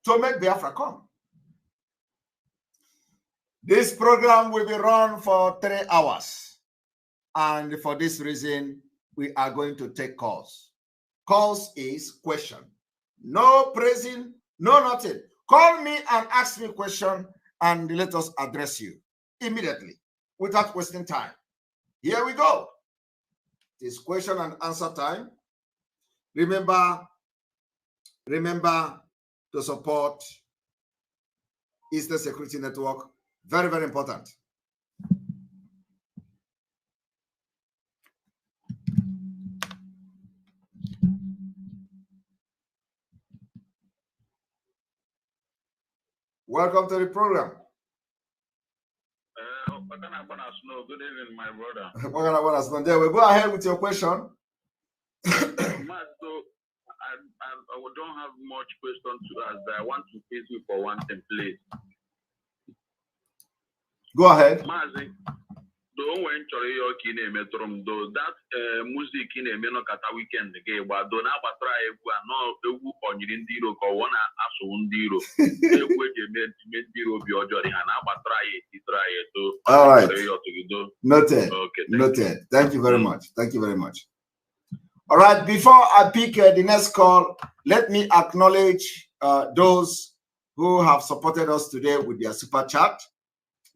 [SPEAKER 2] To make Biafra come. This program will be run for 3 hours. And for this reason, we are going to take calls. Calls is question. No praising, no nothing. Call me and ask me a question, and let us address you immediately without wasting time. Here we go. This question and answer time. Remember to support Eastern Security Network. Very, very important. Welcome to the program.
[SPEAKER 10] Good evening, my brother.
[SPEAKER 2] There we go ahead with your question.
[SPEAKER 10] So I don't have much question to ask, but I want to face you for one thing, please.
[SPEAKER 2] Go ahead.
[SPEAKER 10] Mazi, do when do that music in a menokata weekend game, but don't have a try no on your indiro or one asun diro.
[SPEAKER 2] All right. Noted. Okay, noted. Thank you very much. Thank you very much. All right. Before I pick the next call, let me acknowledge those who have supported us today with their super chat.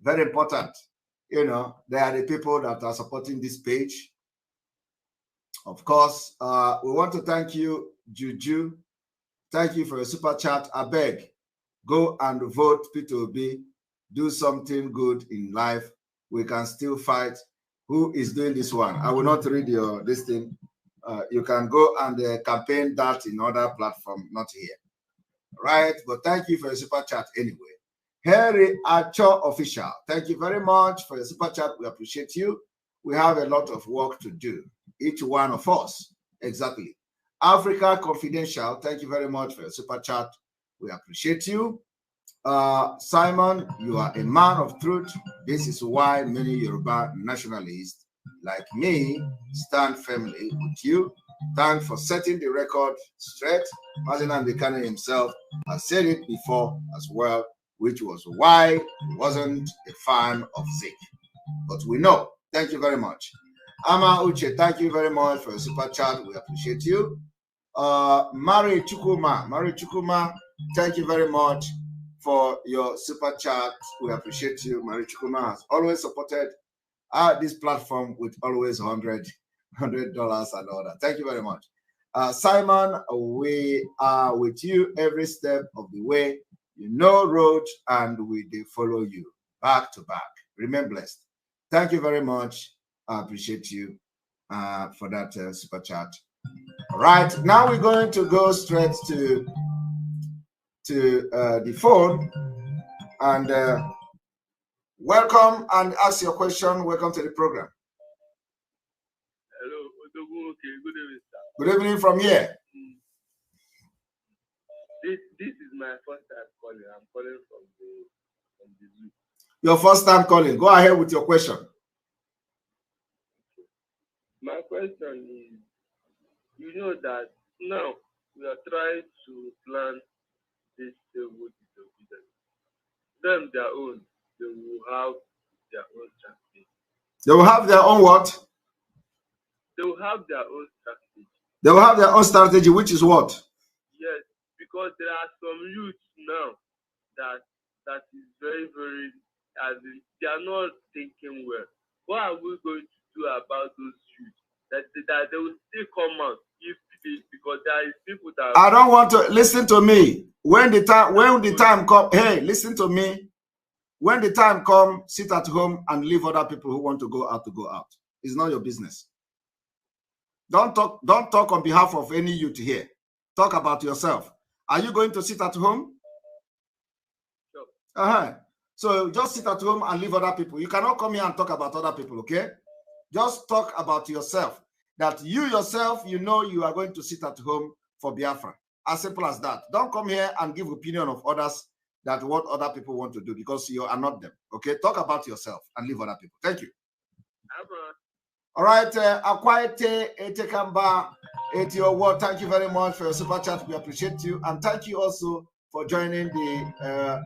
[SPEAKER 2] Very important. You know, they are the people that are supporting this page. Of course, we want to thank you, Juju. Thank you for your super chat. I beg, go and vote P2B. Do something good in life. We can still fight. Who is doing this one? I will not read your this thing. You can go and campaign that in other platform, not here. Right? But thank you for your super chat anyway. Harry Acho Official, thank you very much for your super chat. We appreciate you. We have a lot of work to do, each one of us. Exactly. Africa Confidential, thank you very much for your super chat. We appreciate you. Simon, you are a man of truth. This is why many Yoruba nationalists like me stand firmly with you. Thanks for setting the record straight. Mazinan Bekane himself has said it before as well, which was why he wasn't a fan of Zik. But we know. Thank you very much. Ama Uche, thank you very much for your super chat. We appreciate you. Mari Chukuma, thank you very much for your super chat. We appreciate you. Mari Chukuma has always supported this platform with always $100 and all that. Thank you very much. Simon, we are with you every step of the way. You know road, and we do follow you back to back. Remain blessed. Thank you very much. I appreciate you for that super chat. All right, now we're going to go straight to the phone and welcome and ask your question. Welcome to the program.
[SPEAKER 10] Hello, good evening, sir.
[SPEAKER 2] Good evening from here.
[SPEAKER 10] This is my first time calling. I'm calling from the zoo.
[SPEAKER 2] Your first time calling. Go ahead with your question.
[SPEAKER 10] My question is, You know that now we are trying to plan this civil disobedience. Them their own, they will have their own strategy.
[SPEAKER 2] They will have their own what?
[SPEAKER 10] They will have their own strategy.
[SPEAKER 2] They will have their own strategy, which is what?
[SPEAKER 10] Yes, because there are some youths now that is very, very, as in, they are not thinking well. What are we going to do about those youths? That they will still come out if because there is people that
[SPEAKER 2] I don't want to listen to me. When the time come, hey, listen to me. When the time come, sit at home and leave other people who want to go out to go out. It's not your business. Don't talk on behalf of any youth here. Talk about yourself. Are you going to sit at home?
[SPEAKER 10] Sure.
[SPEAKER 2] So just sit at home and leave other people. You cannot come here and talk about other people, okay? Just talk about yourself. That you yourself, you know you are going to sit at home for Biafra. As simple as that. Don't come here and give opinion of others that what other people want to do because you are not them, okay? Talk about yourself and leave other people. Thank you. All right, Akwaite Etekamba, your word. Thank you very much for your super chat. We appreciate you. And thank you also for joining the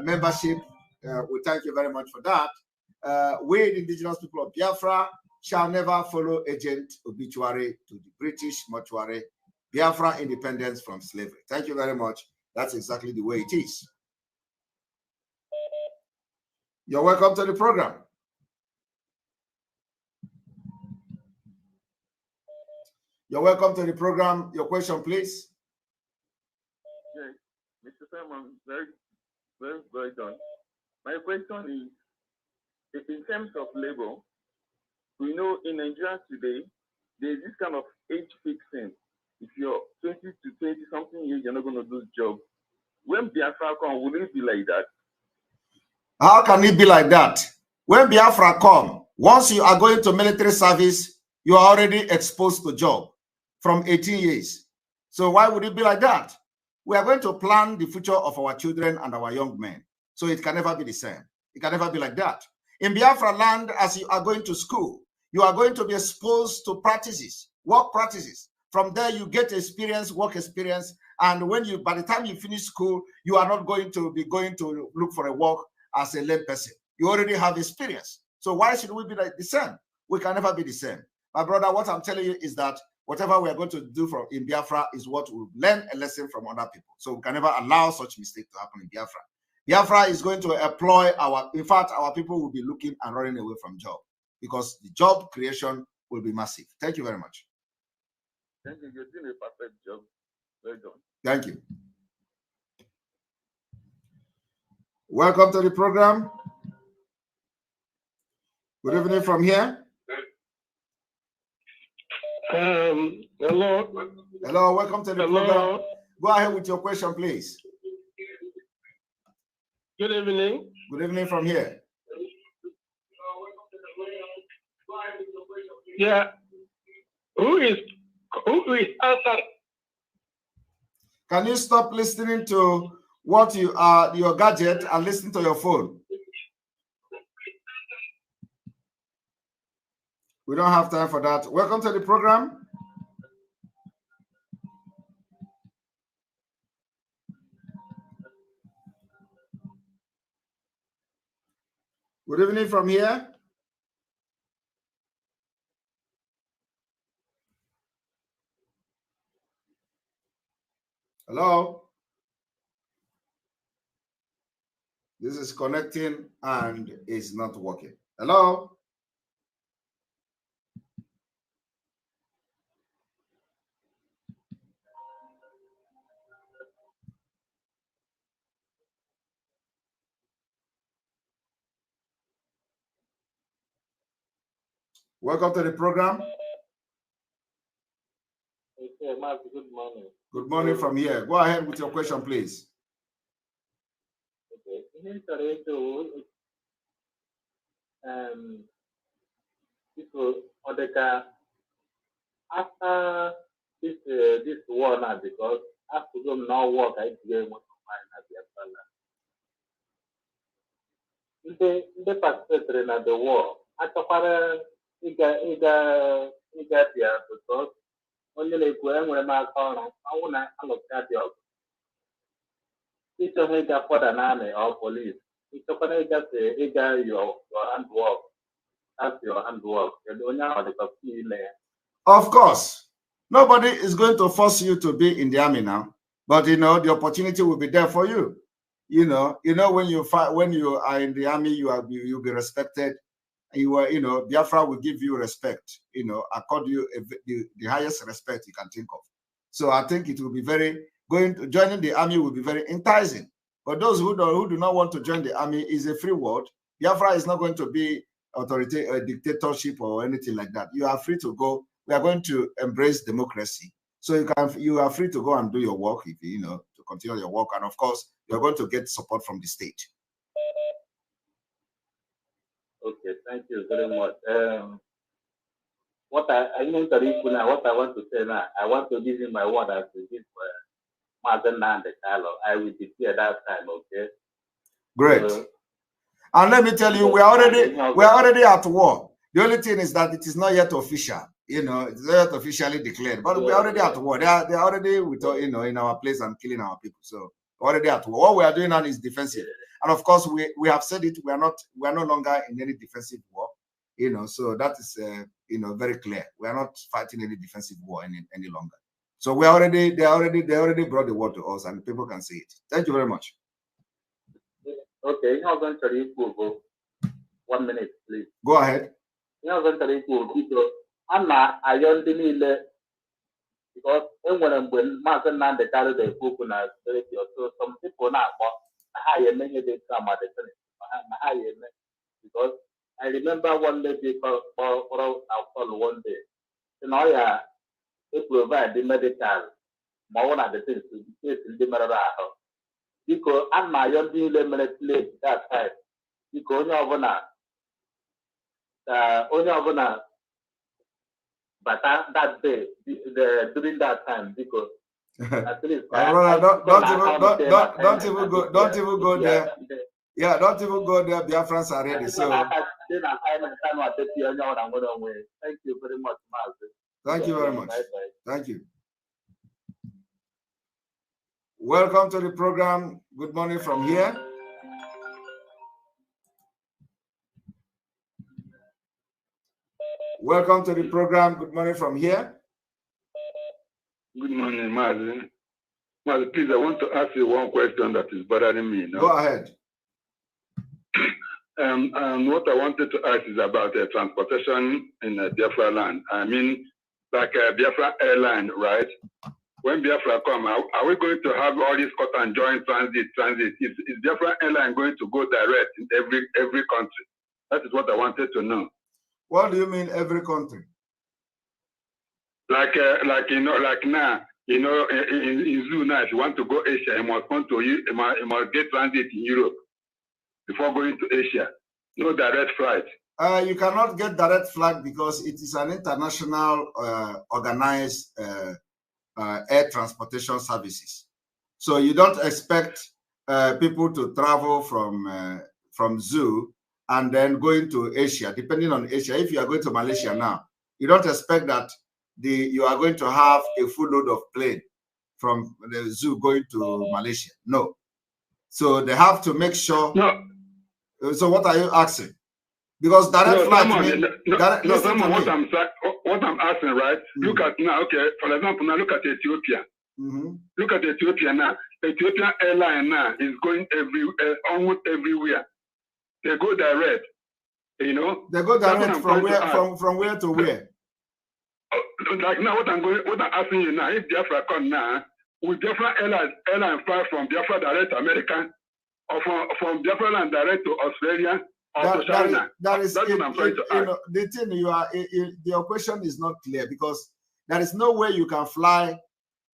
[SPEAKER 2] membership. We thank you very much for that. We, the indigenous people of Biafra, shall never follow agent obituary to the British mortuary. Biafra independence from slavery. Thank you very much. That's exactly the way it is. You're welcome to the program. You're welcome to the program. Your question, please.
[SPEAKER 10] Yes, Mr. Simon, very, very well done. My question is, in terms of labor, we know in Nigeria today, there's this kind of age fixing. If you're 20 to 20 something years, you're not going to do the job. When Biafra come, will it be like that?
[SPEAKER 2] How can it be like that? When Biafra come, once you are going to military service, you are already exposed to job from 18 years. So why would it be like that? We are going to plan the future of our children and our young men. So it can never be the same. It can never be like that. In Biafra land, as you are going to school, you are going to be exposed to practices, work practices. From there, you get experience, work experience. And when you, by the time you finish school, you are not going to be going to look for a work as a lay person. You already have experience. So why should we be like the same? We can never be the same. My brother, what I'm telling you is that whatever we are going to do in Biafra is what we'll learn a lesson from other people. So we can never allow such mistake to happen in Biafra. Biafra is going to employ in fact, our people will be looking and running away from job because the job creation will be massive. Thank you very much.
[SPEAKER 10] Thank you. You're doing a perfect job. Well done.
[SPEAKER 2] Thank you. Welcome to the program. Good evening from here.
[SPEAKER 3] Hello.
[SPEAKER 2] Hello, welcome to the program. Go ahead with your question, please.
[SPEAKER 3] Good evening.
[SPEAKER 2] Good evening from here.
[SPEAKER 3] Yeah. Who is answering?
[SPEAKER 2] Can you stop listening to what you are, your gadget, and listen to your phone? We don't have time for that. Welcome to the program. Good evening from here. Hello. This is connecting and is not working. Hello. Welcome to the program.
[SPEAKER 10] Okay, Mark, good morning.
[SPEAKER 2] Good morning from here. Go ahead with your question, please.
[SPEAKER 10] Okay. After this war now, because after them now work, I get what the participated in the war. After ịga bịa because onye na-ekwu enwere m aka ọrụ ọnwụ na alụpụta dị ọgụ ịchọghị ịga fọda na amị ọ polis ịchọkwana ịga your handwork that's your handwork kedu onye ahụ dịka ile ya.
[SPEAKER 2] Of course, nobody is going to force you to be in the army now, but you know the opportunity will be there for you. You know when you are in the army, you'll be respected. Biafra will give you respect. Accord you the highest respect you can think of. So I think it will be joining the army will be very enticing. But those who do not want to join the army, is a free world. Biafra is not going to be authority or dictatorship or anything like that. You are free to go. We are going to embrace democracy. So you are free to go and do your work, if to continue your work. And of course, you're going to get support from the state.
[SPEAKER 10] Okay, thank you very much. What I want to say now, I want to give you my word as to give Martin and the dialogue. I will be here that time, okay?
[SPEAKER 2] Great. And let me tell you, we are already at war. The only thing is that it is not yet official. It's not yet officially declared, but we are already at war. They are already in our place and killing our people. So already at war. What we are doing now is defensive. And of course, we have said it. We are no longer in any defensive war. So that is very clear. We are not fighting any defensive war any longer. So they already brought the war to us, and people can see it. Thank you very much.
[SPEAKER 10] Okay, 1 minute, please.
[SPEAKER 2] Go ahead.
[SPEAKER 10] Because when Martin and the carry the book so some people now because I remember one lady called one day. They provide the medical, one of the things to be in the matter. Because I'm my young minute late that time. Because but that day, during that time, because at least
[SPEAKER 2] don't even go there. Yeah, don't even go there. Biafrans are ready. So
[SPEAKER 10] thank you very much, Master.
[SPEAKER 2] Thank you very much. Thank you. Welcome to the program. Good morning from here. Welcome to the program. Good morning from here.
[SPEAKER 11] Good morning, Mazi. Mazi, please, I want to ask you one question that is bothering me.
[SPEAKER 2] Go ahead.
[SPEAKER 11] What I wanted to ask is about transportation in Biafra land. I mean, like Biafra airline, right? When Biafra come, are we going to have all this cut and join transit? Is Biafra airline going to go direct in every country? That is what I wanted to know.
[SPEAKER 2] What do you mean every country?
[SPEAKER 11] Like now, in Zoo now, if you want to go Asia, you must come to you must get transit in Europe before going to Asia. No direct flight.
[SPEAKER 2] You cannot get direct flight because it is an international organized air transportation services. So you don't expect people to travel from Zoo and then going to Asia, depending on Asia. If you are going to Malaysia now, you don't expect that you are going to have a full load of plane from the Zoo going to Malaysia. No. So they have to make sure.
[SPEAKER 11] No.
[SPEAKER 2] So what are you asking? Because direct flight.
[SPEAKER 11] What I'm asking, right? Look at now. Okay, for example, now look at Ethiopia. Look at Ethiopia now. Ethiopian airline now is going almost everywhere. They go direct. They
[SPEAKER 2] go direct from where? From where to where?
[SPEAKER 11] Like now, what I'm asking you now, if Biafra come now, will Biafra airline fly from Biafra direct to America, or from Biafra land direct to Australia or to China? That's what I'm trying to ask.
[SPEAKER 2] The thing your question is not clear because there is no way you can fly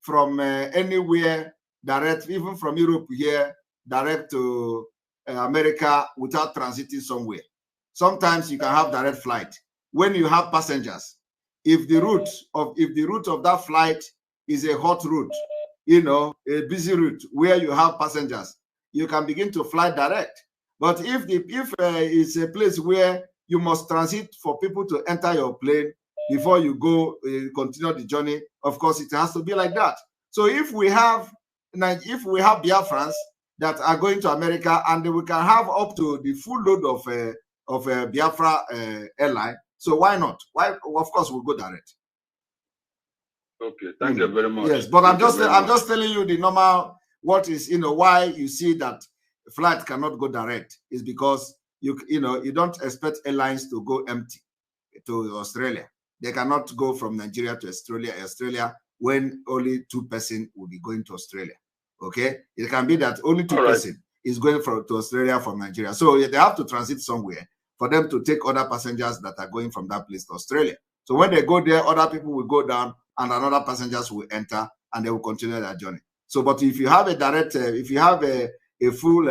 [SPEAKER 2] from anywhere direct, even from Europe here, direct to America without transiting somewhere. Sometimes you can have direct flight when you have passengers. If the route of that flight is a hot route, a busy route where you have passengers, you can begin to fly direct. But if it's a place where you must transit for people to enter your plane, before you go continue the journey. Of course, it has to be like that. So if we have Biafrans that are going to America, and we can have up to the full load of Biafra airline, so why not? Why? Of course, we'll go direct.
[SPEAKER 11] Okay, thank you very much.
[SPEAKER 2] Yes, but I'm just telling you the normal. What is why you see that flight cannot go direct is because you don't expect airlines to go empty to Australia. They cannot go from Nigeria to Australia when only 2 persons will be going to Australia. Okay, it can be that only 2 persons is going to Australia from Nigeria. So they have to transit somewhere for them to take other passengers that are going from that place to Australia. So when they go there, other people will go down and another passengers will enter and they will continue their journey. So, but if you have a direct, if you have a full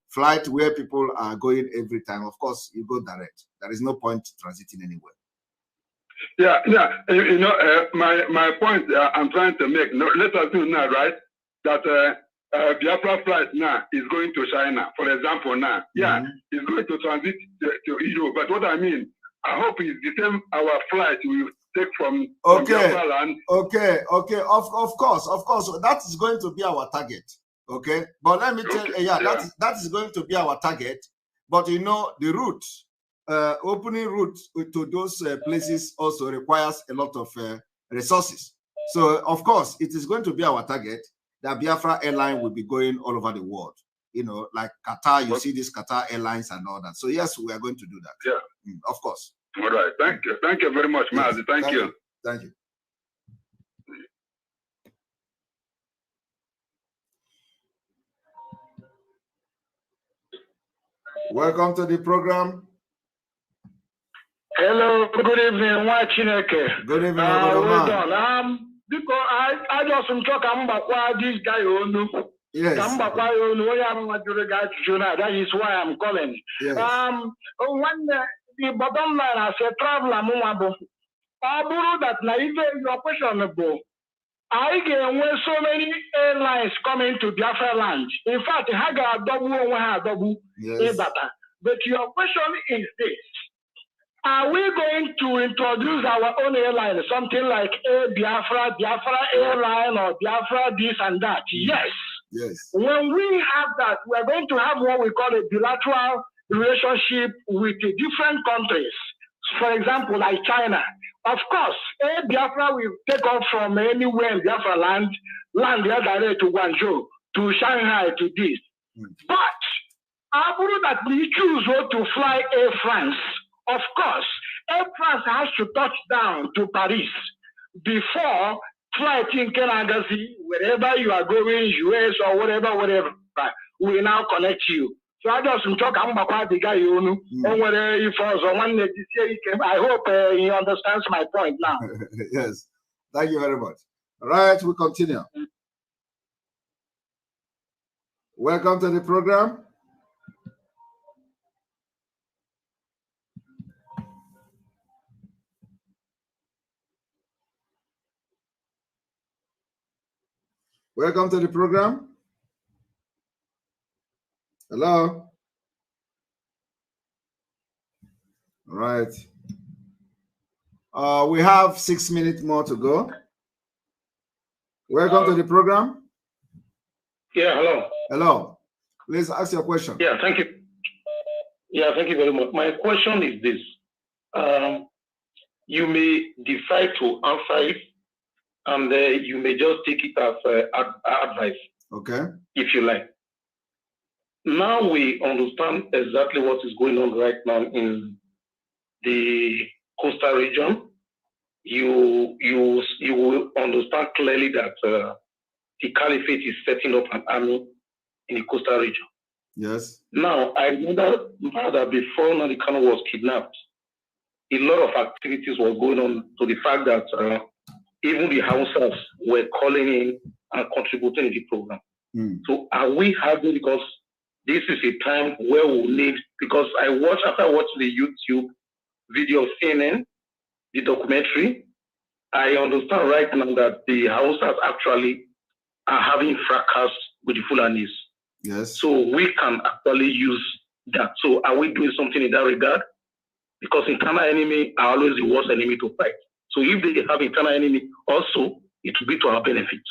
[SPEAKER 2] flight where people are going every time, of course, you go direct. There is no point transiting anywhere.
[SPEAKER 11] Yeah. My point I'm trying to make. Let us do now, right? That Biafra flight now is going to China, for example. Now, it's going to transit to Europe. But what I mean, I hope it's the same our flight will take from Biafra land.
[SPEAKER 2] Okay. Of course, that is going to be our target. Okay, but let me tell you, that is going to be our target. But the route, opening route to those places also requires a lot of resources. So of course, it is going to be our target. The Biafra airline will be going all over the world. Like Qatar, you see these Qatar Airlines and all that. So yes, we are going to do that.
[SPEAKER 11] Yeah,
[SPEAKER 2] of course.
[SPEAKER 11] All right, thank you very much, Mazi.
[SPEAKER 2] Yes.
[SPEAKER 11] Thank you.
[SPEAKER 2] Thank you. Welcome to the program.
[SPEAKER 12] Hello, good evening, Chineke.
[SPEAKER 2] Good evening,
[SPEAKER 12] well done. Because I just talk about this guy
[SPEAKER 2] Yes.
[SPEAKER 12] That is why I'm calling.
[SPEAKER 2] Yes.
[SPEAKER 12] When the bottom line as a traveler, that your questionable. I get so many airlines coming to Biafra land. In fact, I got double.
[SPEAKER 2] Yes.
[SPEAKER 12] But your question is this. Are we going to introduce our own airline, something like Biafra airline, or Biafra this and that? Yes. When we have that, we're going to have what we call a bilateral relationship with different countries. For example, like China. Of course, Biafra will take off from anywhere in Biafra land there direct to Guangzhou, to Shanghai, to this. But after that we choose to fly Air France. Of course, Air France has to touch down to Paris before flying Canada, wherever you are going, US or whatever, we will now connect you. So I just talk about the guy I hope he understands my point now.
[SPEAKER 2] Yes. Thank you very much. All right, we continue. Welcome to the program. Welcome to the program. Hello. All right. We have 6 minutes more to go. Welcome to the program.
[SPEAKER 12] Yeah, hello.
[SPEAKER 2] Hello. Please ask your question.
[SPEAKER 12] Yeah, thank you. Yeah, thank you very much. My question is this. You may decide to answer it, and you may just take it as advice.
[SPEAKER 2] Okay.
[SPEAKER 12] If you like. Now we understand exactly what is going on right now in the coastal region. You will understand clearly that the caliphate is setting up an army in the coastal region.
[SPEAKER 2] Yes.
[SPEAKER 12] Now, I remember that before Nadikano was kidnapped, a lot of activities were going on to the fact that even the Hausas were calling in and contributing in the program. So are we having, because this is a time where we need, because after I watched the YouTube video of CNN, the documentary, I understand right now that the Hausas actually are having fracas with the Fulanis.
[SPEAKER 2] Yes.
[SPEAKER 12] So we can actually use that. So are we doing something in that regard? Because internal enemy are always the worst enemy to fight. So if they have internal enemy also, it will be to our benefit.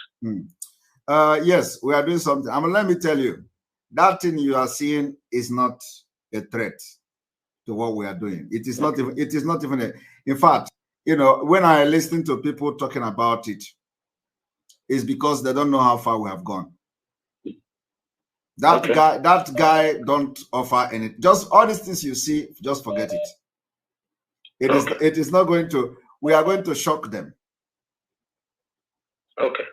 [SPEAKER 2] Yes, we are doing something. Let me tell you, that thing you are seeing is not a threat to what we are doing. It is not even. It is not even a. In fact, you know, when I listen to people talking about it, it's because they don't know how far we have gone. That guy don't offer any. Just all these things you see, just forget it. It is not going to. We are going to shock them.
[SPEAKER 12] Okay.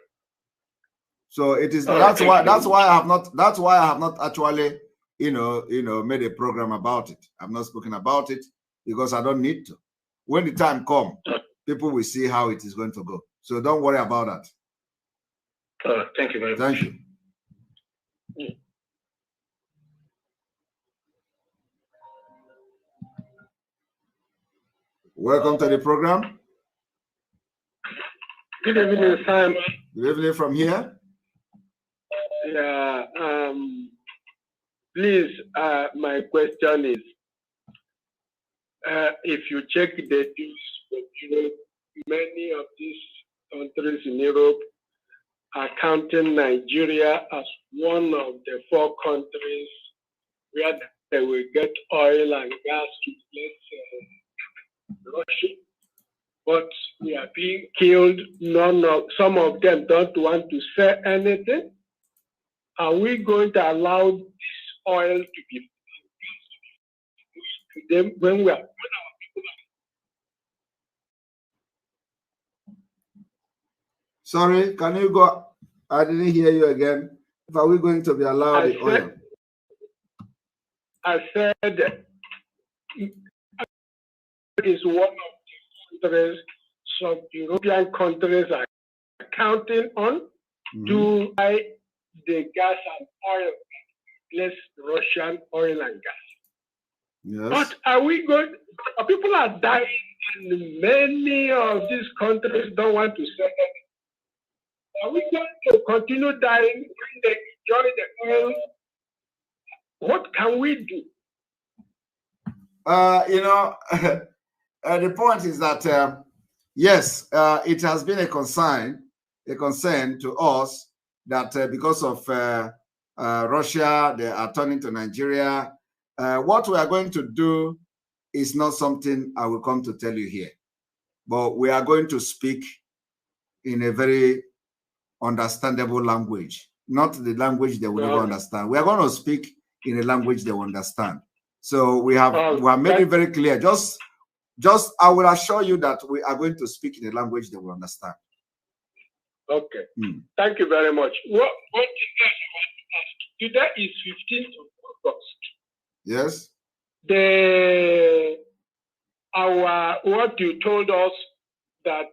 [SPEAKER 2] So it is. That's why I have not actually, made a program about it. I've not spoken about it because I don't need to. When the time comes, people will see how it is going to go. So don't worry about that.
[SPEAKER 12] Thank you very much.
[SPEAKER 2] Thank you. Welcome to the program.
[SPEAKER 13] Good evening, Sam.
[SPEAKER 2] Good evening from here.
[SPEAKER 13] Yeah. Please, my question is, if you check the news, many of these countries in Europe are counting Nigeria as one of the 4 countries where they will get oil and gas to replace Russia. But we are being killed. Some of them don't want to say anything. Are we going to allow this oil to be to them when we are?
[SPEAKER 2] Sorry, can you go? I didn't hear you again. Are we going to be allowed the oil?
[SPEAKER 13] I said it is one of the countries some European countries are counting on to buy the gas and oil, less Russian oil and gas.
[SPEAKER 2] Yes.
[SPEAKER 13] But are we going? People are dying, and many of these countries don't want to sell it. Are we going to continue dying when they enjoy the oil? What can we do?
[SPEAKER 2] The point is that yes, it has been a concern to us that because of Russia, they are turning to Nigeria. What we are going to do is not something I will come to tell you here, but we are going to speak in a very understandable language, not the language they will never understand. We are going to speak in a language they will understand. So we have made it very clear. Just I will assure you that we are going to speak in a language they will understand.
[SPEAKER 13] Okay. Thank you very much. What today is 15th of August.
[SPEAKER 2] Yes.
[SPEAKER 13] What you told us that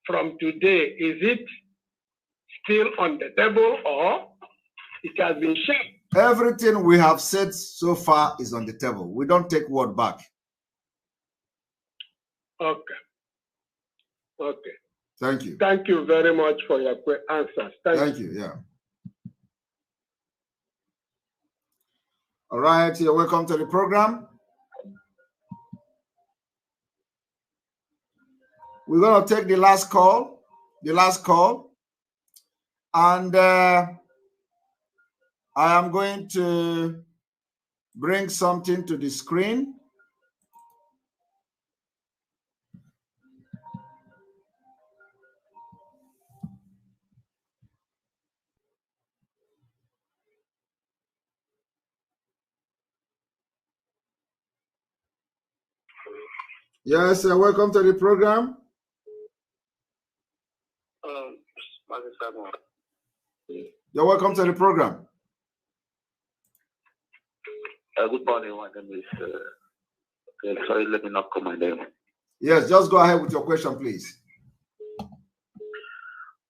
[SPEAKER 13] from today, is it still on the table or it has been shared?
[SPEAKER 2] Everything we have said so far is on the table. We don't take word back.
[SPEAKER 13] Okay. Okay.
[SPEAKER 2] Thank you.
[SPEAKER 13] Thank you very much for your answers.
[SPEAKER 2] Thank you. Yeah. All right. You're welcome to the program. We're going to take the last call. And I am going to bring something to the screen. Yes, welcome to the program. You're welcome to the program.
[SPEAKER 14] Good morning. My name is. Sorry, let me not call my name.
[SPEAKER 2] Yes, just go ahead with your question, please.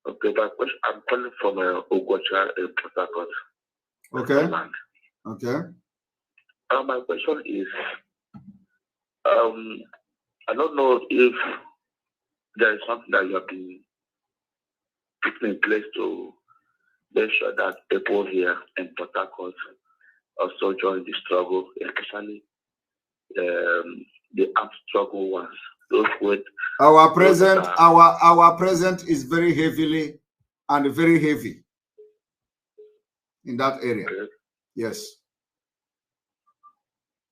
[SPEAKER 14] Okay, my question. I'm calling from Ogocha in Port Harcourt.
[SPEAKER 2] Okay. Okay.
[SPEAKER 14] My question is, I don't know if there is something that you have been putting in place to make sure that people here in Port Harcourt also join the struggle, especially the armed struggle ones, those with
[SPEAKER 2] Our present, our present is very heavily and very heavy in that area.
[SPEAKER 14] Okay.
[SPEAKER 2] Yes.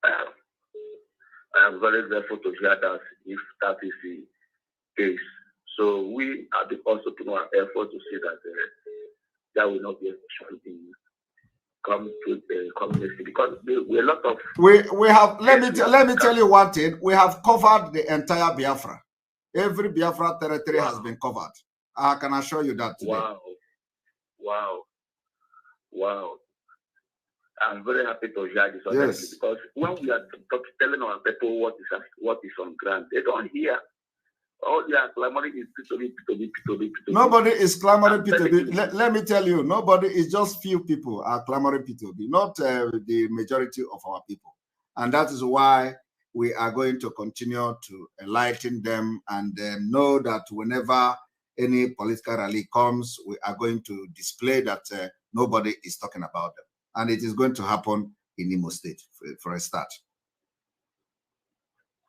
[SPEAKER 14] I am very grateful to hear that if that is the case. So we are also putting our effort to see that there will not be a something come to the community, because we a lot of
[SPEAKER 2] we have let me tell you one thing. We have covered the entire Biafra. Every Biafra territory has been covered. I can assure you that today.
[SPEAKER 14] Wow. I'm very happy to hear this, honestly, because when we are telling our people what is on ground, they don't hear. Oh, yeah, clamoring is P2B.
[SPEAKER 2] Nobody is clamoring P2B. Let me tell you, nobody is just few people are clamoring P2B, not the majority of our people. And that is why we are going to continue to enlighten them and know that whenever any political rally comes, we are going to display that nobody is talking about them. And it is going to happen in Imo State for a start.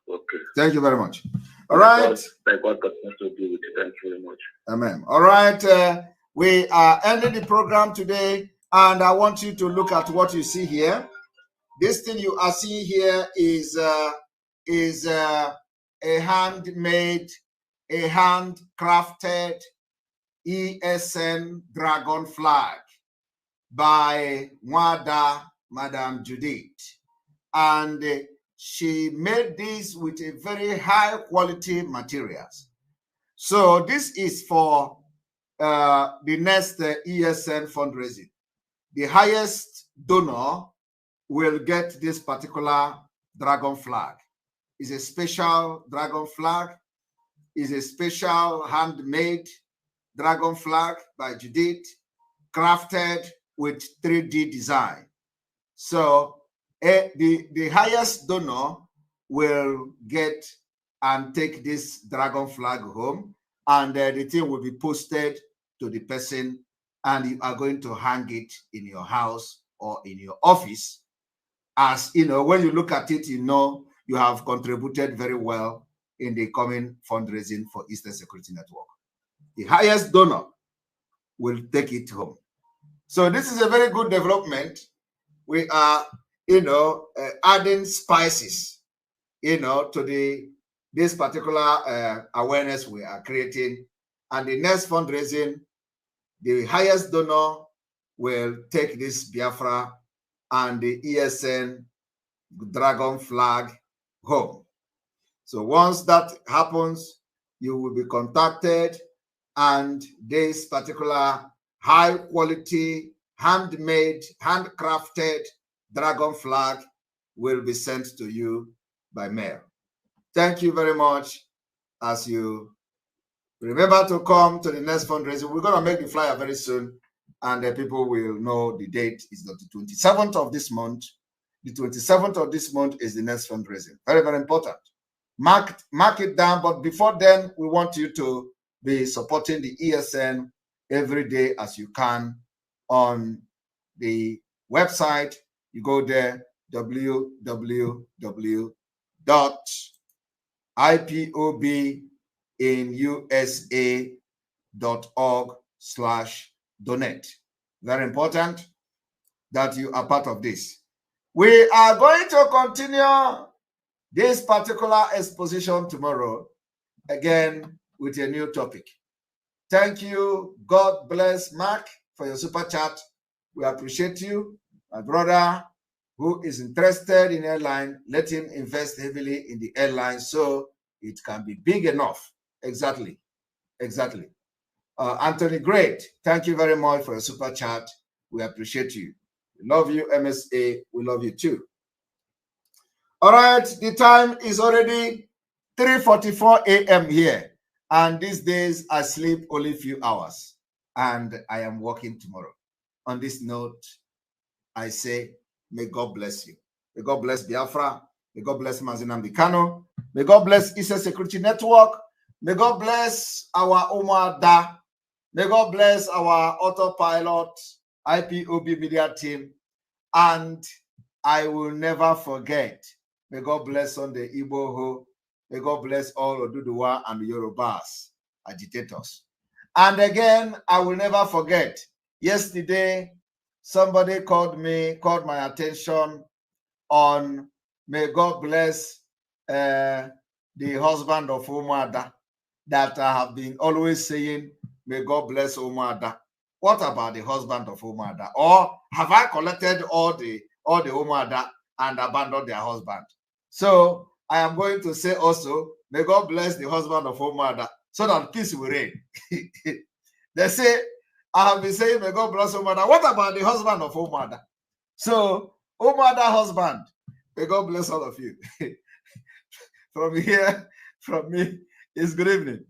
[SPEAKER 14] Okay.
[SPEAKER 2] Thank you very much. All right.
[SPEAKER 14] Thank God continues to be with you. Thank you very much.
[SPEAKER 2] Amen. All right. We are ending the program today, and I want you to look at what you see here. This thing you are seeing here is a handmade, a handcrafted ESN dragon flag by Mwada, Madam Judith. And she made this with a very high quality materials. So this is for the next ESN fundraising. The highest donor will get this particular dragon flag. It's a special dragon flag. It's a special handmade dragon flag by Judith, crafted with 3D design. So the highest donor will get and take this dragon flag home, and the thing will be posted to the person, and you are going to hang it in your house or in your office. As you know, when you look at it, you know you have contributed very well in the coming fundraising for Eastern Security Network. The highest donor will take it home. So this is a very good development. We are, adding spices, to this particular awareness we are creating. And the next fundraising, the highest donor will take this Biafra and the ESN dragon flag home. So once that happens, you will be contacted, and this particular high quality, handmade, handcrafted dragon flag will be sent to you by mail. Thank you very much. As you remember to come to the next fundraising, we're going to make the flyer very soon, and the people will know the date is the 27th of this month. The 27th of this month is the next fundraising. Very, very important. Mark it down, but before then, we want you to be supporting the ESN every day as you can on the website. You go there, www.ipobinusa.org/donate. Very important that you are part of this. We are going to continue this particular exposition tomorrow, again, with a new topic. Thank you. God bless Mark for your super chat. We appreciate you. My brother who is interested in airline, let him invest heavily in the airline so it can be big enough. Exactly. Anthony, great. Thank you very much for your super chat. We appreciate you. We love you, MSA. We love you too. All right, the time is already 3:44 a.m. here. And these days, I sleep only a few hours. And I am working tomorrow. On this note, I say, may God bless you. May God bless Biafra. May God bless Mazinam Kano. May God bless Eastern Security Network. May God bless our Omada. May God bless our autopilot, IPOB media team. And I will never forget. May God bless on the Igbo. May God bless all Oduduwa and Yorubas agitators. And again, I will never forget, yesterday, somebody called my attention on may God bless the husband of Umada, that I have been always saying, may God bless Umada. What about the husband of Umada? Or have I collected all the Umada and abandoned their husband? So I am going to say also, may God bless the husband of Umada, so that peace will reign. They say, I have been saying, may God bless Umada. What about the husband of Umada? So, Umada husband, may God bless all of you. From here, from me, is good evening.